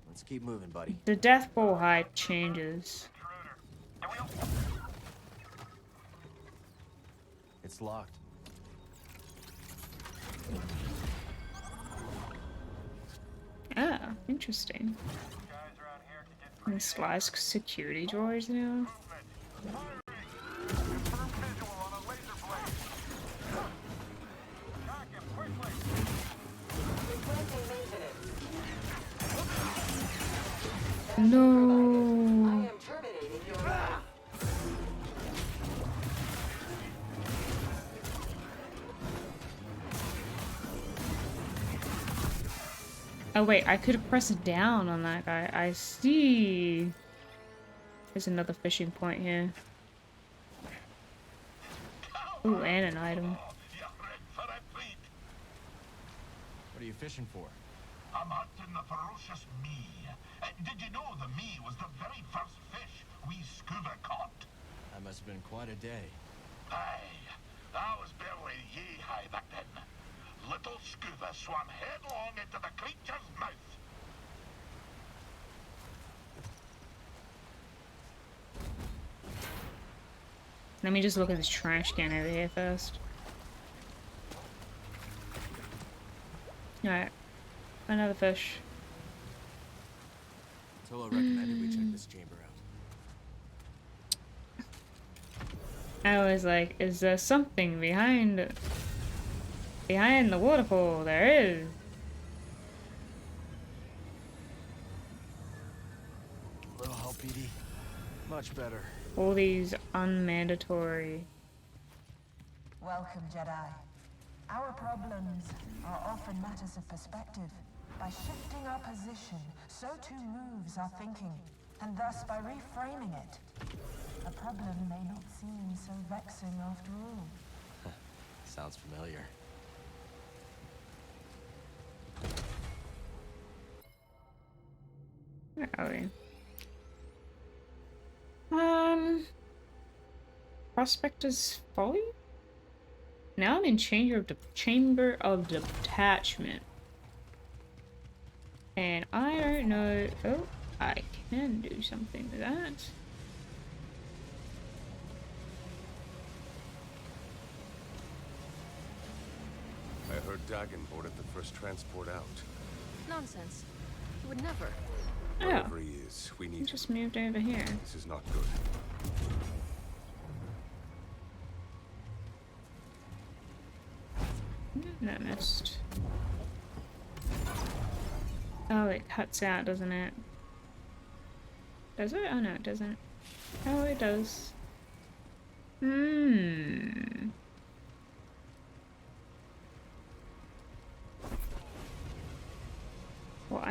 Let's keep moving, buddy. The death ball height changes. It's locked. Ah, interesting. And slice security drawers now. No. Oh wait, I could have pressed down on that guy. I see. There's another fishing point here. Ooh, and an item. What are you fishing for? I'm hunting the ferocious me. Did you know the me was the very first fish we scuba caught? That must have been quite a day. Aye, that was barely yee-high back then. Little scuba swam headlong into the creature's mouth. Let me just look at this trash can over here first. Alright. Another fish. Tolo recommended we check this chamber out. I was like, is there something behind the waterfall? There is. A little help, BD. Much better. All these unmandatory. Welcome, Jedi. Our problems are often matters of perspective. By shifting our position, so too moves our thinking, and thus by reframing it, a problem may not seem so vexing after all. Sounds familiar. Where are we? Prospector's Folly? Now I'm in Chamber of Detachment. And I don't know. Oh, I can do something with that. I heard Dagan boarded the first transport out. Nonsense. He would never. Wherever he is, we need. He just moved over here. This is not good. That missed. Oh, it cuts out, doesn't it? Does it? Oh no, it doesn't. Oh, it does.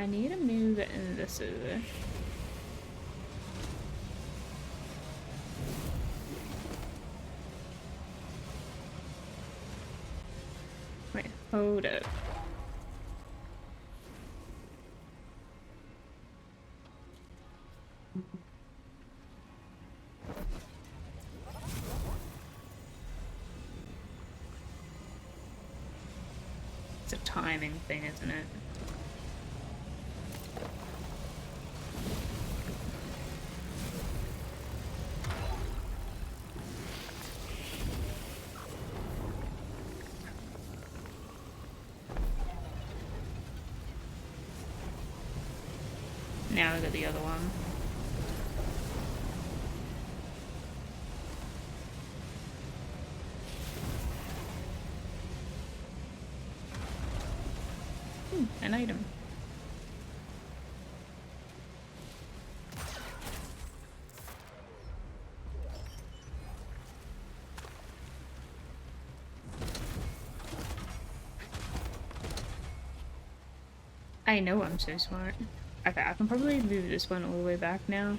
I need to move it in this over. Wait, hold up. It's a timing thing, isn't it? Now we got the other one. An item. I know I'm so smart. Okay, I can probably move this one all the way back now.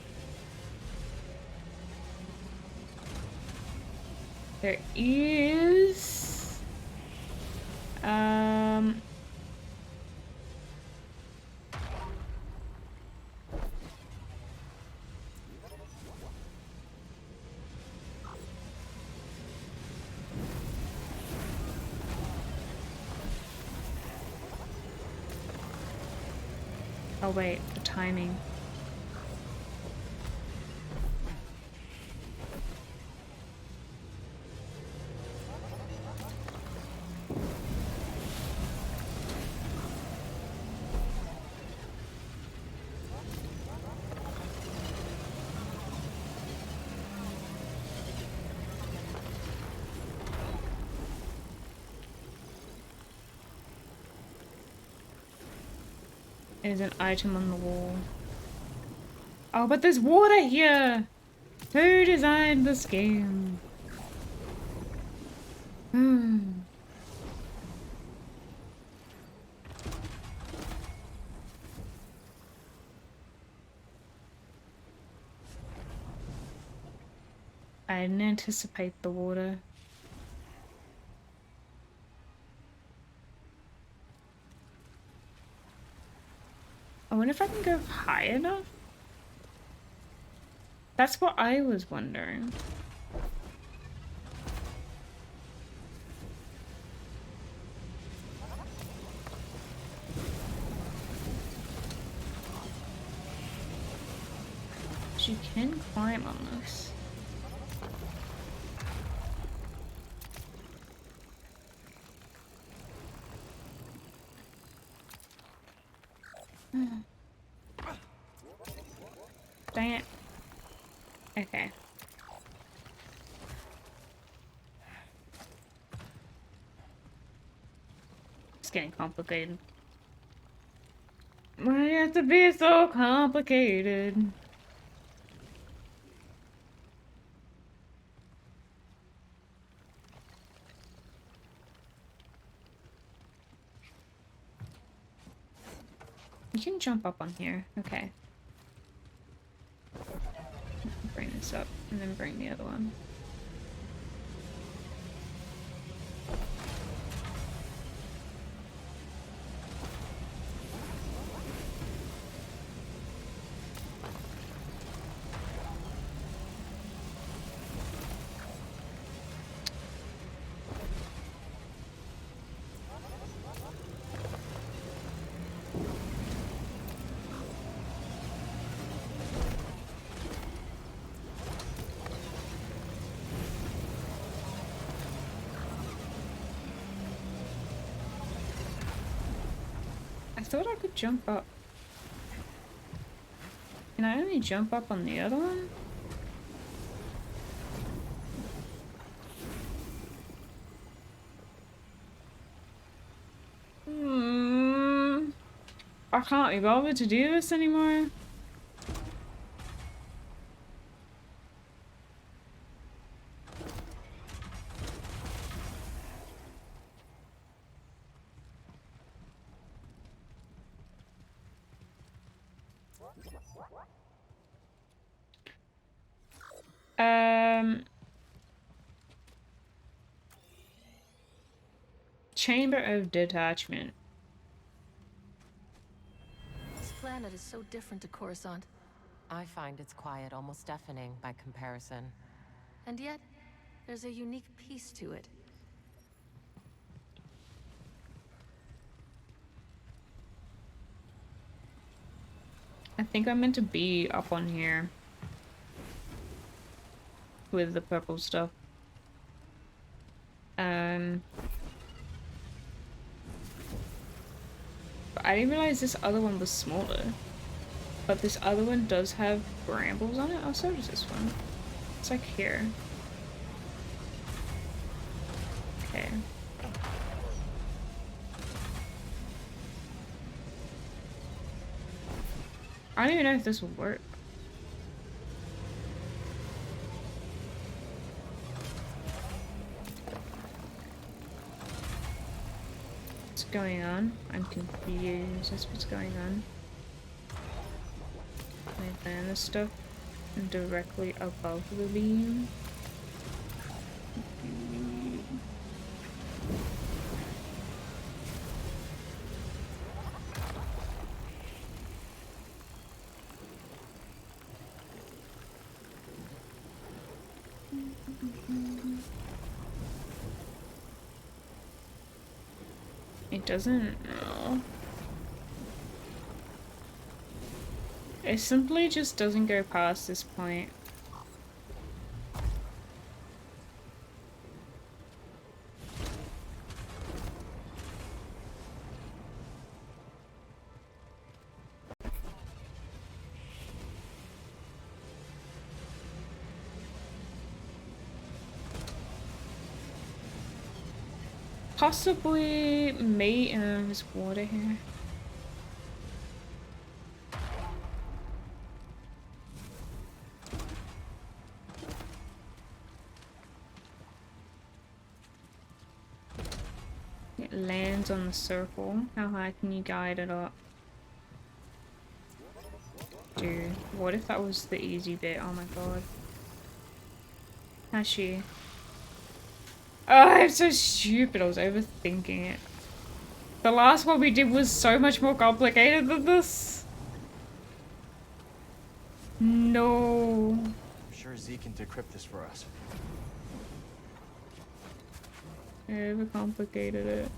There is... Oh wait, the timing. There's an item on the wall. Oh, but there's water here! Who designed this game? I didn't anticipate the water. I wonder if I can go high enough? That's what I was wondering. She can climb on this. Dang it. Okay. It's getting complicated. Why do you have to be so complicated? You can jump up on here. Okay. Bring this up and then bring the other one. I thought I could jump up. Can I only jump up on the other one? I can't be bothered to do this anymore. Chamber of Detachment. This planet is so different to Coruscant. I find its quiet almost deafening by comparison. And yet, there's a unique piece to it. I think I'm meant to be up on here with the purple stuff. But I didn't realize this other one was smaller. But this other one does have brambles on it. Oh, so does this one. It's like here. Okay. I don't even know if this will work. What's going on? I'm confused. That's what's going on. I land this stuff directly above the beam. It doesn't know. It simply just doesn't go past this point. Possibly there's water here. It lands on the circle. How high can you guide it up? Dude, what if that was the easy bit? Oh my god. How's she? Oh, I'm so stupid. I was overthinking it. The last one we did was so much more complicated than this. No. I'm sure Z can decrypt this for us. I overcomplicated it.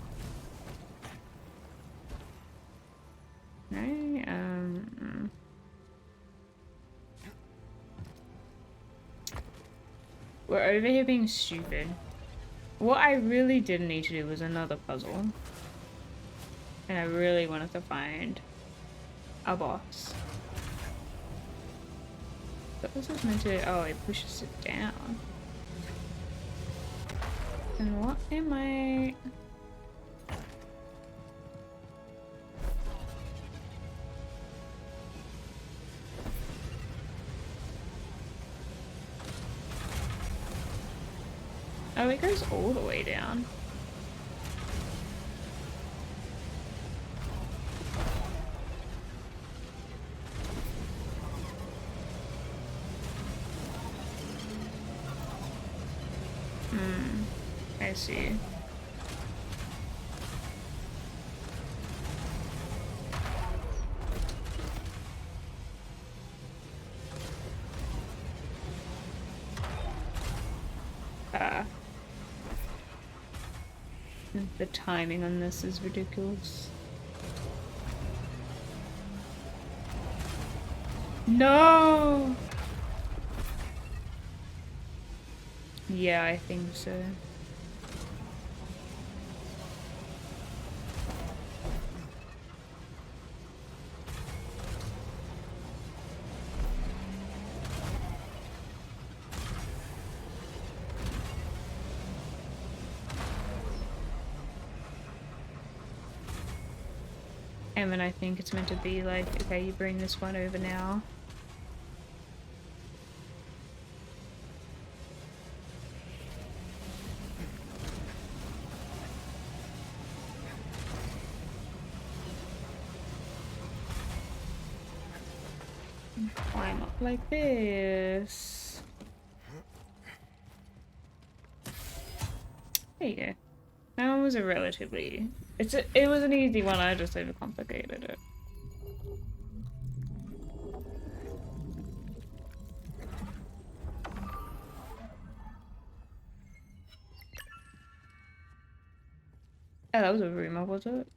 We're over here being stupid. What I really did need to do was another puzzle. And I really wanted to find a boss. But this is meant to... oh, it pushes it down. And what am I... oh, it goes all the way down. I see. The timing on this is ridiculous. No! Yeah, I think so. And then I think it's meant to be like, okay, you bring this one over now. like this. There you go. That one was a relatively... it was an easy one, I just overcomplicated it. Oh, that was a rumor, was it?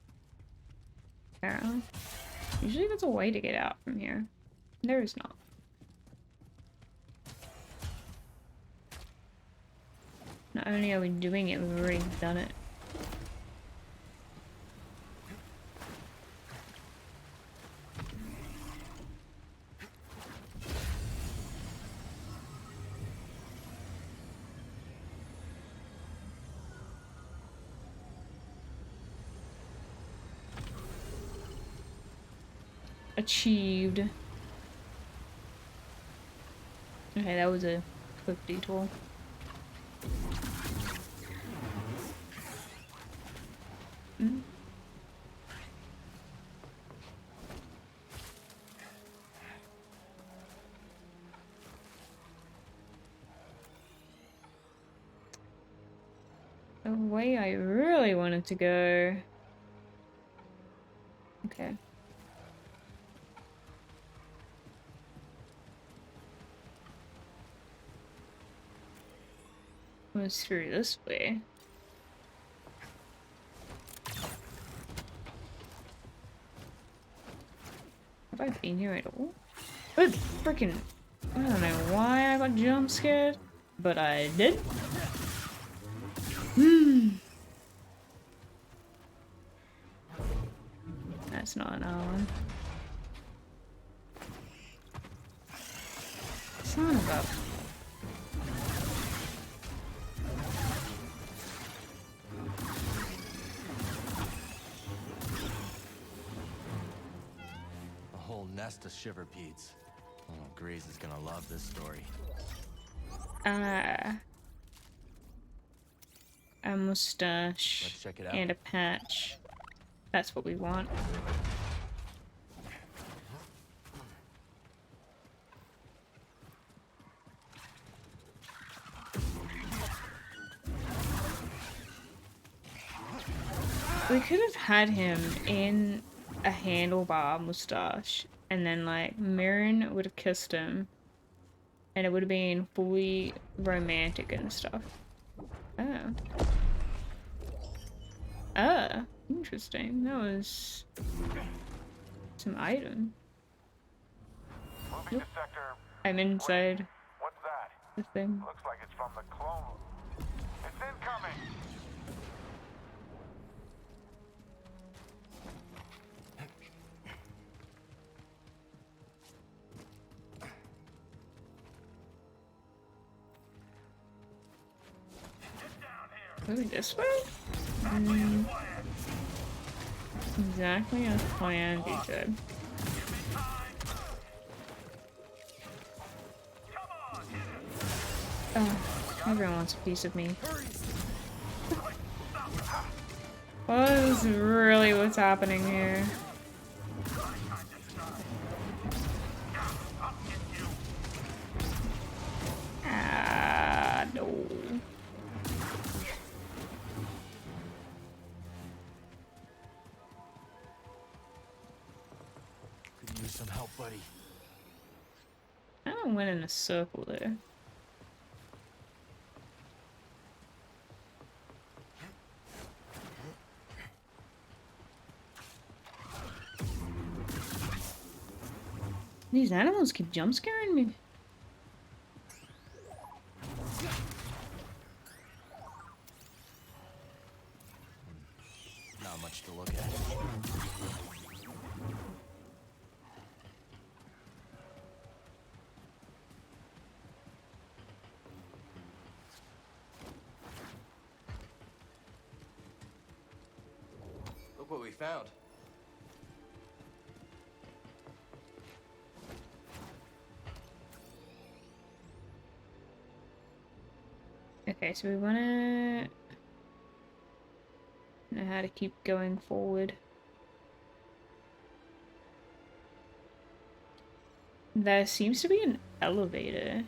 Apparently. Usually there's a way to get out from here. There is not. Not only are we doing it, we've already done it. Achieved. Okay, that was a quick detour. The way I really wanted to go. Okay. Was through this way. Have I been here at all? But freaking, I don't know why I got jump scared, but I did. That's not an Alan. Son of a... Nest of shiverpedes. Oh, Grease is gonna love this story. A mustache. Let's check it out. And a patch. That's what we want. We could have had him in a handlebar mustache, and then like Mirren would have kissed him, and it would have been fully romantic and stuff. Oh. Ah, interesting. That was some item. Nope. I'm inside. What's that? The thing. Looks like it's from the clone. It's incoming. Maybe this way? Exactly as planned, he said. Oh, everyone wants a piece of me. What is really what's happening here? Ah, no. Could use some help, buddy. I don't went in a circle there. These animals keep jump scaring me. Not much to look at. Look what we found. Okay, so we wanna know how to keep going forward. There seems to be an elevator.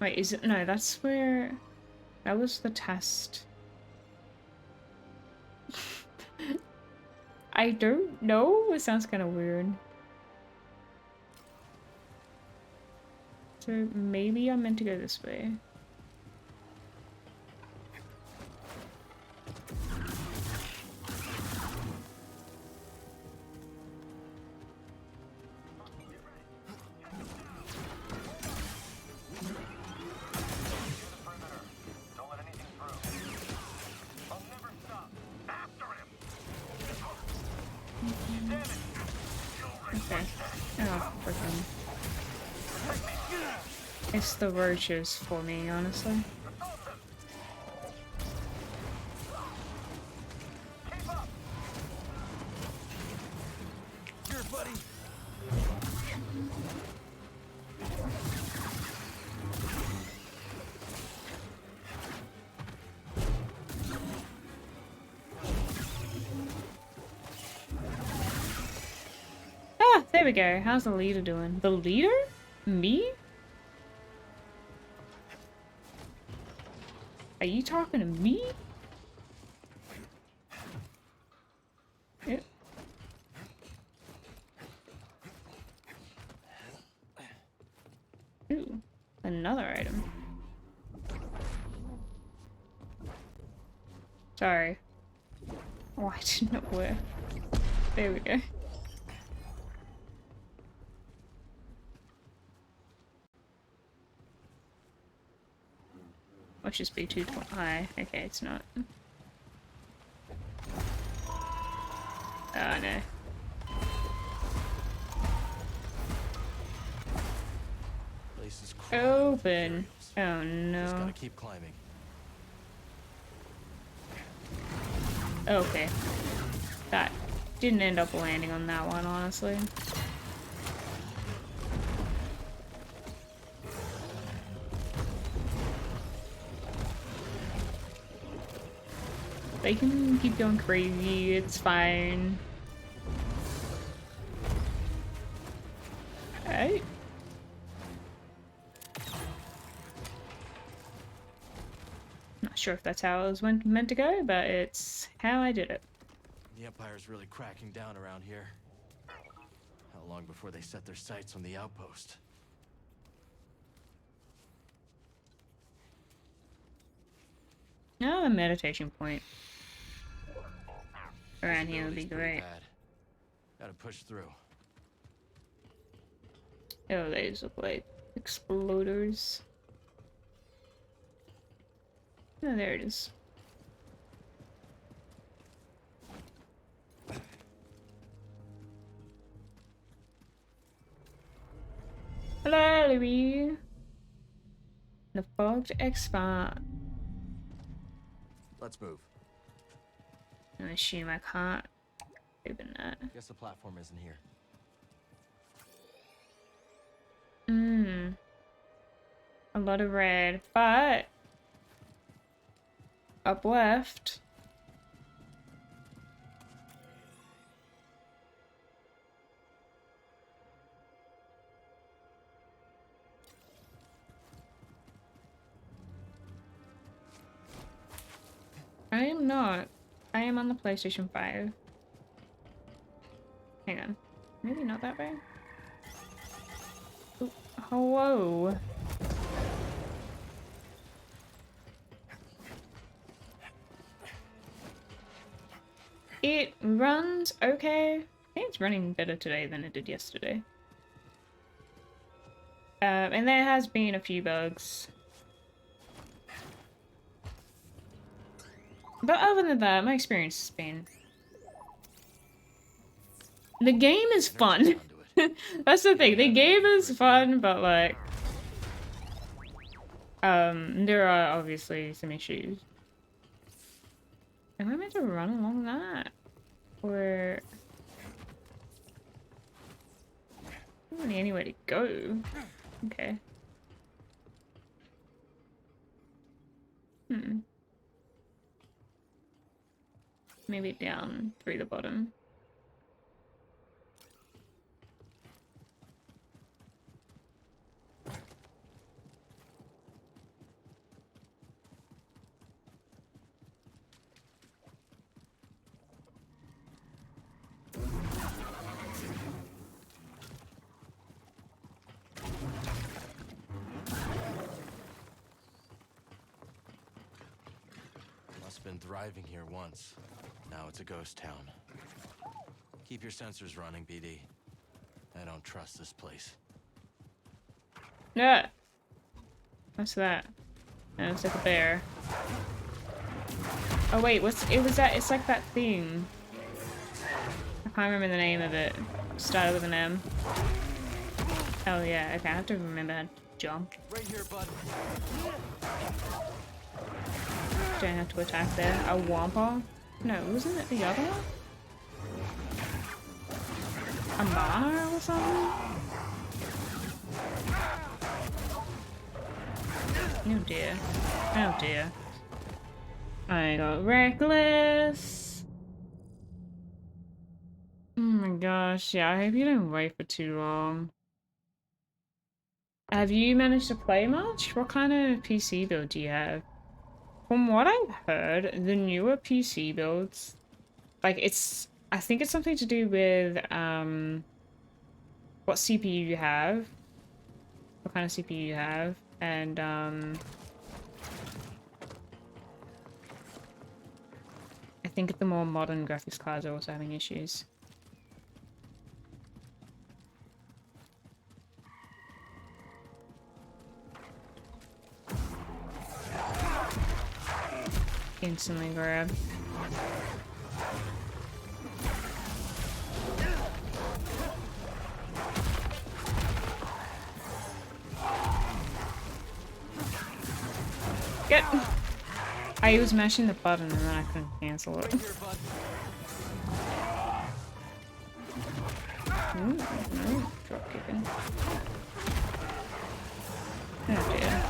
Wait, is it? No, that's where... That was the test. I don't know. It sounds kind of weird. So maybe I'm meant to go this way. Okay. Oh, freaking. It's the roaches for me, honestly. Here, buddy. Ah, there we go. How's the leader doing? The leader? Me? Are you talking to me? Yep. Ooh, another item. Sorry. Oh, I did not work. There we go. Must just be too high. Okay, it's not. Oh no. Place is Open. Oh no. Just gotta keep climbing. Okay. That didn't end up landing on that one, honestly. They can keep going crazy, it's fine. Alright. Not sure if that's how it was meant to go, but it's how I did it. The Empire's really cracking down around here. How long before they set their sights on the outpost? Oh, a meditation point. Around here would be great. Gotta push through. Oh, these look like exploders. Oh, there it is. Hello, Louis. The fogged expert. Let's move. I assume I can't open that. Guess the platform isn't here. A lot of red, but up left. I am not. I am on the PlayStation 5. Hang on. Maybe not that bad. Ooh, hello. It runs okay. I think it's running better today than it did yesterday. And there has been a few bugs. But other than that, my experience has been... The game is fun. That's the thing. The game is fun, but like... there are obviously some issues. Am I meant to run along that? Or... I don't really anywhere to go. Okay. maybe down through the bottom. Been thriving here once. Now it's a ghost town. Keep your sensors running, BD. I don't trust this place. Yeah. What's that? Oh, it's like a bear. Oh wait, it's like that thing. I can't remember the name of it. Started with an M. Oh yeah, okay, I have to remember how to jump. Right here, bud. Don't have to attack there. A Wampa? No, wasn't it the other one? A Mana or something? Oh dear. Oh dear. I got reckless. Oh my gosh, yeah, I hope you don't wait for too long. Have you managed to play much? What kind of PC build do you have? From what I've heard, the newer PC builds, like I think it's something to do with what CPU you have, what kind of CPU you have, and I think the more modern graphics cards are also having issues. Instantly grab. Get! I was mashing the button and then I couldn't cancel it. Ooh, no, drop kicking. Oh dear.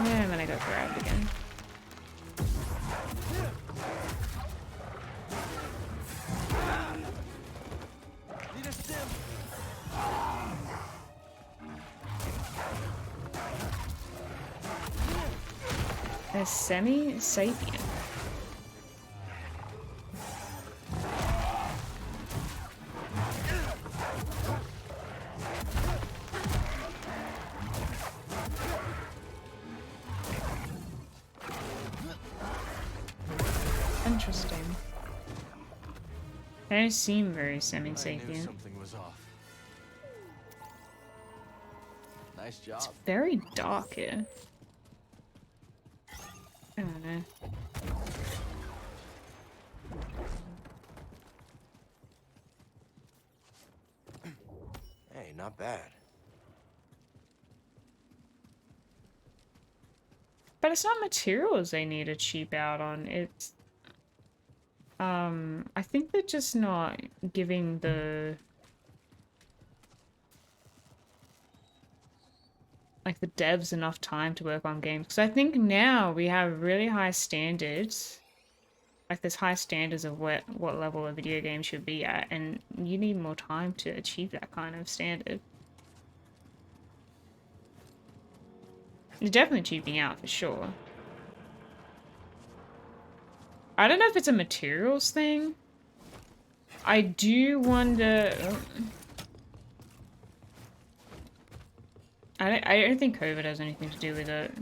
Yeah, and then I got grabbed again. Need a stim. A semi-sapient. Interesting. They don't seem very semi-sapient. Something was off. Nice job. It's very dark here. I don't know. Hey, not bad. But it's not materials they need to cheap out on. It's I think they're just not giving the devs enough time to work on games. Because I think now we have really high standards. Like there's high standards of what level a video game should be at, and you need more time to achieve that kind of standard. You're definitely cheaping out for sure. I don't know if it's a materials thing. I do wonder. I don't think COVID has anything to do with it.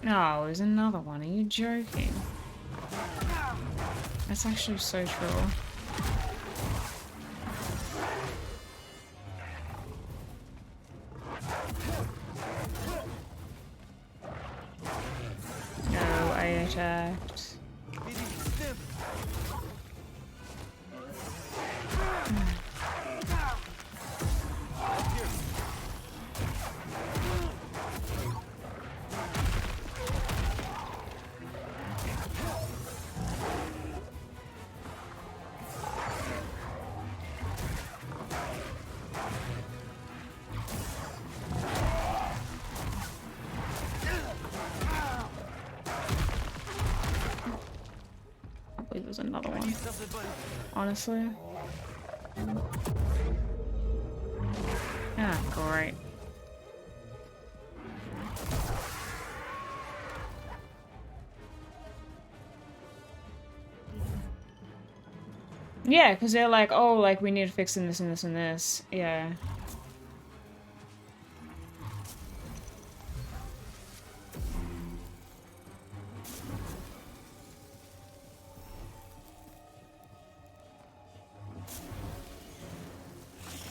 Oh, there's another one. Are you joking? That's actually so true. No, I attacked. another one. Honestly. Ah, great. Yeah, because they're like, oh, like, we need to fix this and this and this. Yeah.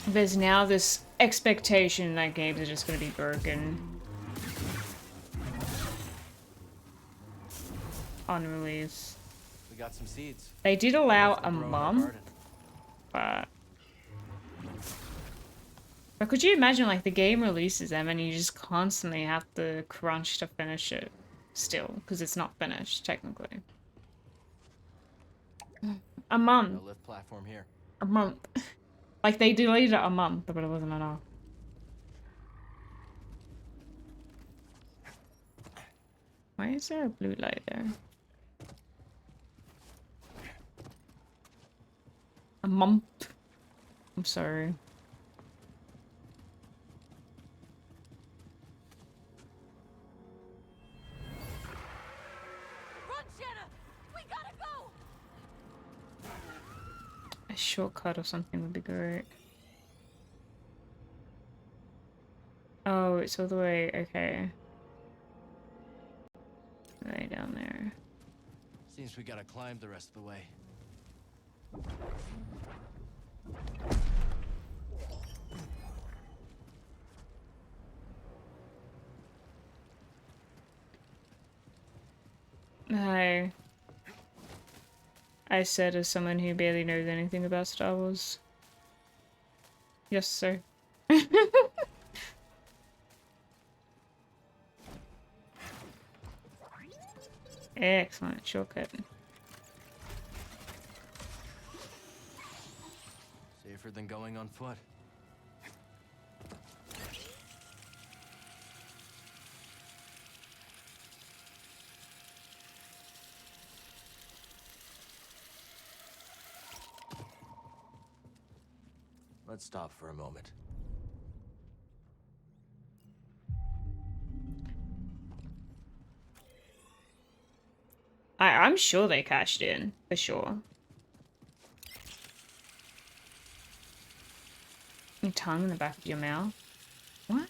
There's now this expectation that games are just going to be broken on release. We got some seeds. They did allow a month, but could you imagine, like, the game releases them and you just constantly have to crunch to finish it still, because it's not finished, technically. A month. No lift platform here. A month. Like, they deleted it a month, but it wasn't enough. Why is there a blue light there? A month. I'm sorry. Run, Shanna! We gotta go! A shortcut or something would be great. Oh, it's all the way, okay. Way down there. Seems we gotta climb the rest of the way. Hi. I said as someone who barely knows anything about Star Wars. Yes, sir. Excellent shortcut. Safer than going on foot. Let's stop for a moment. I'm sure they cashed in, for sure. Your tongue in the back of your mouth. What?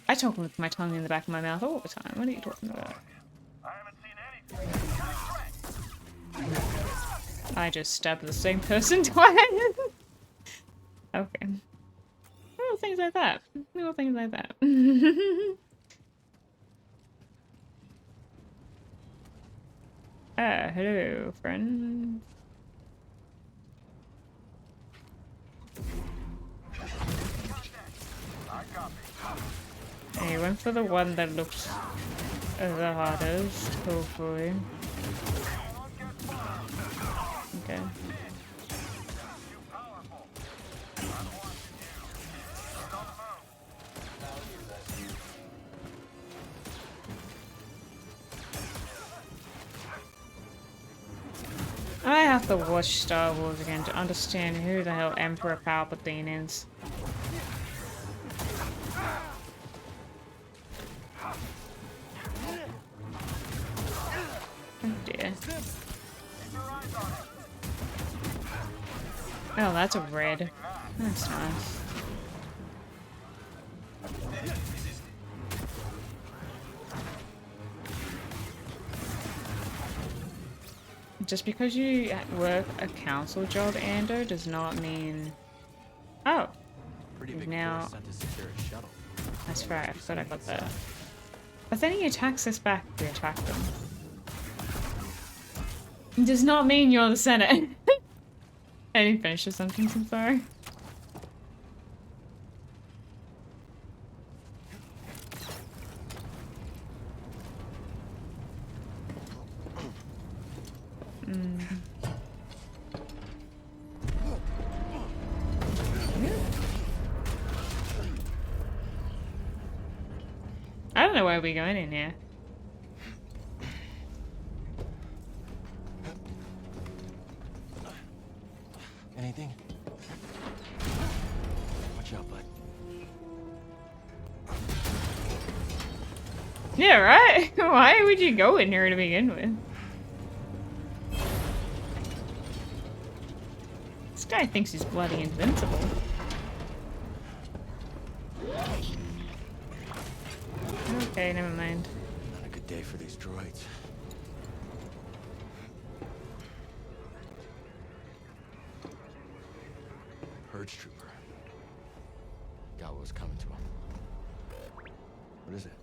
I talk with my tongue in the back of my mouth all the time. What are you talking about? I just stabbed the same person twice. Okay. Little things like that. Little things like that. Hello, friend. Hey, went for the one that looks the hardest, hopefully. Okay. I have to watch Star Wars again to understand who the hell Emperor Palpatine is. Oh dear. Oh, that's a red. That's nice. Just because you work a council job, Ando, does not mean... Oh! Now... That's right, I forgot I got that. But then he attacks us back if we attack them. It does not mean you're the Senate. I didn't finish the sentence, I'm sorry. I don't know where we're going in here. Anything? Watch out, bud. Yeah, right? Why would you go in here to begin with? This guy thinks he's bloody invincible. Okay, never mind. Not a good day for these droids. Purge trooper. Got what was coming to him. What is it?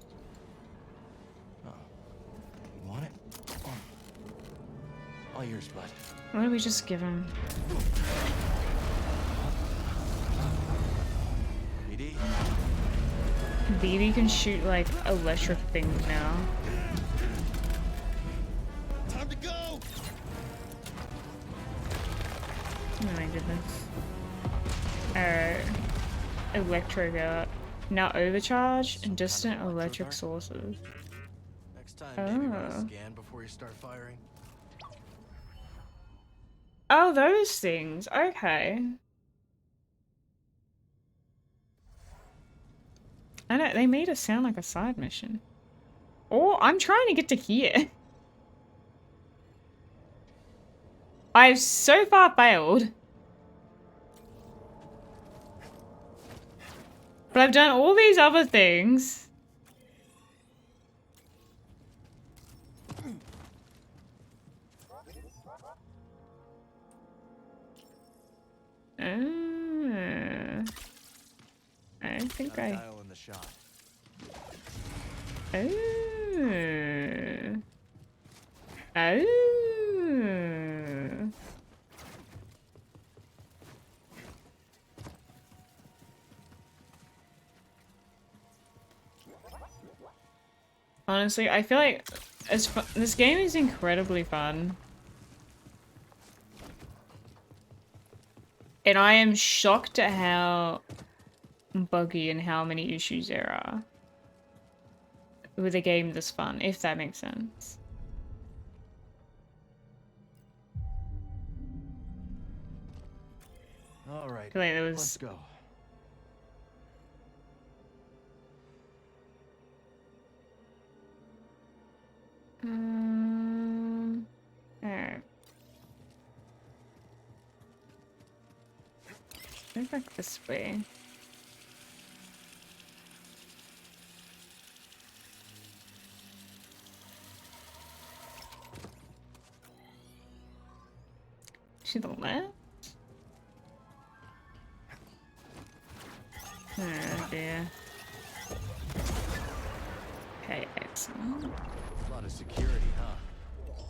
Oh. You want it? All yours, bud. What did we just give him? BD? BD can shoot like electric things now. Time to go! Oh my goodness. Alright. Electro out. Now overcharge and distant electric sources. Next time, maybe run a scan before you start firing. Oh, those things. Okay. I know, they made it sound like a side mission. Oh, I'm trying to get to here. I've so far failed. But I've done all these other things. I think I... Dial in the shot. Honestly, I feel like this game is incredibly fun. And I am shocked at how buggy and how many issues there are with a game this fun, if that makes sense. All right, I feel like there was... let's go. Alright. Go back this way. To the left? Oh dear. Okay, excellent. A lot of security, huh?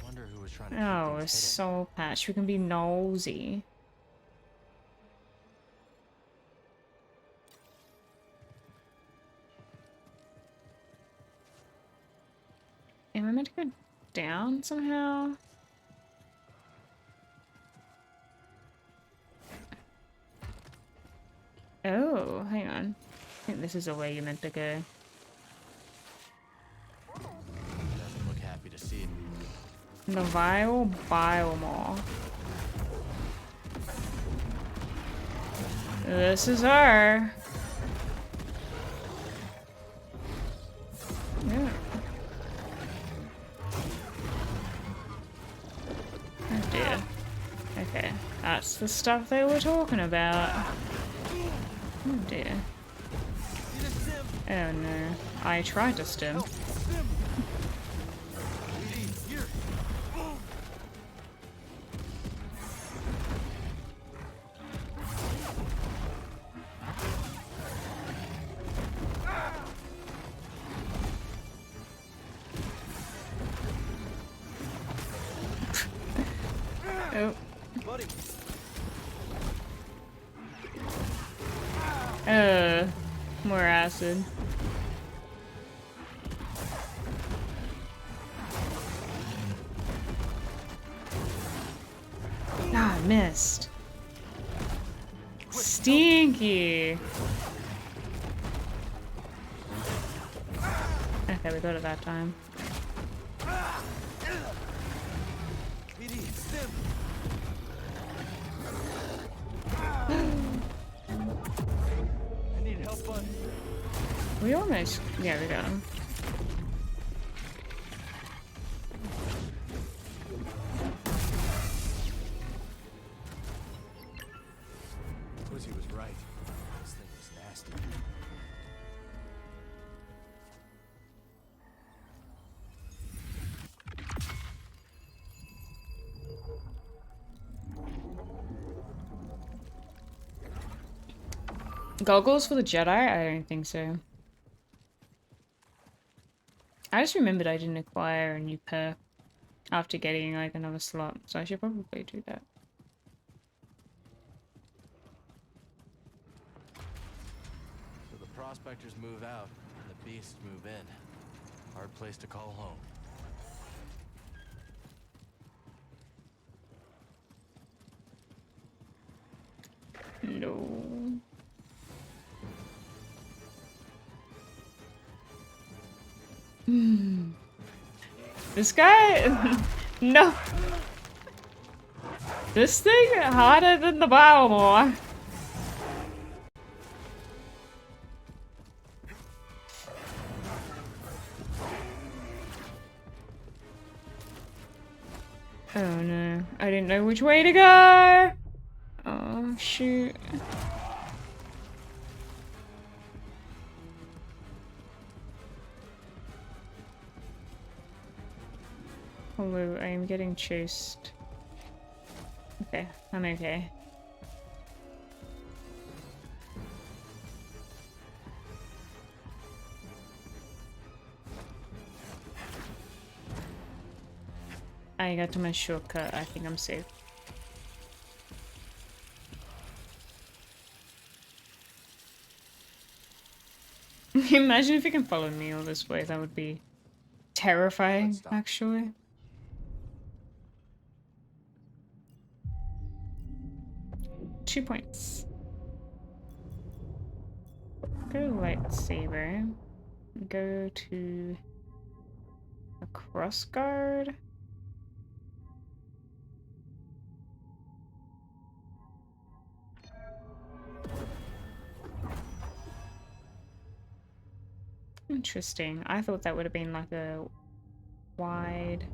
Wonder who was trying to keep Oh, a things soul patch. We can be nosy. Am I meant to go down somehow? Oh, hang on. I think this is the way you meant to go. Doesn't look happy to see it. The vile Bilemore. This is her. Yeah. Oh dear. Okay, that's the stuff they were talking about. Oh dear. Oh no. I tried to stim. Oh. More acid. missed. Stinky. Okay, we got it that time. I need help, bud. We almost, yeah, we got him. Pussy was right. This thing was nasty. Goggles for the Jedi? I don't think so. I just remembered I didn't acquire a new perk after getting like another slot, so I should probably do that. So the prospectors move out and the beasts move in. Hard place to call home. No. This guy? No. This thing harder than the Bilemore. Oh no, I didn't know which way to go. Oh shoot. Hello, I am getting chased. Okay, I'm okay. I got to my shortcut. I think I'm safe. Imagine if you can follow me all this way. That would be terrifying, actually. Two points. Go lightsaber. Go to a cross guard. Interesting. I thought that would have been like a wide.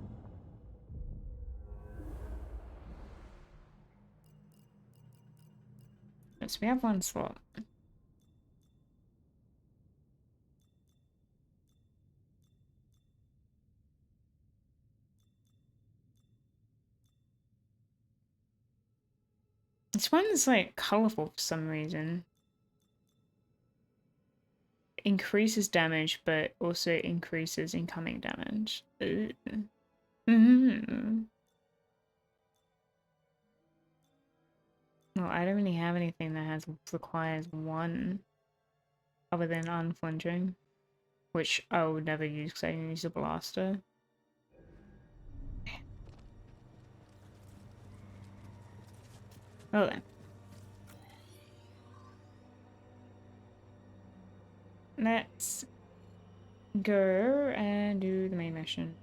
Yes, we have one slot. This one is like colorful for some reason. Increases damage, but also increases incoming damage. Well, I don't really have anything that requires one other than unflinching, which I would never use because I can use a blaster. Well then. Let's go and do the main mission.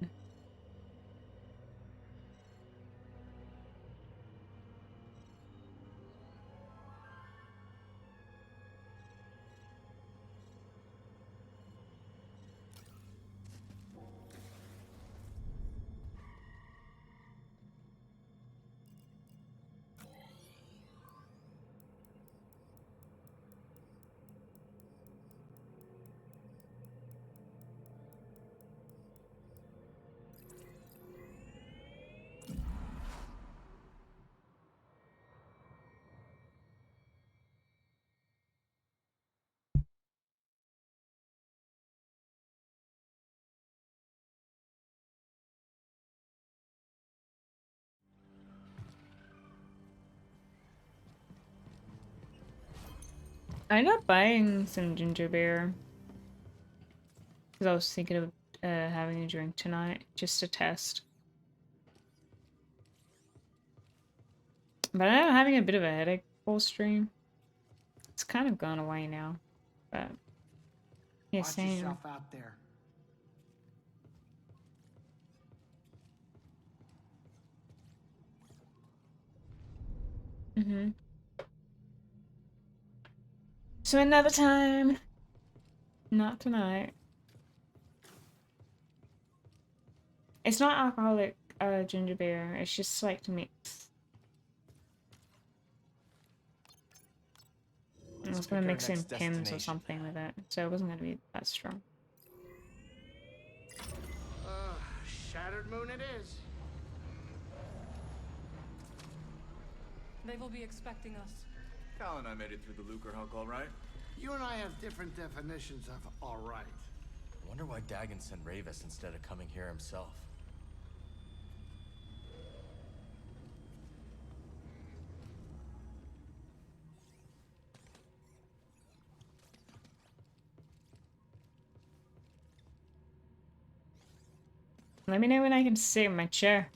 I ended up buying some ginger beer because I was thinking of having a drink tonight just to test. But I'm having a bit of a headache full stream. It's kind of gone away now. But yeah, Watch same. yourself out there. So another time. Not tonight. It's not alcoholic ginger beer. It's just like to mix. I was gonna mix in Pims or something with it, so it wasn't gonna be that strong. Shattered moon it is. They will be expecting us. Cal and I made it through the Lucrehulk all right. You and I have different definitions of all right. I wonder why Dagan sent Rayvis instead of coming here himself. Let me know when I can sit in my chair.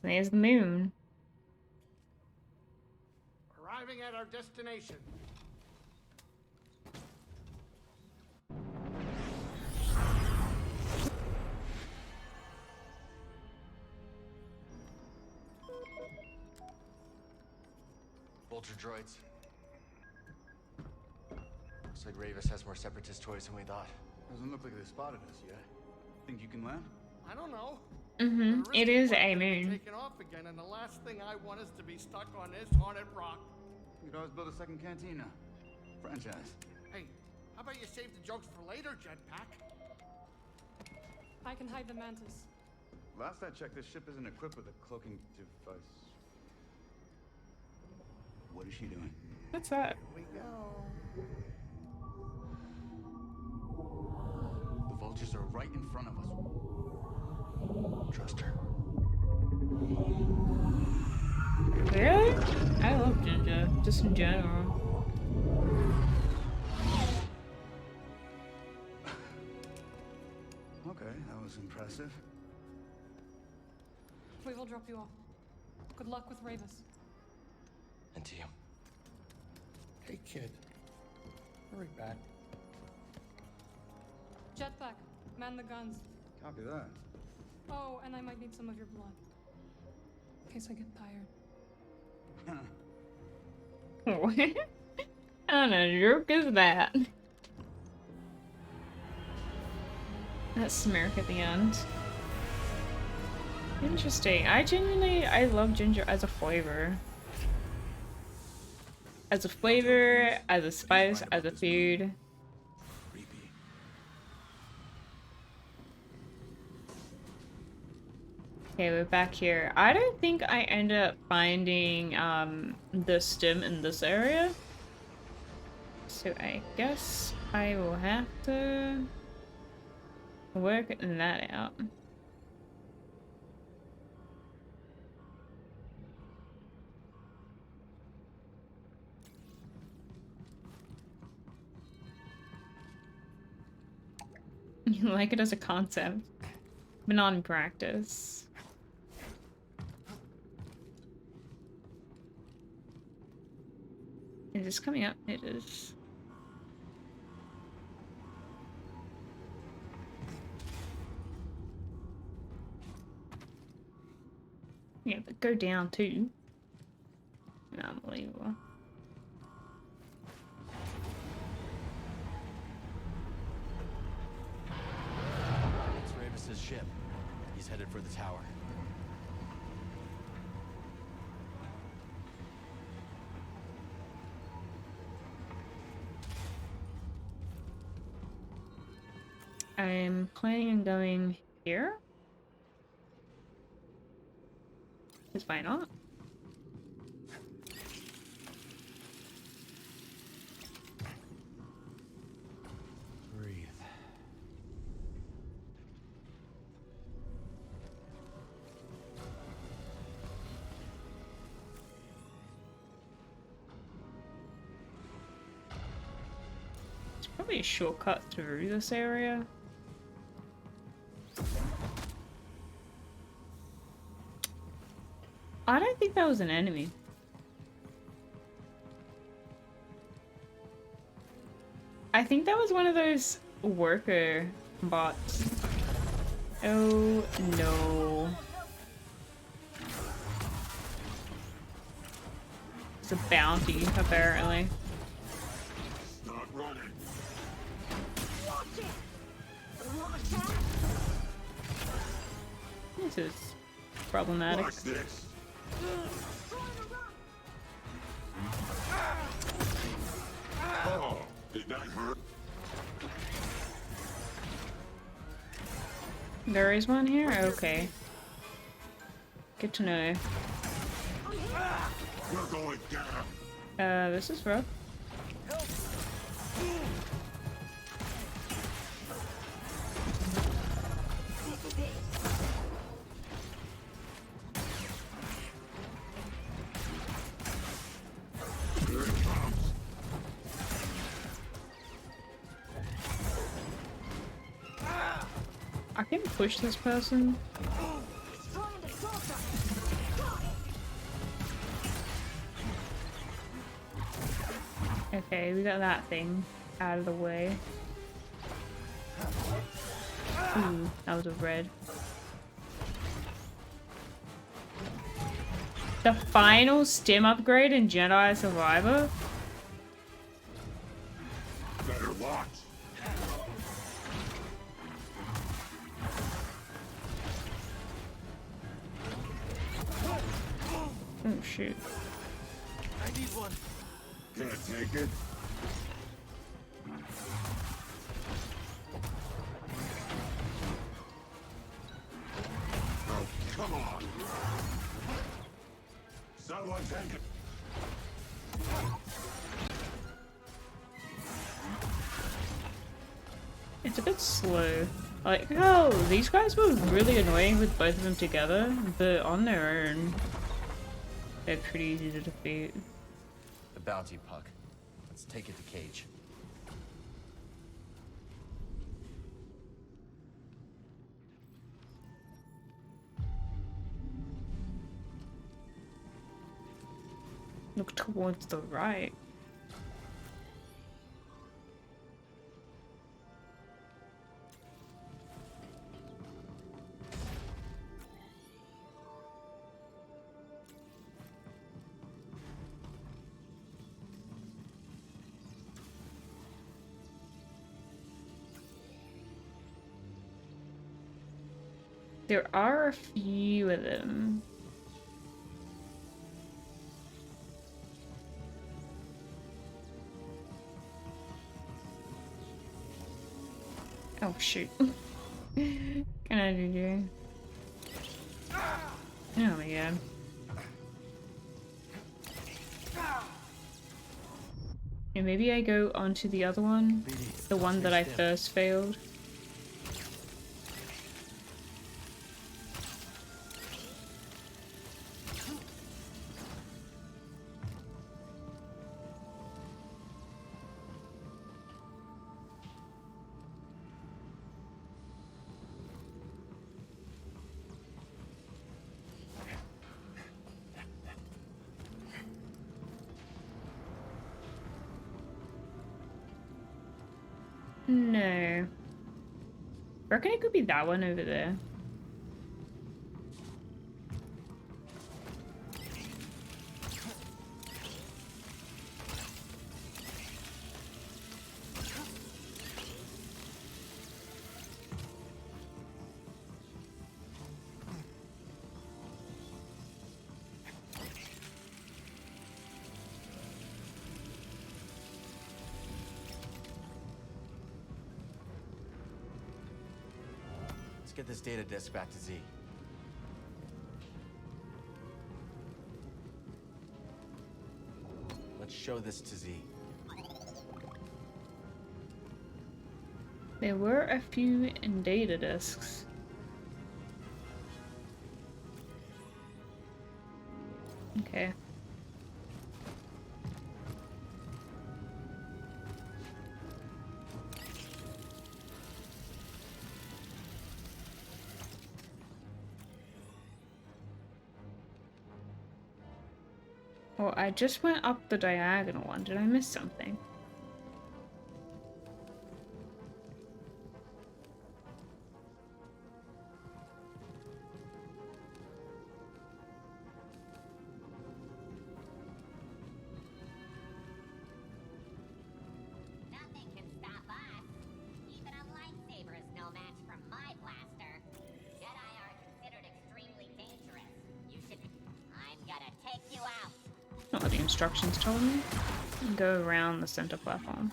There's the moon. Arriving at our destination. Vulture droids. Looks like Rayvis has more separatist toys than we thought. Doesn't look like they spotted us yet. Think you can land? I don't know. It is a moon. Taking off again, and the last thing I want is to be stuck on this haunted rock. You could always build a second cantina. Franchise. Hey, how about you save the jokes for later, Jetpack? I can hide the mantis. Last I checked, this ship isn't equipped with a cloaking device. What is she doing? What's that? Here we go. The vultures are right in front of us. Trust her. Really? I love ginger, just in general. Okay, that was impressive. We will drop you off. Good luck with Rayvis. And to you. Hey, kid. Hurry back. Jetpack, man the guns. Copy that. Oh, and I might need some of your blood. In case I get tired. What kind of joke is that? That smirk at the end. Interesting. I love ginger as a flavor. As a flavor, as a spice, as a food. Okay, we're back here. I don't think I ended up finding the stim in this area. So I guess I will have to work that out. You like it as a concept, but not in practice. Is this coming up? It is. Yeah, but go down too. Unbelievable. It's Rayvis' ship. He's headed for the tower. I'm planning on going here. Because why not? Breathe. It's probably a shortcut through this area. I don't think that was an enemy. I think that was one of those worker bots. Oh no. It's a bounty, apparently. Start running. This is problematic. Watch this. Oh, did that hurt? There is one here? Okay. Good to know. We're going down. This is rough. Here it comes. I can push this person. Okay, we got that thing out of the way. Ooh, that was a red. The final stim upgrade in Jedi Survivor? Better watch. Oh shoot. I need one. Can't take it. Oh, come on. Someone take it. It's a bit slow. Like, oh, these guys were really annoying with both of them together, but on their own, they're pretty easy to defeat. The bounty puck. Let's take it to Cage. Look towards the right. There are a few of them. Oh shoot. Can I do you? Oh my god. Yeah, maybe I go onto the other one. The one that I first failed. No. I reckon it could be that one over there. Let's get this data disk back to Z. Let's show this to Z. There were a few data disks. Okay. Well, I just went up the diagonal one. Did I miss something? Nothing can stop us. Even a lightsaber is no match for my blaster. Jedi are considered extremely dangerous. You should... I'm gonna take you out. Not what the instructions told me. Go around the center platform.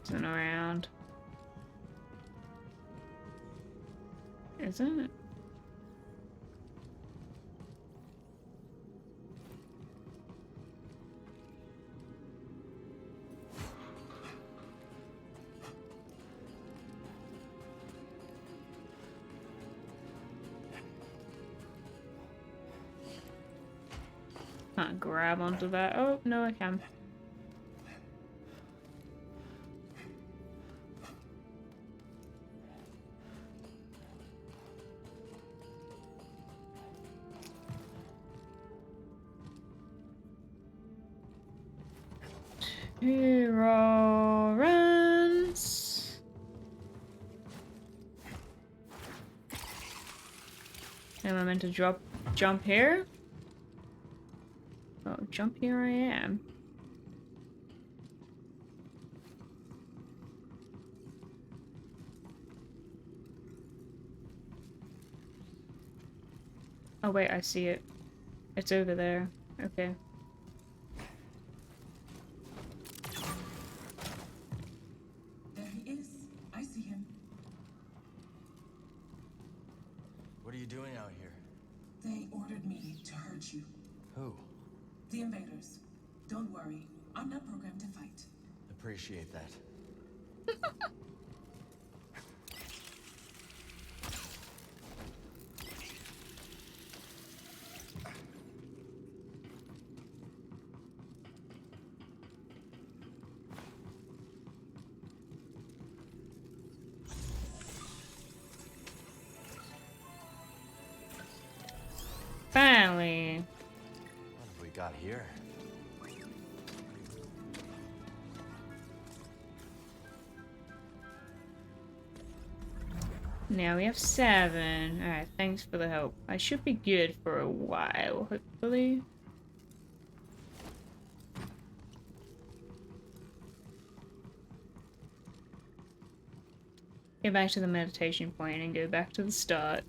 Isn't around. Isn't it? Can't grab onto that. Oh, no, I can. Hero runs. Am I meant to jump here? Oh, jump here I am. Oh wait, I see it. It's over there. Okay. There he is. I see him. What are you doing out here? They ordered me to hurt you. Who? The invaders. Don't worry. I'm not programmed to fight. Appreciate that. Finally. What have we got here? Now we have 7. Alright, thanks for the help. I should be good for a while, hopefully. Get back to the meditation point and go back to the start.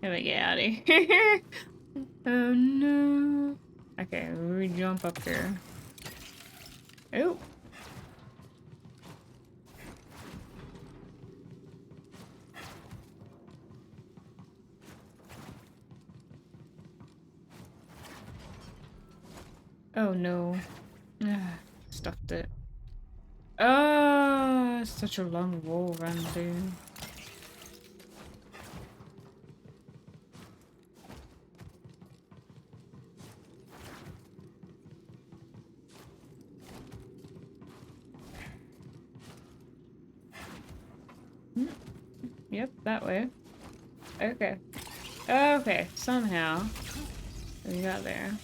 Let me get out of here. Oh no. Okay, we jump up here. Oh. Oh no. Stuffed it. Oh, such a long wall run, dude. Yep, that way. Okay. Okay, somehow we got there.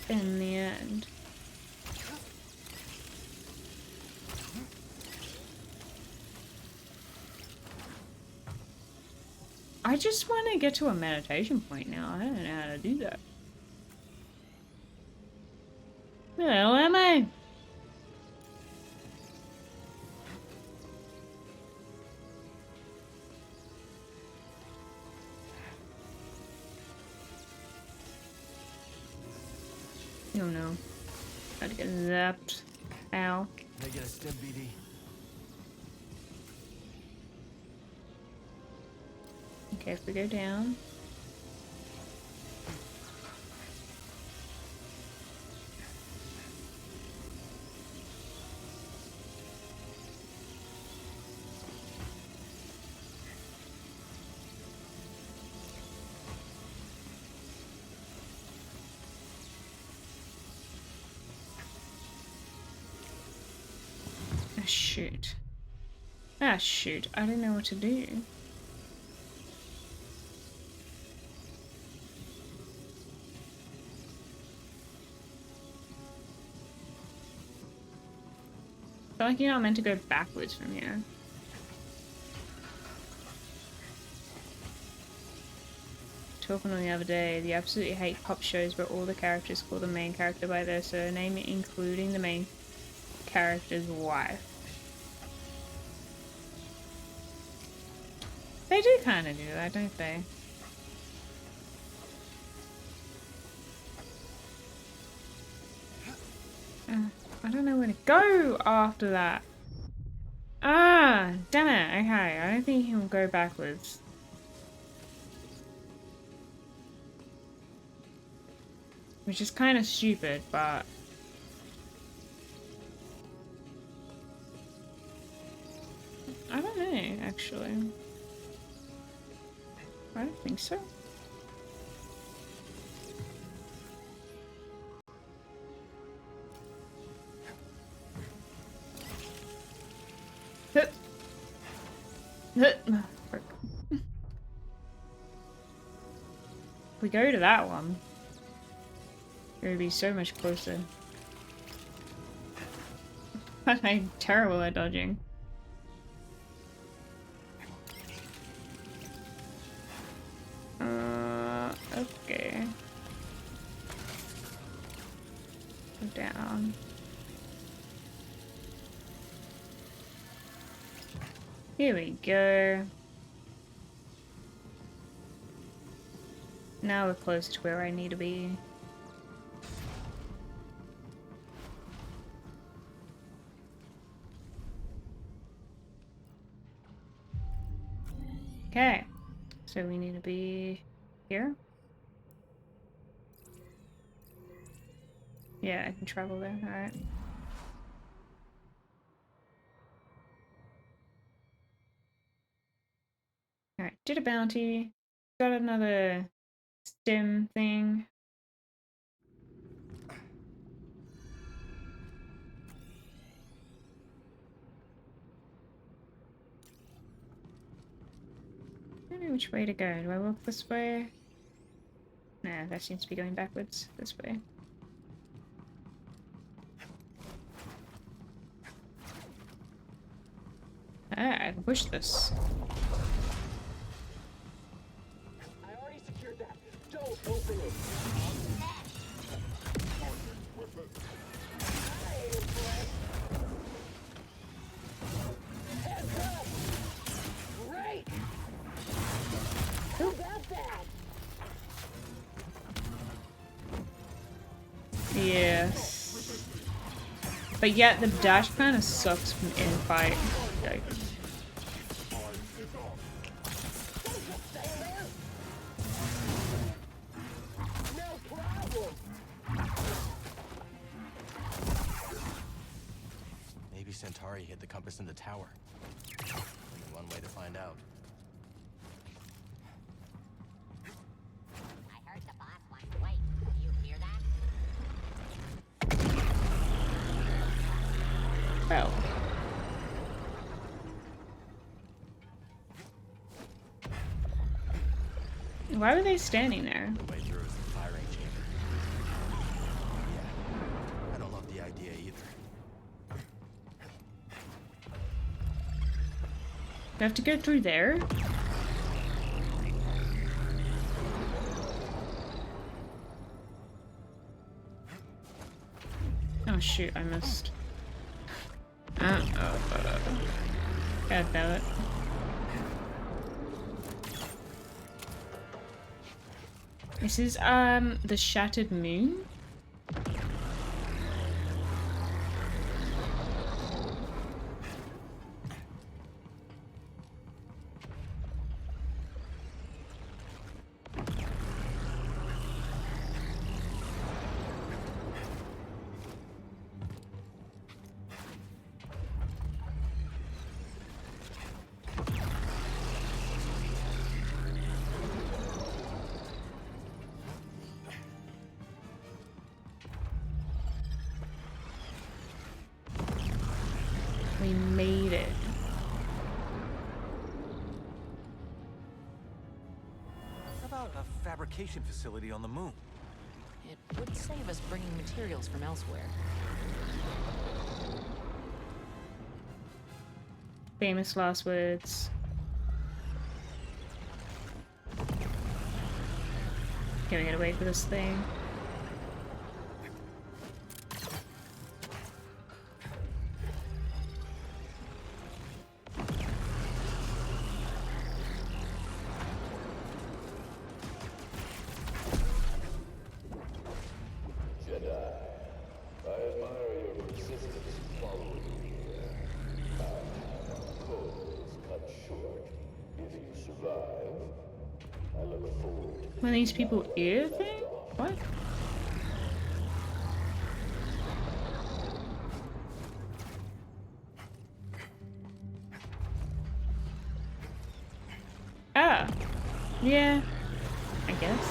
In the end. I just want to get to a meditation point now. I don't know how to do that. Where the hell am I? Oh no. Gotta get zapped. Ow. Can I get a stim, BD? Okay, if we go down. shoot. Ah, shoot. I didn't know what to do. I feel like you're not meant to go backwards from here. Talking on the other day, they absolutely hate pop shows where all the characters call the main character by their surname, including the main character's wife. They do kind of do that, don't they? I don't know where to go after that. Ah, damn it. Okay, I don't think he can go backwards. Which is kind of stupid, but... I don't know, actually. I don't think so. If we go to that one, it would be so much closer. I'm terrible at dodging. Okay. Go down. Here we go. Now we're close to where I need to be. Okay, so we need to be here. Yeah, I can travel there, alright. Alright, did a bounty. Got another stim thing. I don't know which way to go. Do I walk this way? No, that seems to be going backwards. This way. Ah, I can push this. I already secured that. Don't open it. Heads up! Great! Who got that? Yes. But yet the dash kind of sucks from in fight. Like, Maybe Centauri hid the compass in the tower. Only one way to find out. I heard the boss wants to wait. Do you hear that? well. Why were they standing there? The way through is the firing chamber. Yeah, I don't love the idea either. Do I have to go through there? Oh shoot, I missed. God damn it. This is the Shattered Moon. a fabrication facility on the moon. It would save us bringing materials from elsewhere. Famous last words. Okay, we gotta wait for this thing. When these people ear thing? What? Ah. Yeah. I guess.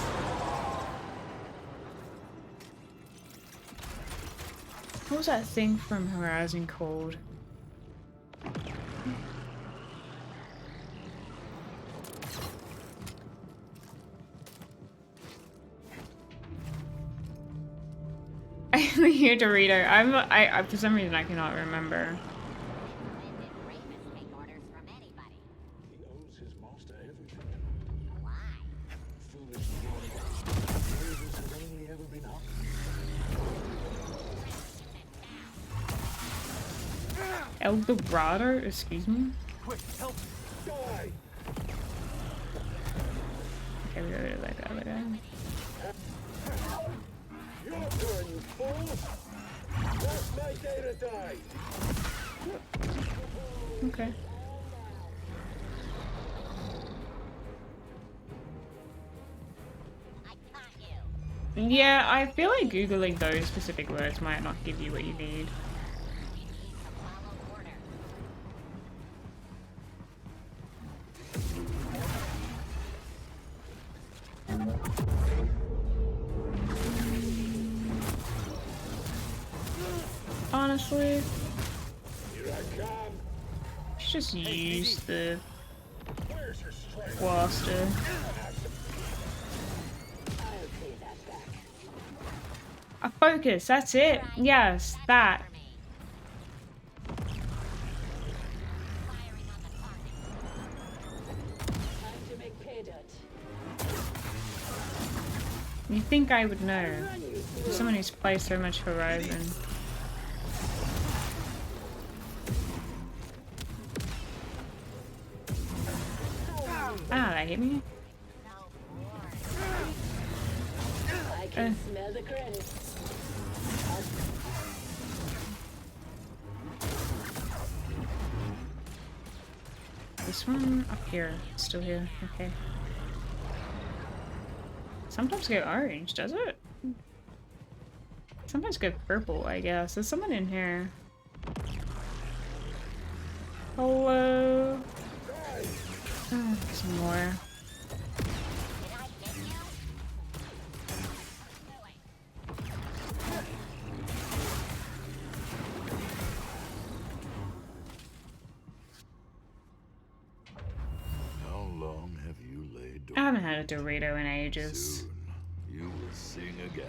What was that thing from Horizon called? I hear Dorito. I for some reason I cannot remember. He owes his master everything. Why? Foolish Rayvis has only ever been up. El Dorado, excuse me. Quick, help! Die! Okay, we gotta let that guy. Your turn, you fools! That's my day to die! Okay. Yeah, I feel like Googling those specific words might not give you what you need. Honestly, just use the blaster. A focus, that's it. Yes, that. You think I would know? For someone who's played so much Horizon. Ah, that hit me. I can smell the credits. This one up here, still here. Okay. Sometimes go orange, does it? Sometimes go purple, I guess. There's someone in here. Hello. Oh, some more. How long have you laid dormant? I haven't had a Dorito in ages. Soon you will sing again.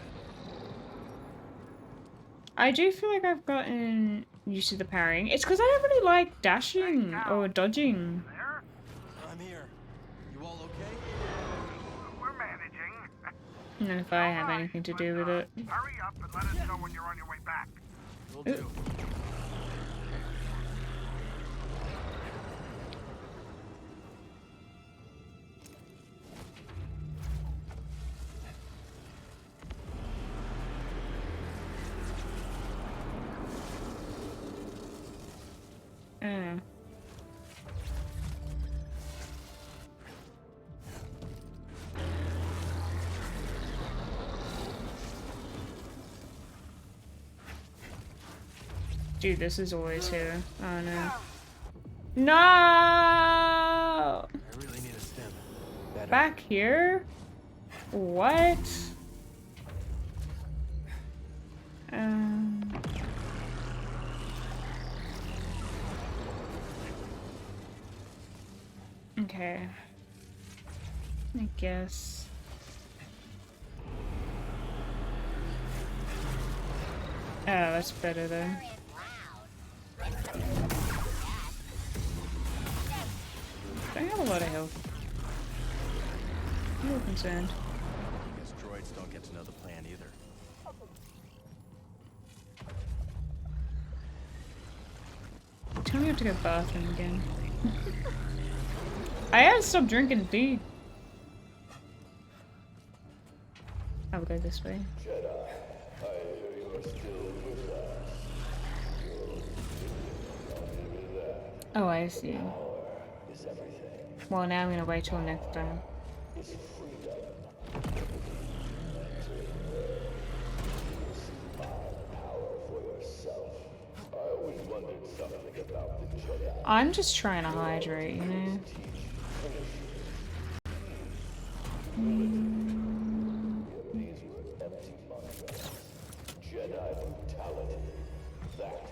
I do feel like I've gotten used to the parrying. It's because I don't really like dashing or dodging. I'm here. You all okay? We're managing. And if I have anything to do with it. Hurry up and let us know when you're on your way back. Will do. Dude, this is always here. Oh no. No! I really need a stim. Better. Back here? What? Okay. I guess. that's better though. I have a lot of health. I'm a little concerned. I guess droids don't get to know the plan either. Tell me I have to go bathroom again. I had to stop drinking tea. I'll go this way. Oh, I see. Well, now I'm gonna wait till next time. I'm just trying to hydrate, you know?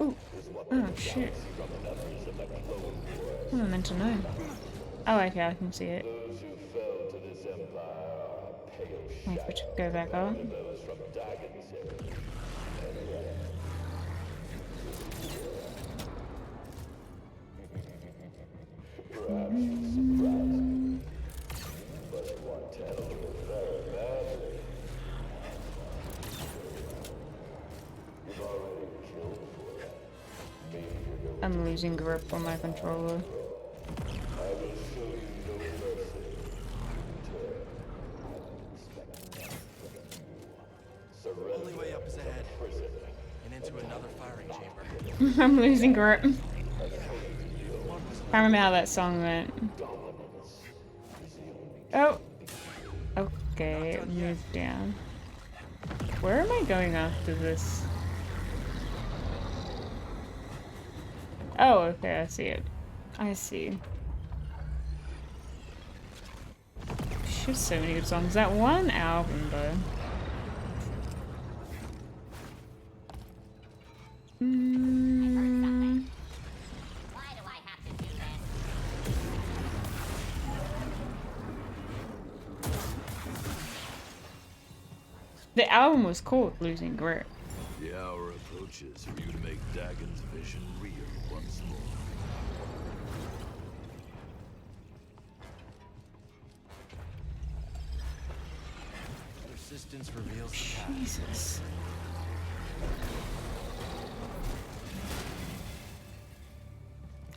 Ooh. Oh, shit. I meant to know. Oh, okay, I can see it. Wait for it to go back up. I'm losing grip on my controller. Only way up is ahead, and into another firing chamber. I'm losing grip. I remember how that song went. Oh. Okay, move down. Where am I going after this? Oh, okay, I see it. I see. She has so many good songs. That one album, though. The album was called Losing Grip. The hour approaches for you to make Dagan's vision real once more. Persistence reveals the path. Jesus.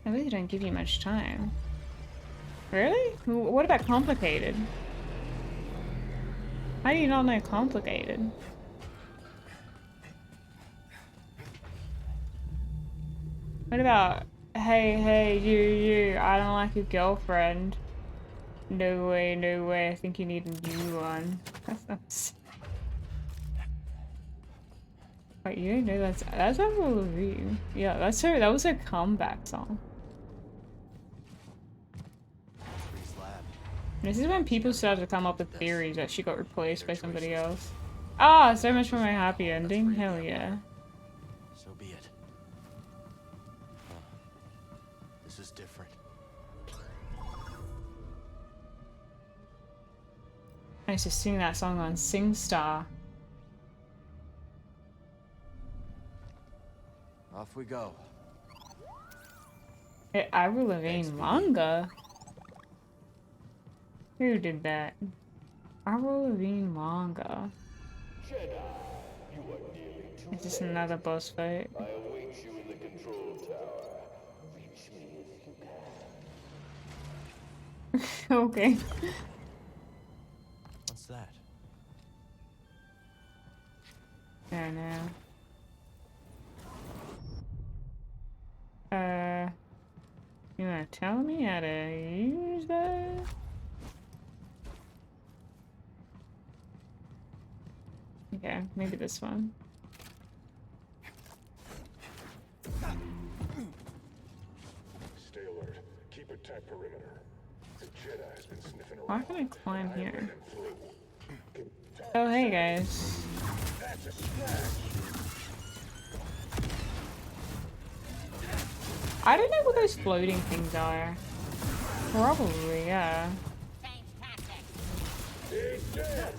I really don't give you much time. Really? What about complicated? How do you not know complicated? What about, hey, you, I don't like your girlfriend. No way, I think you need a new one. That's Wait, you didn't know that's Avril Lavigne. Yeah, that's her, that was her comeback song. This is when people started to come up with theories that she got replaced by somebody else. Ah, so much for my happy ending. Hell yeah. So be it. This is different. I used to sing that song on SingStar. Off we go. Avril Lavigne manga? Who did that? Avril Lavigne manga. Is this another boss fight? I await you in the control tower. Reach me if you can. Okay. What's that? I don't know. You wanna tell me how to use that? Okay, maybe this one. Stay alert. Keep a tight perimeter. The Jedi has been sniffing around. Why can I climb here? Oh, hey guys. That's a splash. I don't know what those floating things are. Probably, yeah. He's dead.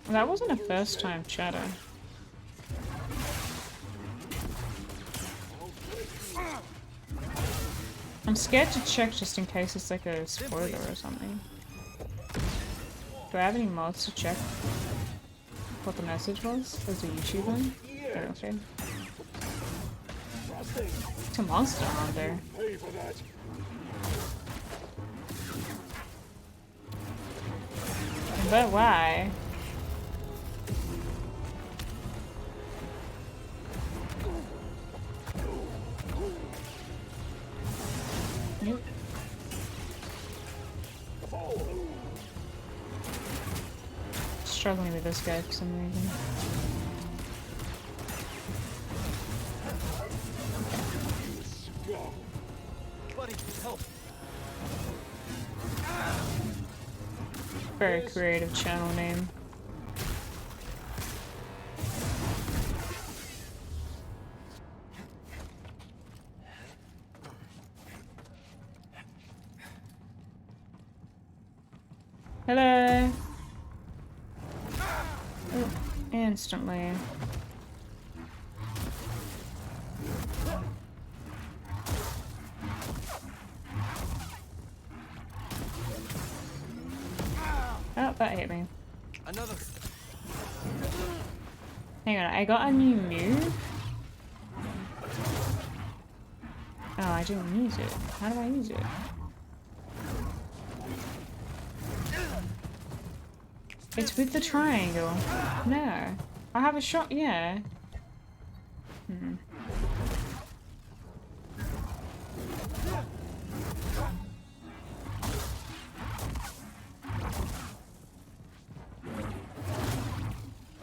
That wasn't a first time chatter. I'm scared to check just in case it's like a spoiler or something. Do I have any mods to check what the message was? As a YouTuber? Oh, okay. It's a monster on there. But why? Yep. Struggling with this guy for some reason. Very creative channel name. Hello. Oh, instantly. Oh, that hit me. Another. Hang on, I got a new move. Oh, I didn't use it. How do I use it? It's with the triangle. No. I have a shot, yeah. Hmm.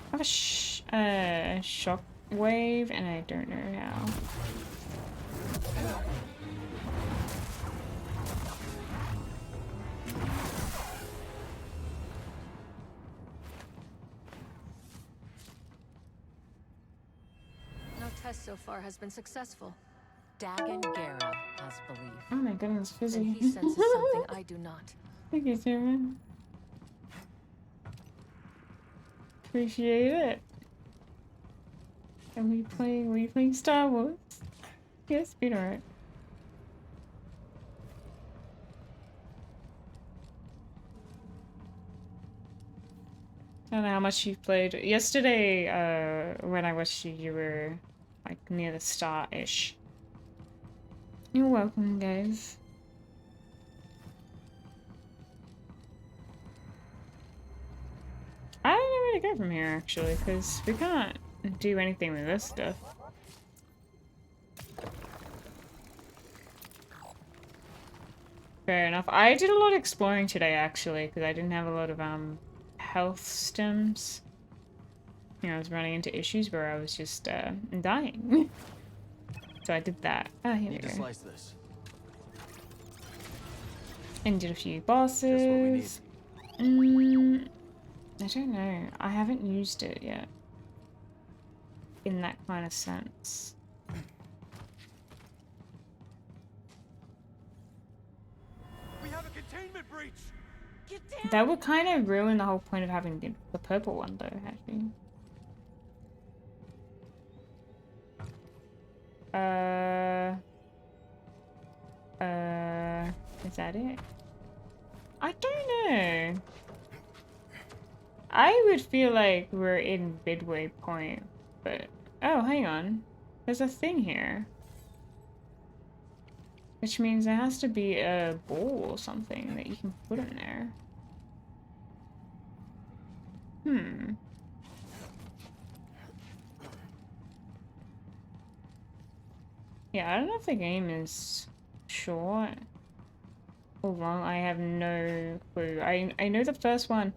I have a shock wave and I don't know how. No test so far has been successful. Dagan Gera has belief. Oh my goodness, fizzy. And he senses something I do not. Thank you, Sarah. Appreciate it. And were you playing Star Wars? Yes, been alright. I don't know how much you've played. Yesterday, when I watched you, you were like near the start-ish. You're welcome, guys. I don't know where to go from here, actually, because we can't do anything with this stuff. Fair enough. I did a lot of exploring today, actually, because I didn't have a lot of health stims. You know, I was running into issues where I was just dying. So I did that. Ah, here we go. Slice this. And did a few bosses. I don't know. I haven't used it yet. In that kind of sense. We have a containment breach. Get down. That would kind of ruin the whole point of having the purple one, though, actually. Is that it? I don't know. I would feel like we're in midway point, but... Oh, hang on. There's a thing here. Which means there has to be a ball or something that you can put in there. Hmm. Yeah, I don't know if the game is short or long. I have no clue. I know the first one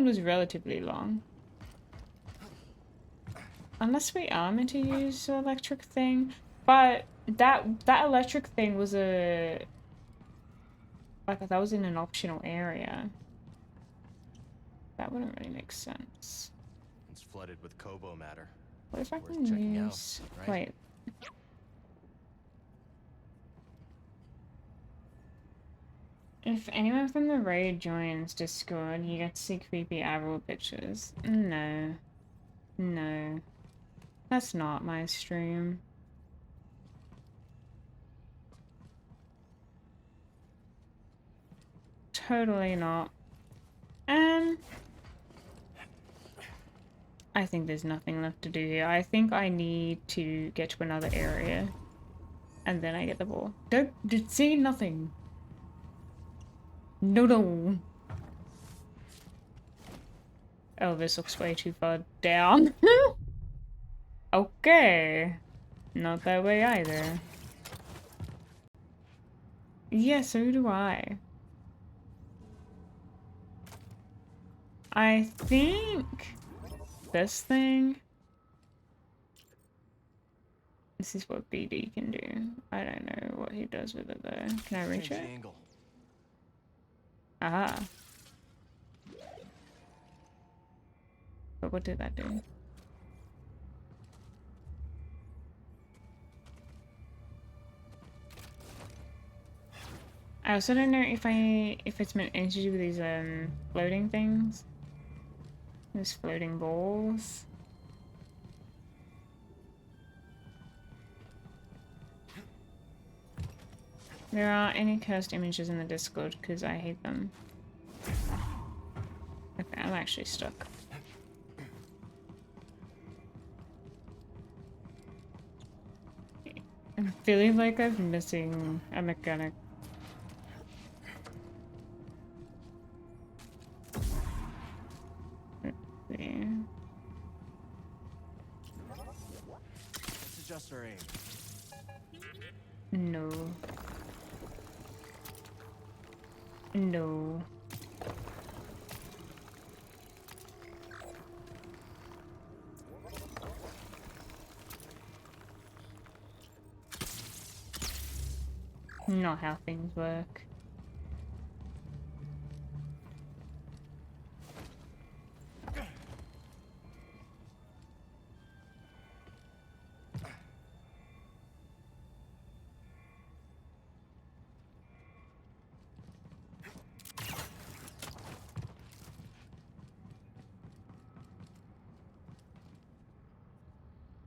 was relatively long. Unless we are meant to use the electric thing. But that electric thing was that was in an optional area. That wouldn't really make sense. It's flooded with Koboh matter. What if I Worth can checking use... out, right? Wait. If anyone from the raid joins Discord, you get to see creepy Avril pictures. No. No. That's not my stream. Totally not. I think there's nothing left to do here. I think I need to get to another area. And then I get the ball. Don't see nothing. No. Oh, this looks way too far down. Okay. Not that way either. Yeah, so do I. I think this thing. This is what BD can do. I don't know what he does with it though. Can I reach it? Aha. But what did that do? I also don't know if it's meant to do with these floating things. These floating balls. There aren't any cursed images in the Discord because I hate them. Okay, I'm actually stuck. I'm feeling like I'm missing a mechanic. Let's see. Let's adjust our aim. No. No. Not how things work.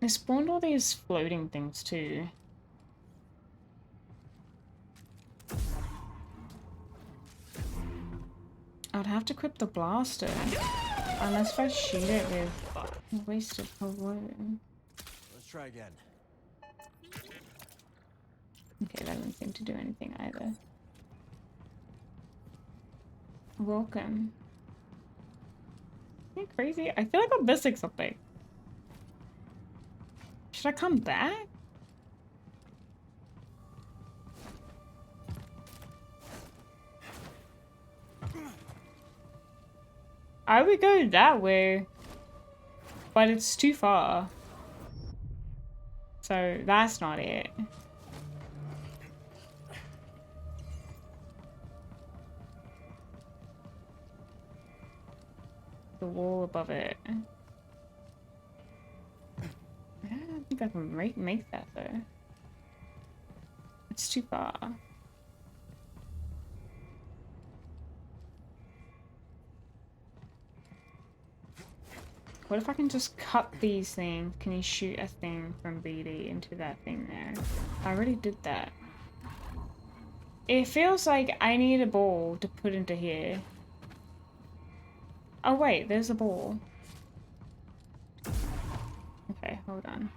They spawned all these floating things too. I'd have to equip the blaster. Unless if I shoot it with wasted balloon. Let's try again. Okay, that doesn't seem to do anything either. Welcome. Are you crazy? I feel like I'm missing something. Should I come back? I would go that way, but it's too far. So that's not it. The wall above it. I don't think I can make that though. It's too far. What if I can just cut these things? Can you shoot a thing from BD into that thing there? I already did that. It feels like I need a ball to put into here. Oh wait, there's a ball. Okay, hold on.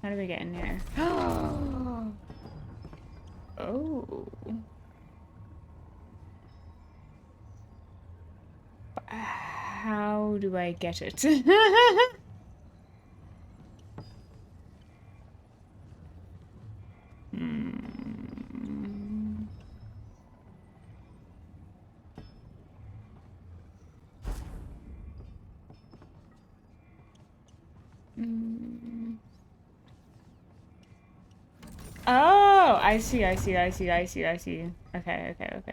How do we get in here? Oh. How do I get it? Oh, I see. Okay.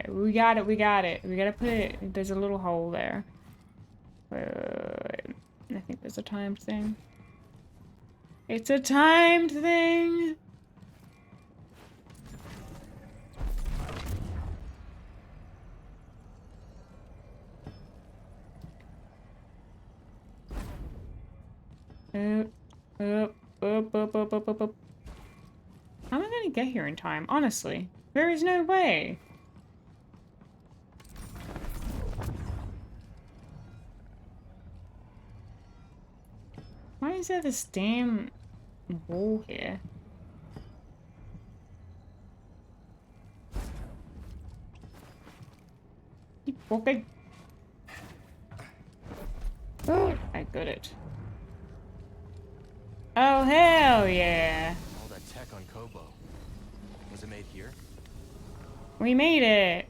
We got it. We gotta put it. There's a little hole there. I think there's a timed thing. It's a timed thing. Up. How am I gonna get here in time? Honestly, there is no way. Why is there this damn wall here? Keep walking. Oh, I got it. Oh, hell yeah. All that tech on Koboh. Was it made here? We made it.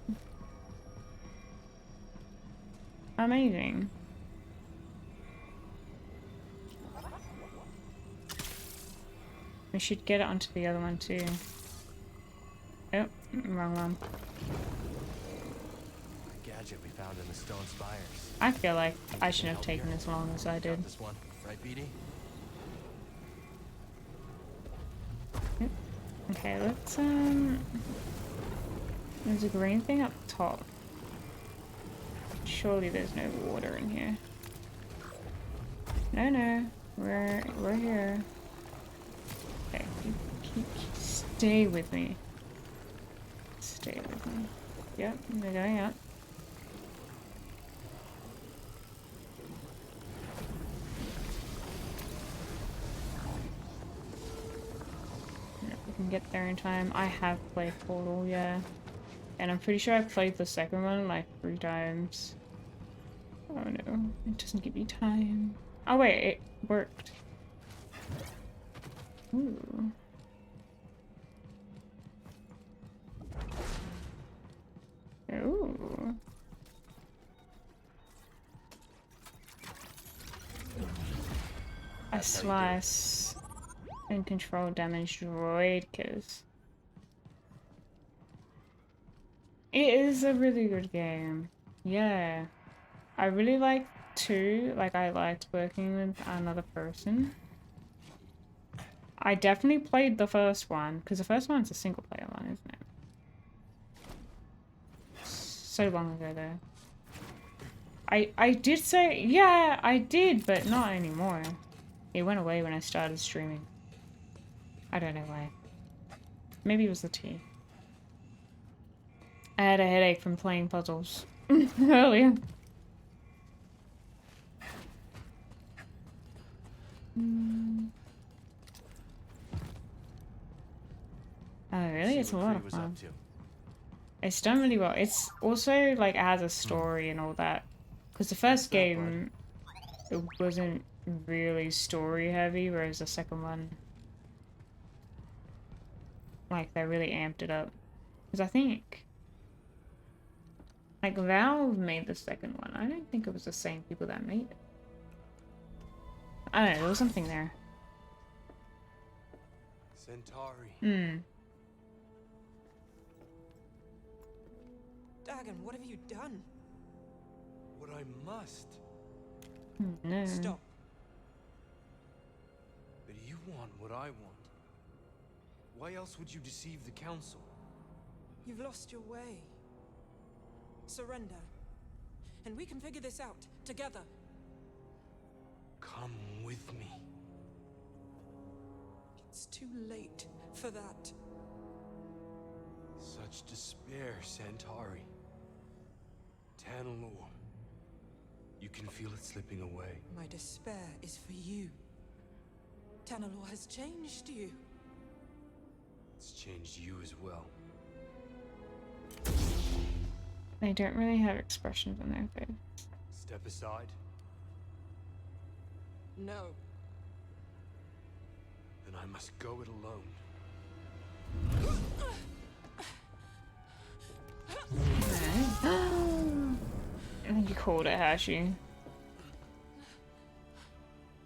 Amazing. We should get it onto the other one too. Oh, wrong one. The gadget we found in the stone spires. I feel like I shouldn't have taken as long as I did. This one, right, BD? Okay, let's there's a green thing up top. Surely there's no water in here. No, we're here. Okay, stay with me. Stay with me. Yep, they're going up. We can get there in time. I have played Portal, yeah. And I'm pretty sure I've played the second one like 3 times. Oh no, it doesn't give me time. Oh wait, it worked. Ooh. Ooh. I slice and control damage droid kills. It is a really good game. Yeah. I really like 2. Like, I liked working with another person. I definitely played the first one, because the first one's a single player one, isn't it? So long ago, though. I did say, yeah, I did, but not anymore. It went away when I started streaming. I don't know why. Maybe it was the tea. I had a headache from playing puzzles earlier. Oh, really? It's a lot of fun. It's done really well. It's also, like, it has a story and all that. Because the first game, it wasn't really story heavy, whereas the second one, like, they really amped it up. Because I think, like, Valve made the second one. I don't think it was the same people that made it. I don't know, there was something there. Centauri. Dagan, what have you done? What I must. No. Stop. But you want what I want. Why else would you deceive the council? You've lost your way. Surrender. And we can figure this out, together. Come with me. It's too late for that. Such despair, Centauri. Tanalor. You can feel it slipping away. My despair is for you. Tanalor has changed you. It's changed you as well. They don't really have expressions on their face. Step aside. No. Then I must go it alone. I think you called it, Hashi.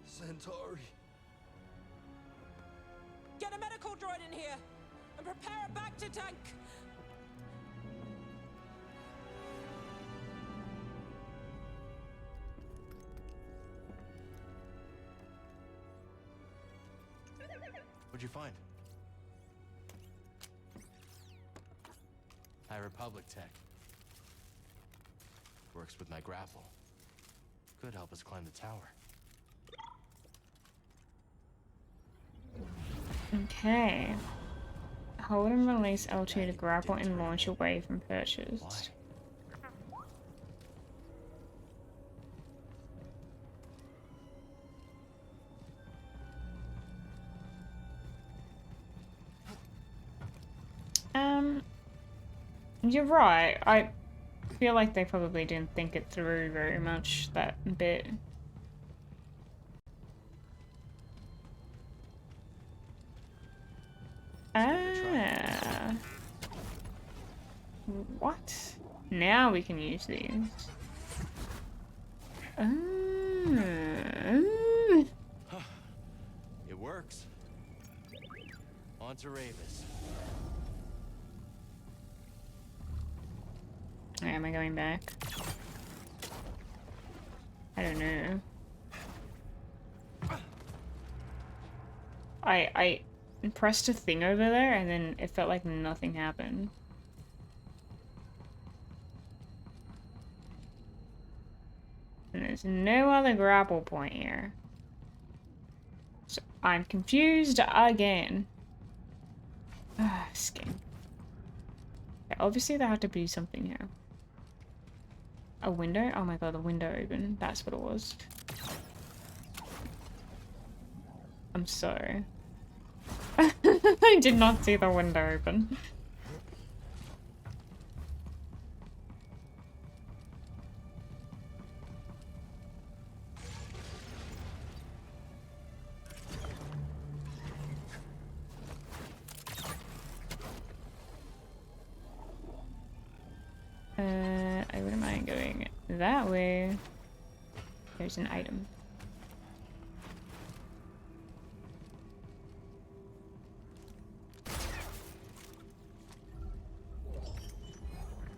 Centauri. Get a medical droid in here and prepare a back to tank. What'd you find? High Republic tech. Works with my grapple. Could help us climb the tower. Okay. Hold and release L2 to grapple and launch away from purchase. You're right. I feel like they probably didn't think it through very much, that bit. Ah. What? Now we can use these. It works. On to Rayvis. Am I going back? I don't know. I pressed a thing over there and then it felt like nothing happened. And there's no other grapple point here. So I'm confused again. This game. Okay, obviously there had to be something here. A window? Oh my god, the window opened. That's what it was. I'm sorry. I did not see the window open. I wouldn't mind going that way. There's an item.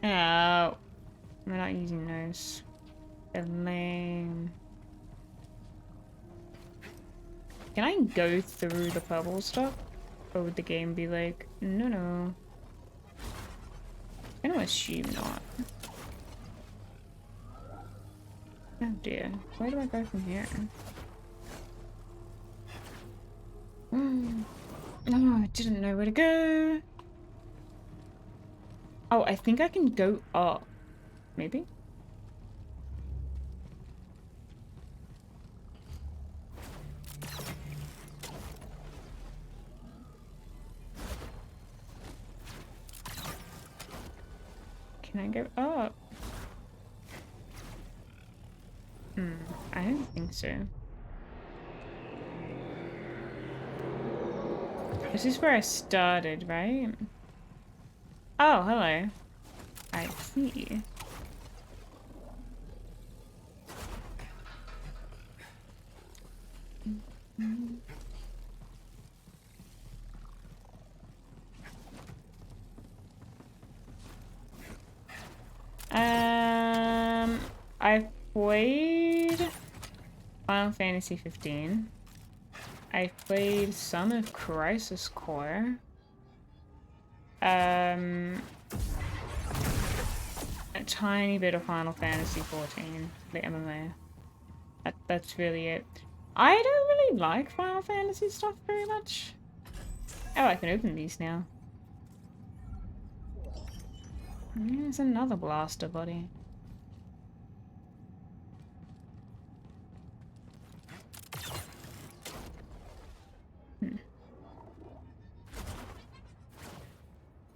Oh, we're not using those. They're lame. Can I go through the purple stuff? Or would the game be like, no, no. I'm gonna assume not. Oh dear, where do I go from here? Oh, I didn't know where to go. Oh, I think I can go up. Maybe? Can I go up? I don't think so. This is where I started, right? Oh, hello. I see. I played Final Fantasy 15. I played some of Crisis Core. A tiny bit of Final Fantasy 14, the MMO. That's really it. I don't really like Final Fantasy stuff very much. Oh, I can open these now. There's another blaster body.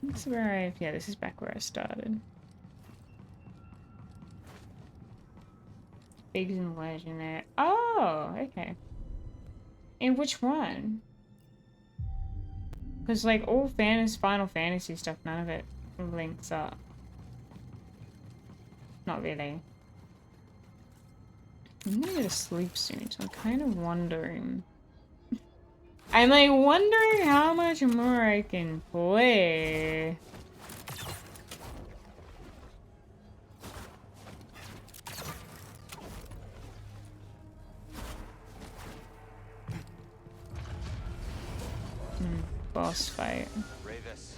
This is where yeah, this is back where I started. Bigs and Legendary. Oh, okay. In which one? Because like all Final Fantasy stuff, none of it links up. Not really. I'm gonna go to sleep soon, so I'm kind of wondering. I'm like wondering how much more I can play. Boss fight. Rayvis.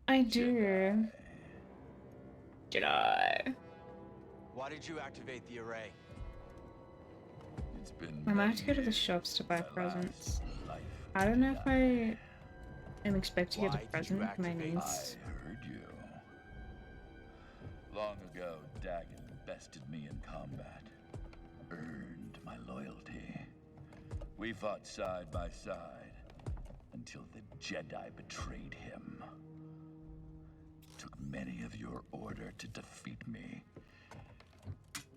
I do. Did I? Why did you activate the array? It's been I might have to go to the shops to buy presents. I don't know if I am expecting to get a present for my niece. I heard you. Long ago, Dagan bested me in combat. Earned my loyalty. We fought side by side until the Jedi betrayed him. Took many of your order to defeat me.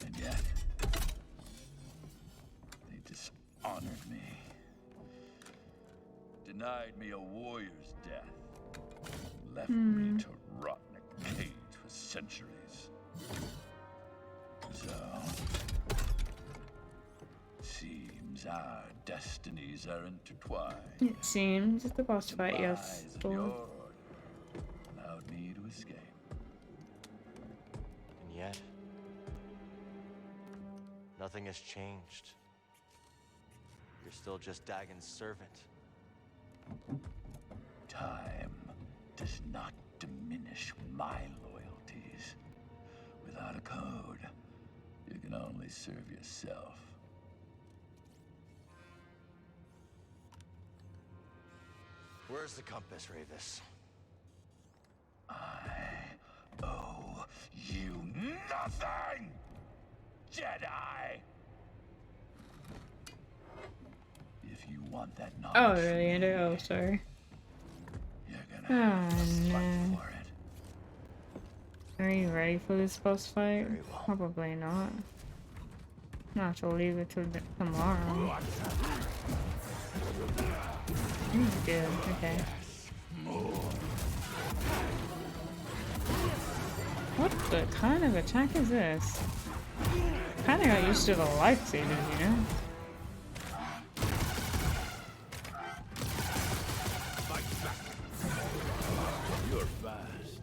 And yet, they dishonored me. Denied me a warrior's death. Left me to rot in a cage for centuries. So, seems our destinies are intertwined. It seems the boss fight, yes. Demise of your order allowed me to escape. And yet, nothing has changed. You're still just Dagan's servant. Time does not diminish my loyalties. Without a code, you can only serve yourself. Where's the compass, Rayvis? I owe you nothing, Jedi! If you want that knowledge, Oh, really, Andrew? Oh, sorry. you're gonna have to fight No. for it. Are you ready for this boss fight? Probably not. Not to leave it till tomorrow. He's good, okay. What the kind of attack is this? Kinda got used to the lightsabers, you know? You're fast.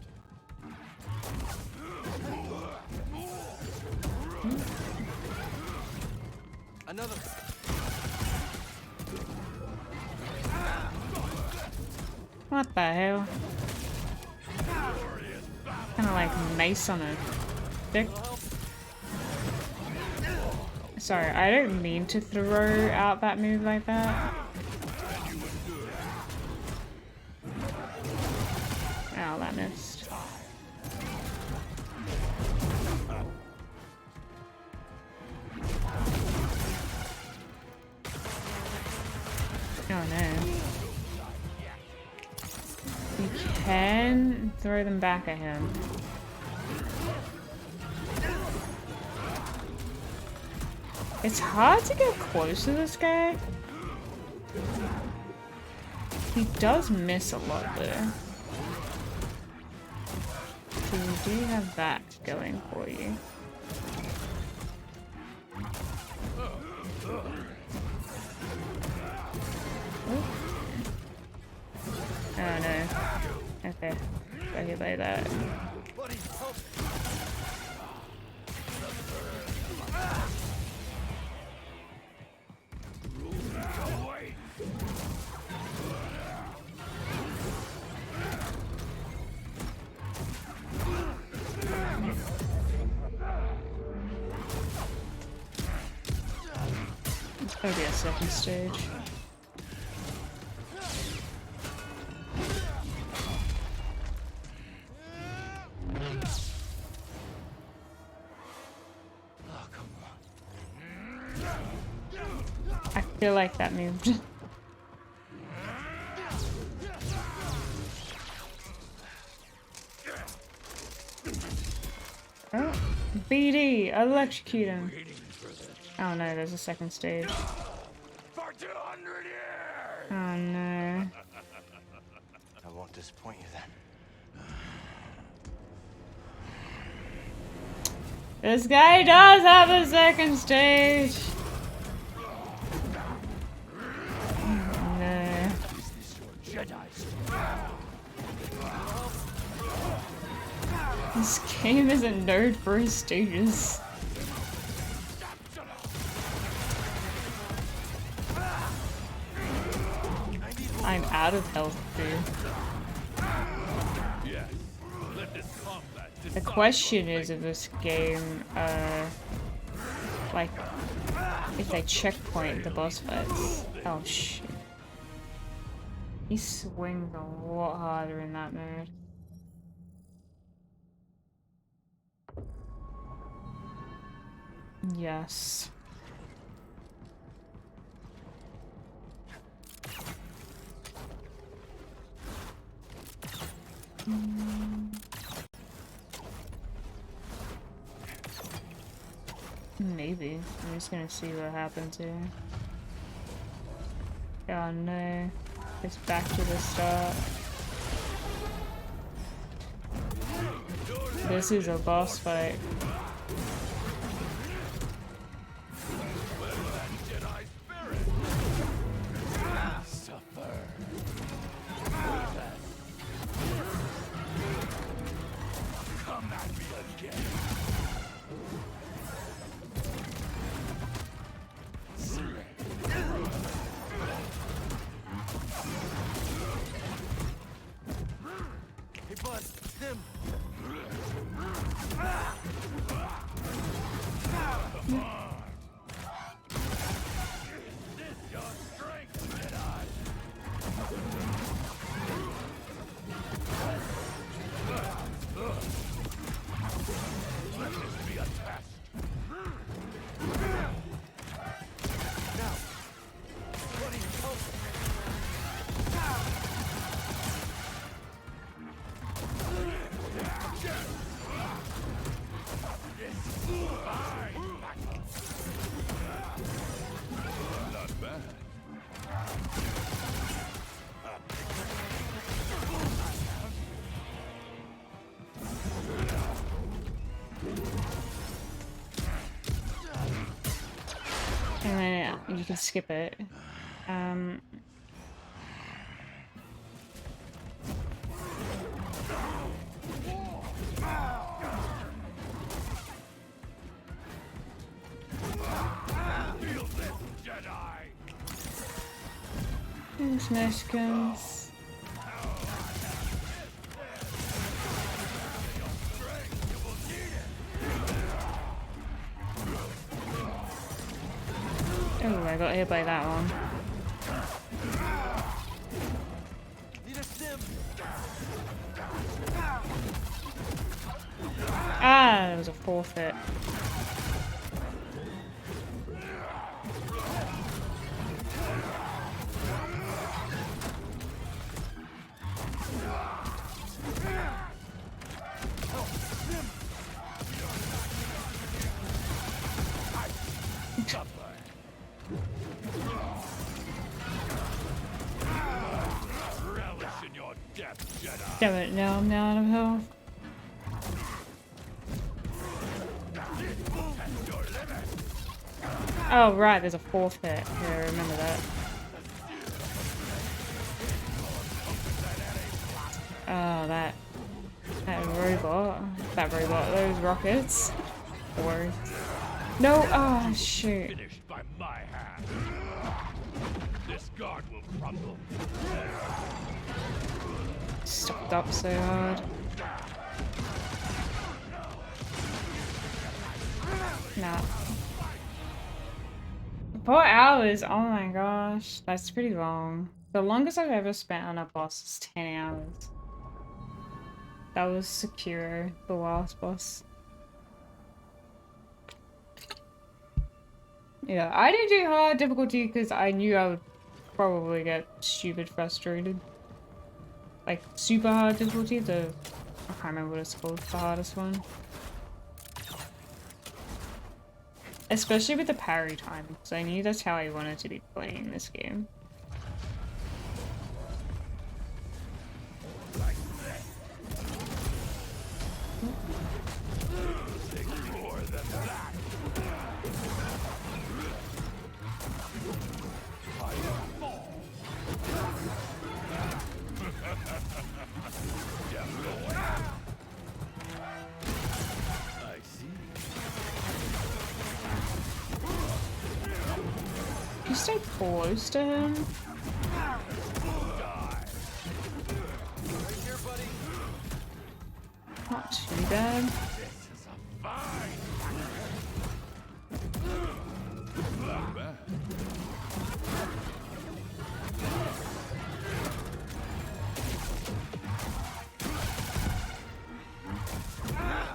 Another. What the hell? Kinda like mace on a stick. Sorry, I don't mean to throw out that move like that. Oh, that missed. Oh no. You can throw them back at him. It's hard to get close to this guy. He does miss a lot though. So you do have that going for you. Oh no. Okay. Got hit by that. It's gotta be a second stage. I feel like that moved. Oh, BD, electrocute him. Oh no, there's a second stage. For 200 years! Oh no. I won't disappoint you then. This guy does have a second stage. No. This game isn't known for his stages. I'm out of health too. The question is if this game, like, if they checkpoint the boss fights. Oh shit. He swings a lot harder in that mode. Yes. Maybe. I'm just gonna see what happens here. Oh no. It's back to the start. This is a boss fight. And then you can skip it. Thanks, Mexicans. Oh, I got hit by that one. Ah, it was a forfeit. Damn it, now I'm out of health. Oh right, there's a forfeit. Yeah, I remember that. Oh, that robot, those rockets. Or no, oh shoot. Finished by my hand. This guard will crumble. Stopped up so hard. Nah. 4 hours? Oh my gosh. That's pretty long. The longest I've ever spent on a boss is 10 hours. That was Sekiro, the last boss. Yeah, I didn't do hard difficulty because I knew I would probably get stupid frustrated. Like, super hard difficulty, I can't remember what it's called, the hardest one. Especially with the parry time, because I knew that's how I wanted to be playing this game. More than that. I see. You stay close to him? Not too bad.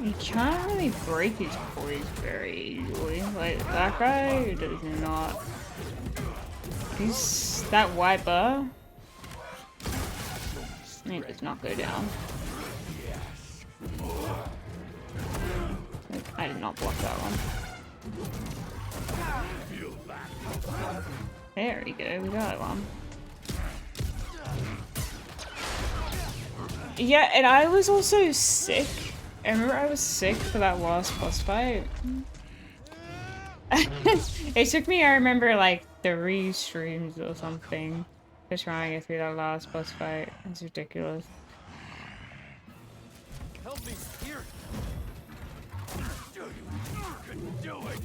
You can't really break his poise very easily. Like, that guy does not. He's that wiper. It does not go down. I did not block that one. There we go, we got one. Yeah, and I was also sick. I remember I was sick for that last boss fight. It took me, I remember, like 3 streams or something to try and get through that last boss fight. It's ridiculous. Help me here. Do it.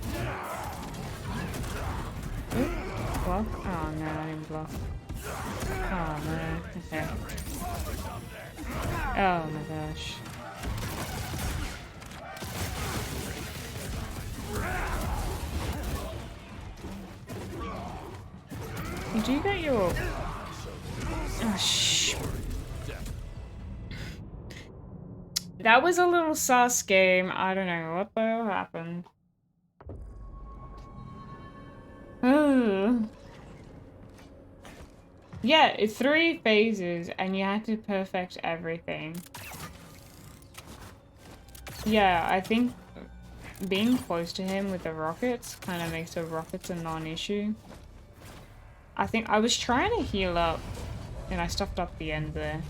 Bluff? Oh no, I didn't bluff. Oh man. Okay. Oh my gosh. Did you get your... Oh shh. That was a little sus game. I don't know what the hell happened. Yeah, it's 3 phases and you had to perfect everything. Yeah, I think being close to him with the rockets kind of makes the rockets a non-issue. I think I was trying to heal up and I stuffed up the end there.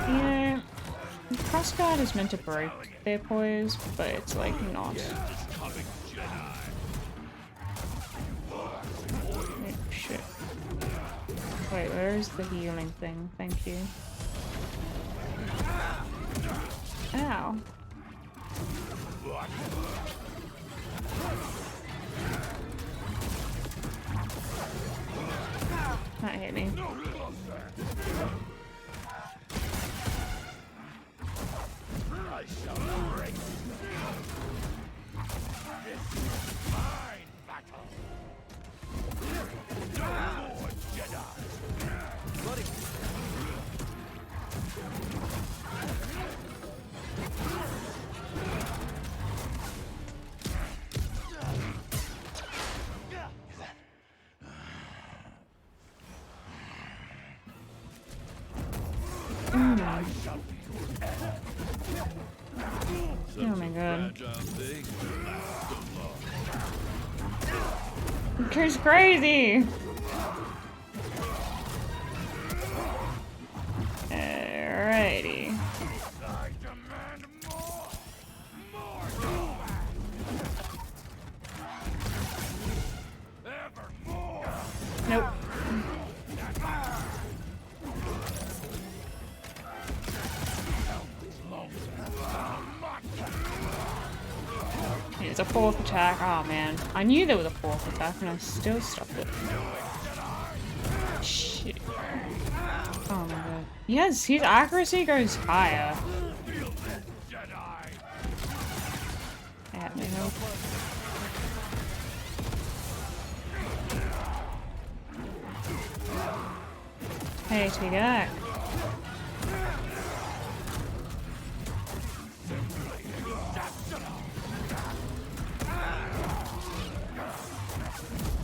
Yeah, crossguard is meant to break their poise, but it's like not. Oh, shit. Wait, where is the healing thing? Thank you. Ow. That hit me. I shall break. This is mine battle. No more Jedi. Buddy. Oh my god. It's crazy! Alrighty. Nope. It's a 4th attack. Oh man. I knew there was a 4th attack and I still stopped it. Shit. Oh my god. Yes, his accuracy goes higher. I have no help. Hey, take that.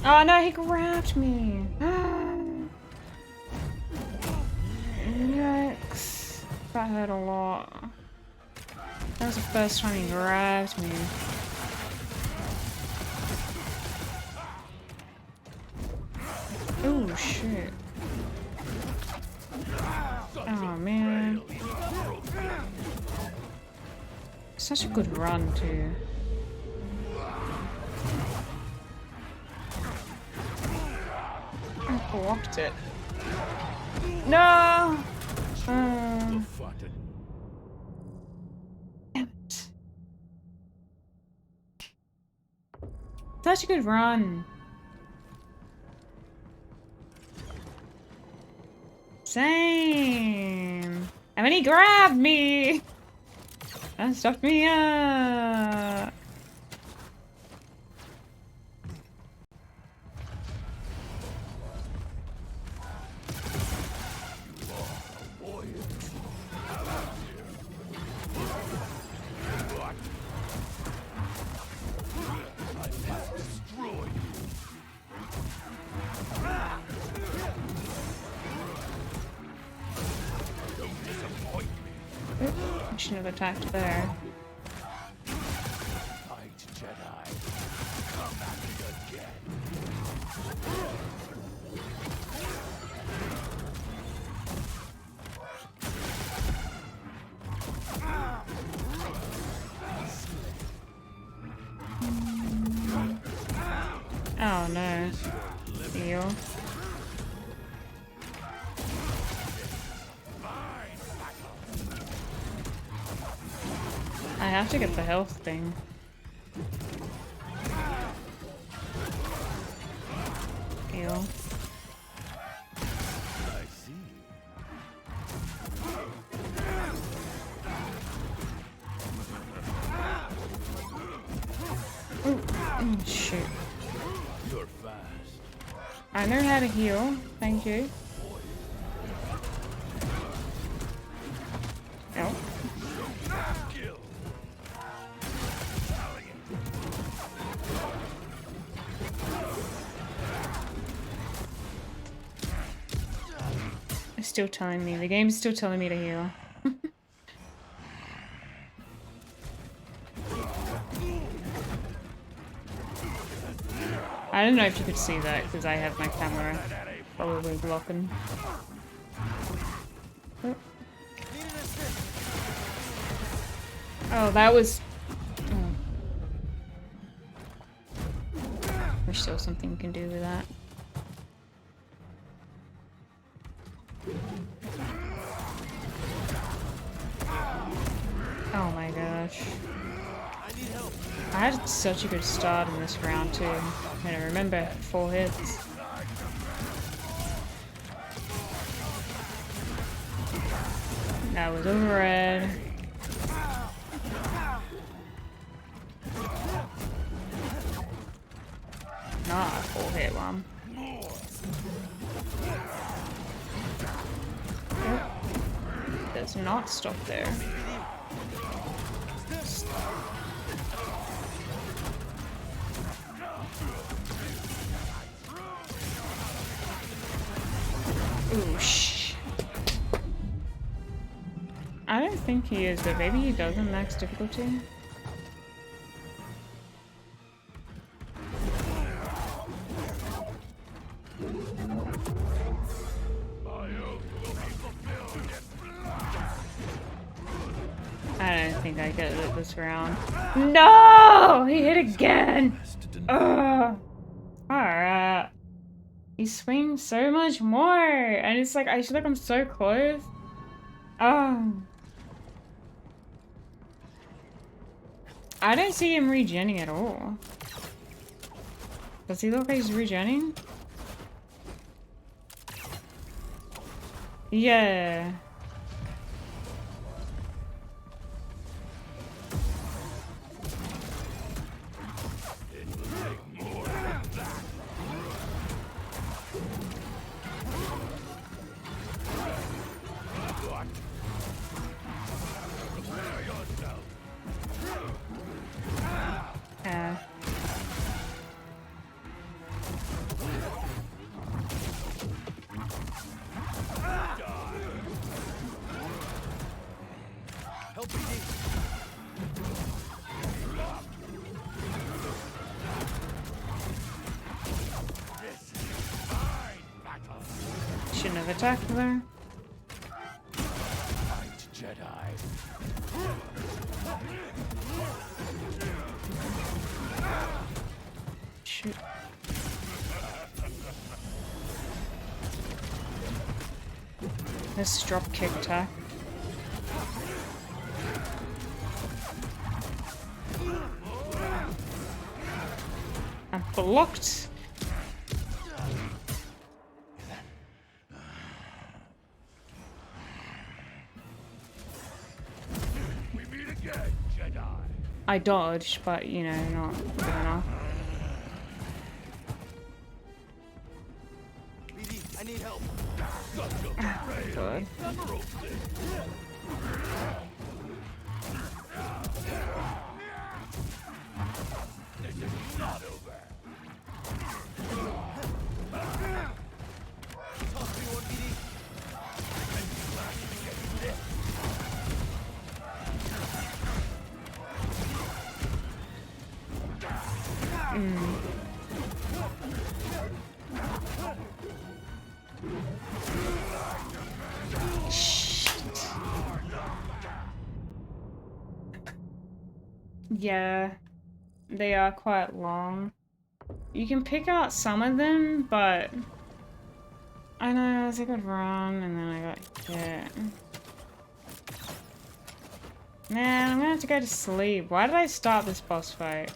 Oh no, he grabbed me. Yikes. That hurt a lot. That was the first time he grabbed me. Oh shit. Oh man. Such a good run too. I blocked it. No! Damn it. Such a good run. Same. And then he grabbed me! And stuffed me up! I shouldn't have attacked there. Fight, Jedi. Come at me again. Oh no. Heal. I have to get the health thing. Heal. I see. Oh, shoot. You're fast. I know how to heal. Thank you. Oh. It's still telling me. The game's still telling me to heal. I don't know if you could see that because I have my camera probably blocking. Oh, that was... Oh. There's still something you can do with that. Oh my gosh. I had such a good start in this round too. I remember 4 hits. That was overread. Not a 4 hit one. Yep. Does not stop there. Ooh, shh. I don't think he is, but maybe he does in max difficulty. I don't think I get it this round. No! He hit again! Ugh. Alright. He swings so much more! And it's like, I feel like I'm so close. Oh. I don't see him regenning at all. Does he look like he's regenning? Yeah. Shouldn't have attacked there. Fight, Jedi. Shoot. This drop kick attack. I'm blocked. I dodged, but you know, not good enough. BD, I need help. Good. This is not over. Talk to me, one BD. Yeah, they are quite long. You can pick out some of them, but I know I was a good run and then I got hit. Man, I'm gonna have to go to sleep. Why did I start this boss fight?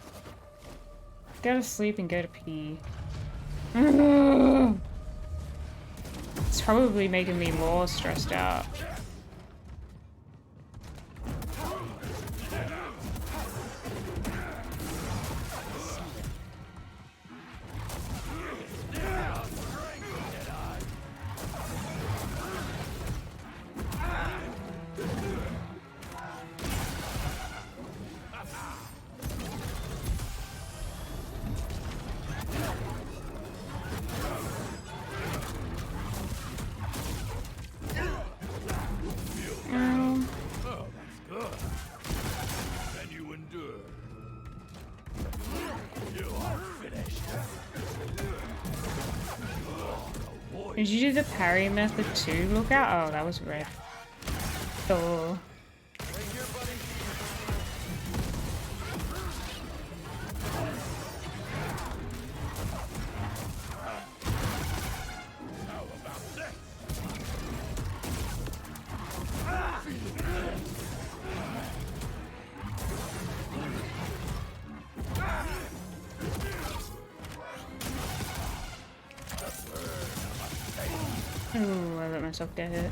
Go to sleep and go to pee. It's probably making me more stressed out. Did you do the parry method too? Look out! Oh, that was red. Oh. Ooh, I let myself get hit.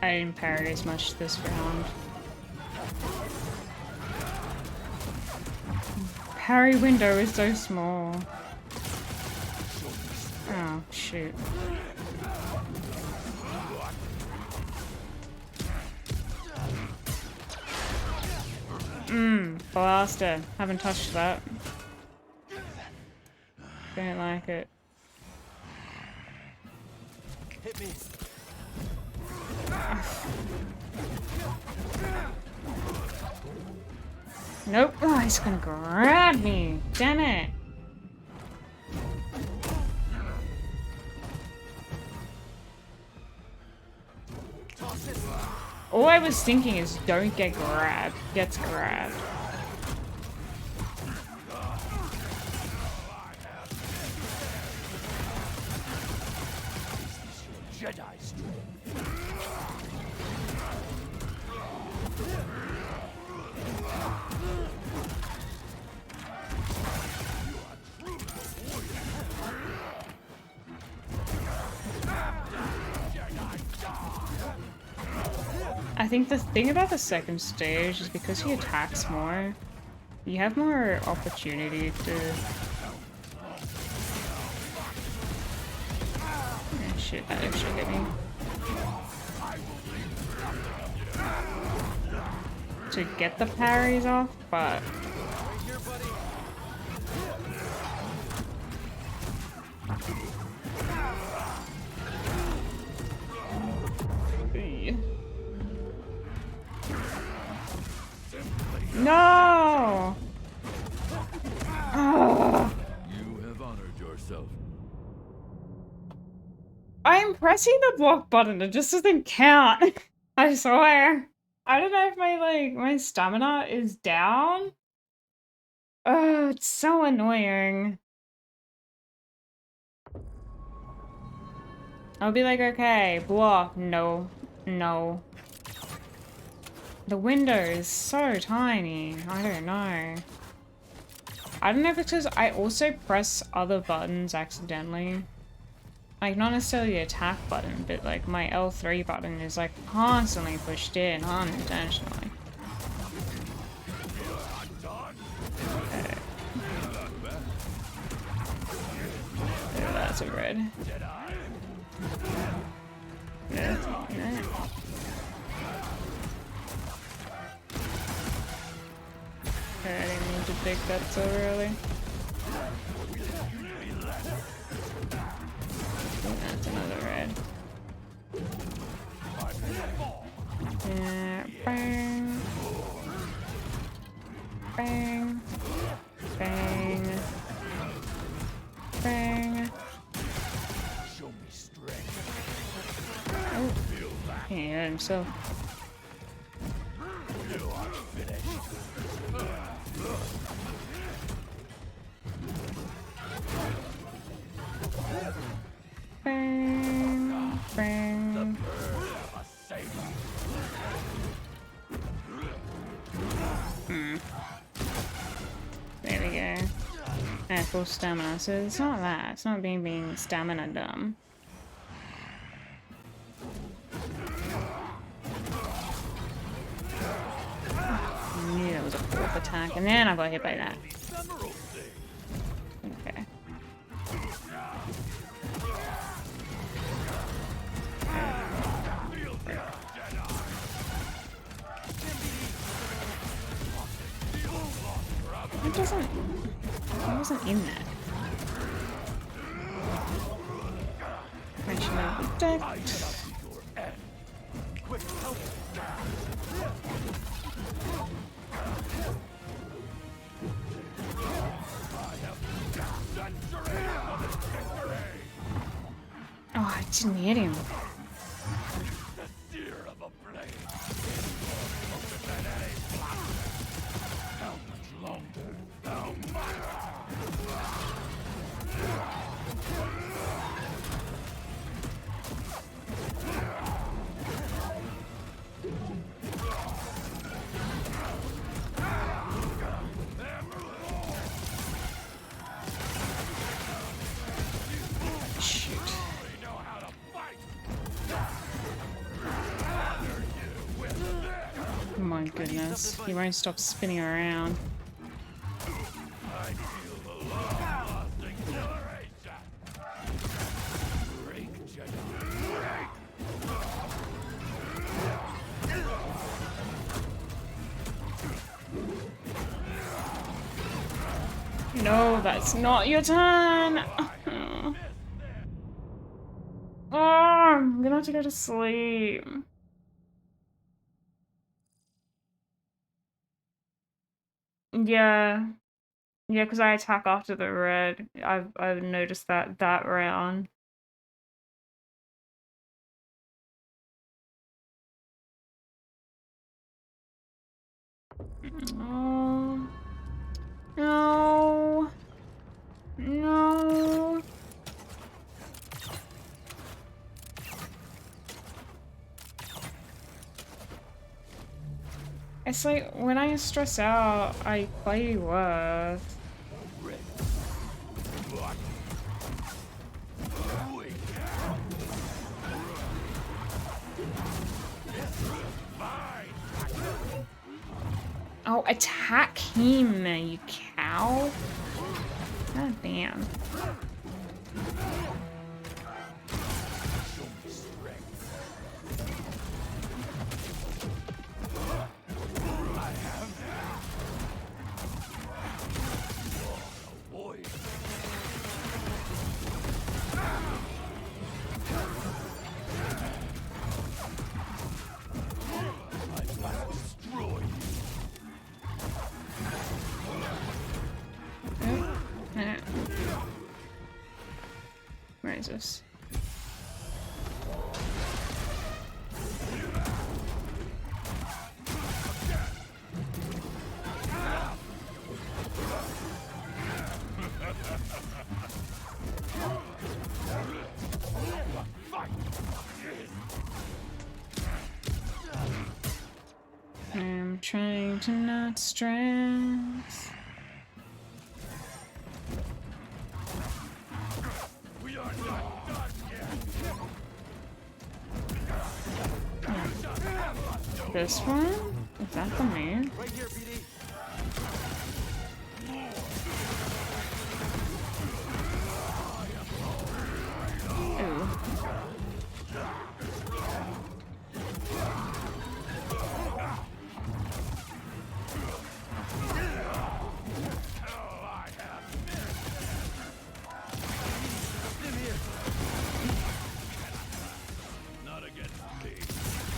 I didn't parry as much this round. Parry window is so small. Oh, shoot. Blaster. Haven't touched that. Don't like it. Hit me. Nope. Oh, he's gonna grab me. Damn it. All I was thinking is don't get grabbed. Gets grabbed. Jedi strength. I think the thing about the second stage is because he attacks more, you have more opportunity to... Oh, shit, that actually hit me. To get the parries off, but... No! Oh. You have honored yourself. I'm pressing the block button, it just doesn't count. I swear. I don't know if my stamina is down. Oh, it's so annoying. I'll be like, okay, block. No. No. The window is so tiny. I don't know. I don't know if it's because I also press other buttons accidentally. Like, not necessarily the attack button, but like my L3 button is like constantly pushed in unintentionally. Okay. Oh, that's a red. Yeah. Yeah. Okay, I didn't mean to pick that so early. That's another red. Yeah, bang. Bang. Bang. Bang. Show me strength. Oh. He hit himself. You are finished. Bang. Bang. There we go. And full stamina. So it's not that. It's not being stamina dumb. I knew that was a fourth attack, and then I got hit by that. Okay. It doesn't. I wasn't in that. I should have protect. Oh, I didn't hit him. Oh my goodness, he won't stop spinning around. No, that's not your turn! Oh, I'm gonna have to go to sleep. Yeah. Yeah, because I attack after the red. I've noticed that round. Oh. No. No. It's like when I stress out, I play worse. Oh, attack him, you cow. God damn. Where is this? I'm trying to not stress. We are not done yet. This one? Is that the main? Right here, BD. Ooh.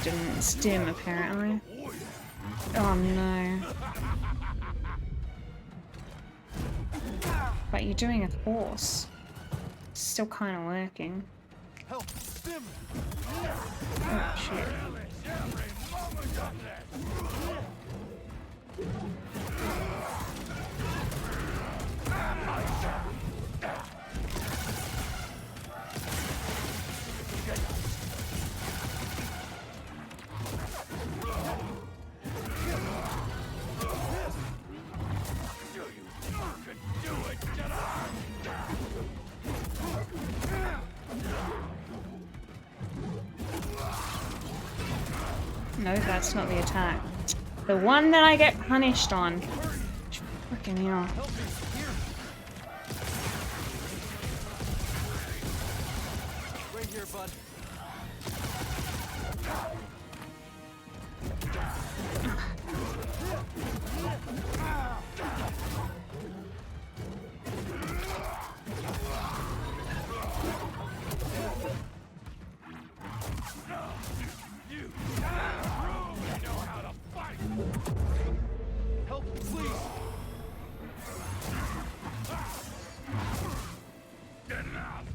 Didn't stim apparently. Oh no. But you're doing a horse. Still kind of working. Help! Stim! Oh shit. No, that's not the attack. The one that I get punished on. Freaking hell. Right here, bud. Help, please! Enough!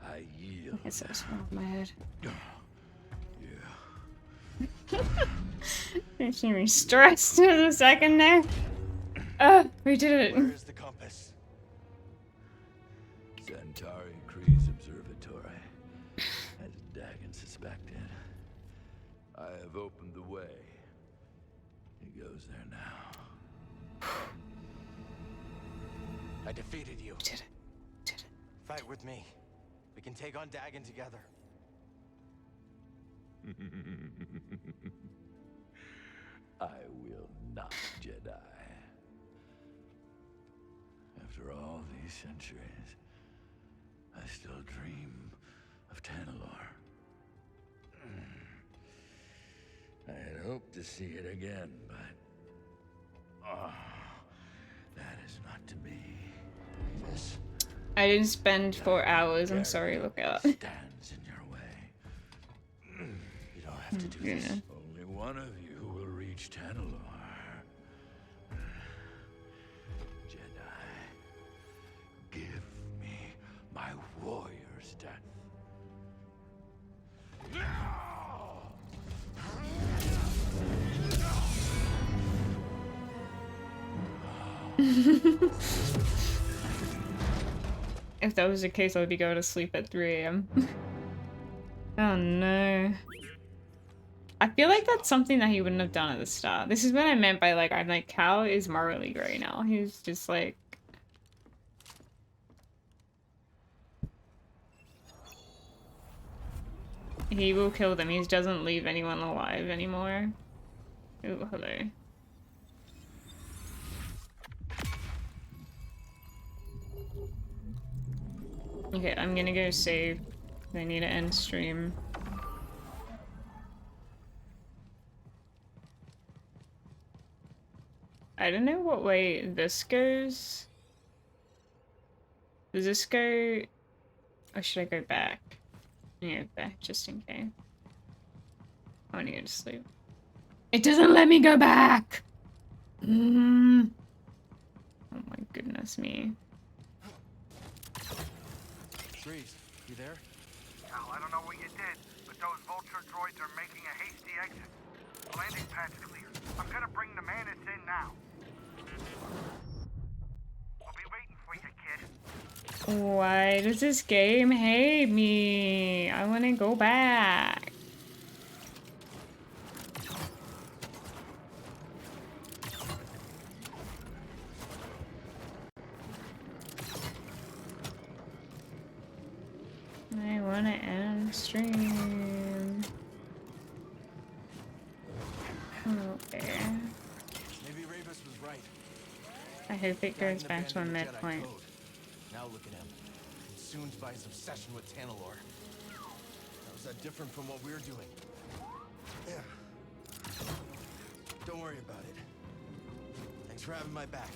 I yield. It's so small of my head. Making me stressed for a second there. We did it. Where's the compass? Centauri Kree's observatory, as Dagan suspected. I have opened the way. He goes there now. I defeated you. Did it. Did it. Fight with me. We can take on Dagan together. I will not, Jedi. After all these centuries, I still dream of Tanalorr. I had hoped to see it again, but that is not to be. This I didn't spend 4 hours. I'm sorry, look out. stands in your way. You don't have to do this. Yeah. Only one of you will reach Tanalorr. Jedi, give me my warrior's death. If that was the case, I would be going to sleep at 3 AM. Oh no. I feel like that's something that he wouldn't have done at the start. This is what I meant by like, I'm like, Cal is morally grey now. He's just like... He will kill them. He doesn't leave anyone alive anymore. Ooh, hello. Okay, I'm gonna go save. I need to end stream. I don't know what way this goes. Does this go... Or should I go back? Yeah, back, just in case. I want to go to sleep. It doesn't let me go back! Oh my goodness me. Trees, you there? Cal, I don't know what you did, but those vulture droids are making a hasty exit. Landing pad's clear. I'm gonna bring the Manus in now. We'll be waiting for you, kid. Why does this game hate me? I want to go back. I want to end stream. there. Maybe Rayvis was right. I hope it goes back to a med point. Now look at him, consumed by his obsession with Tanalorr. How is that different from what we're doing? Yeah. Don't worry about it. Thanks for having my back.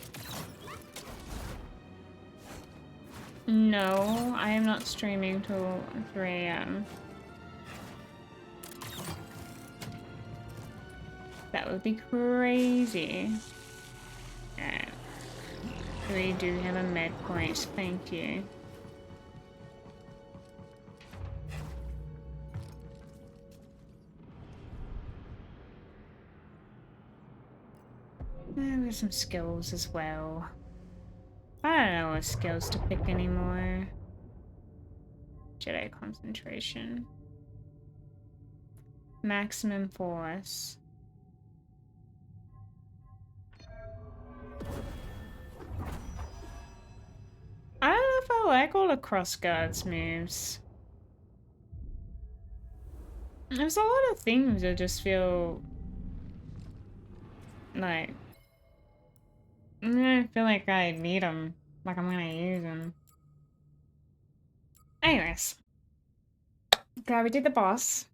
No, I am not streaming till 3 AM. That would be crazy. Alright. We do have a med point, thank you. We have some skills as well. I don't know what skills to pick anymore. Jedi concentration. Maximum force. I don't know if I like all the cross guards moves. There's a lot of things that just feel like I don't feel like I need them, like I'm gonna use them. Anyways, glad we did the boss.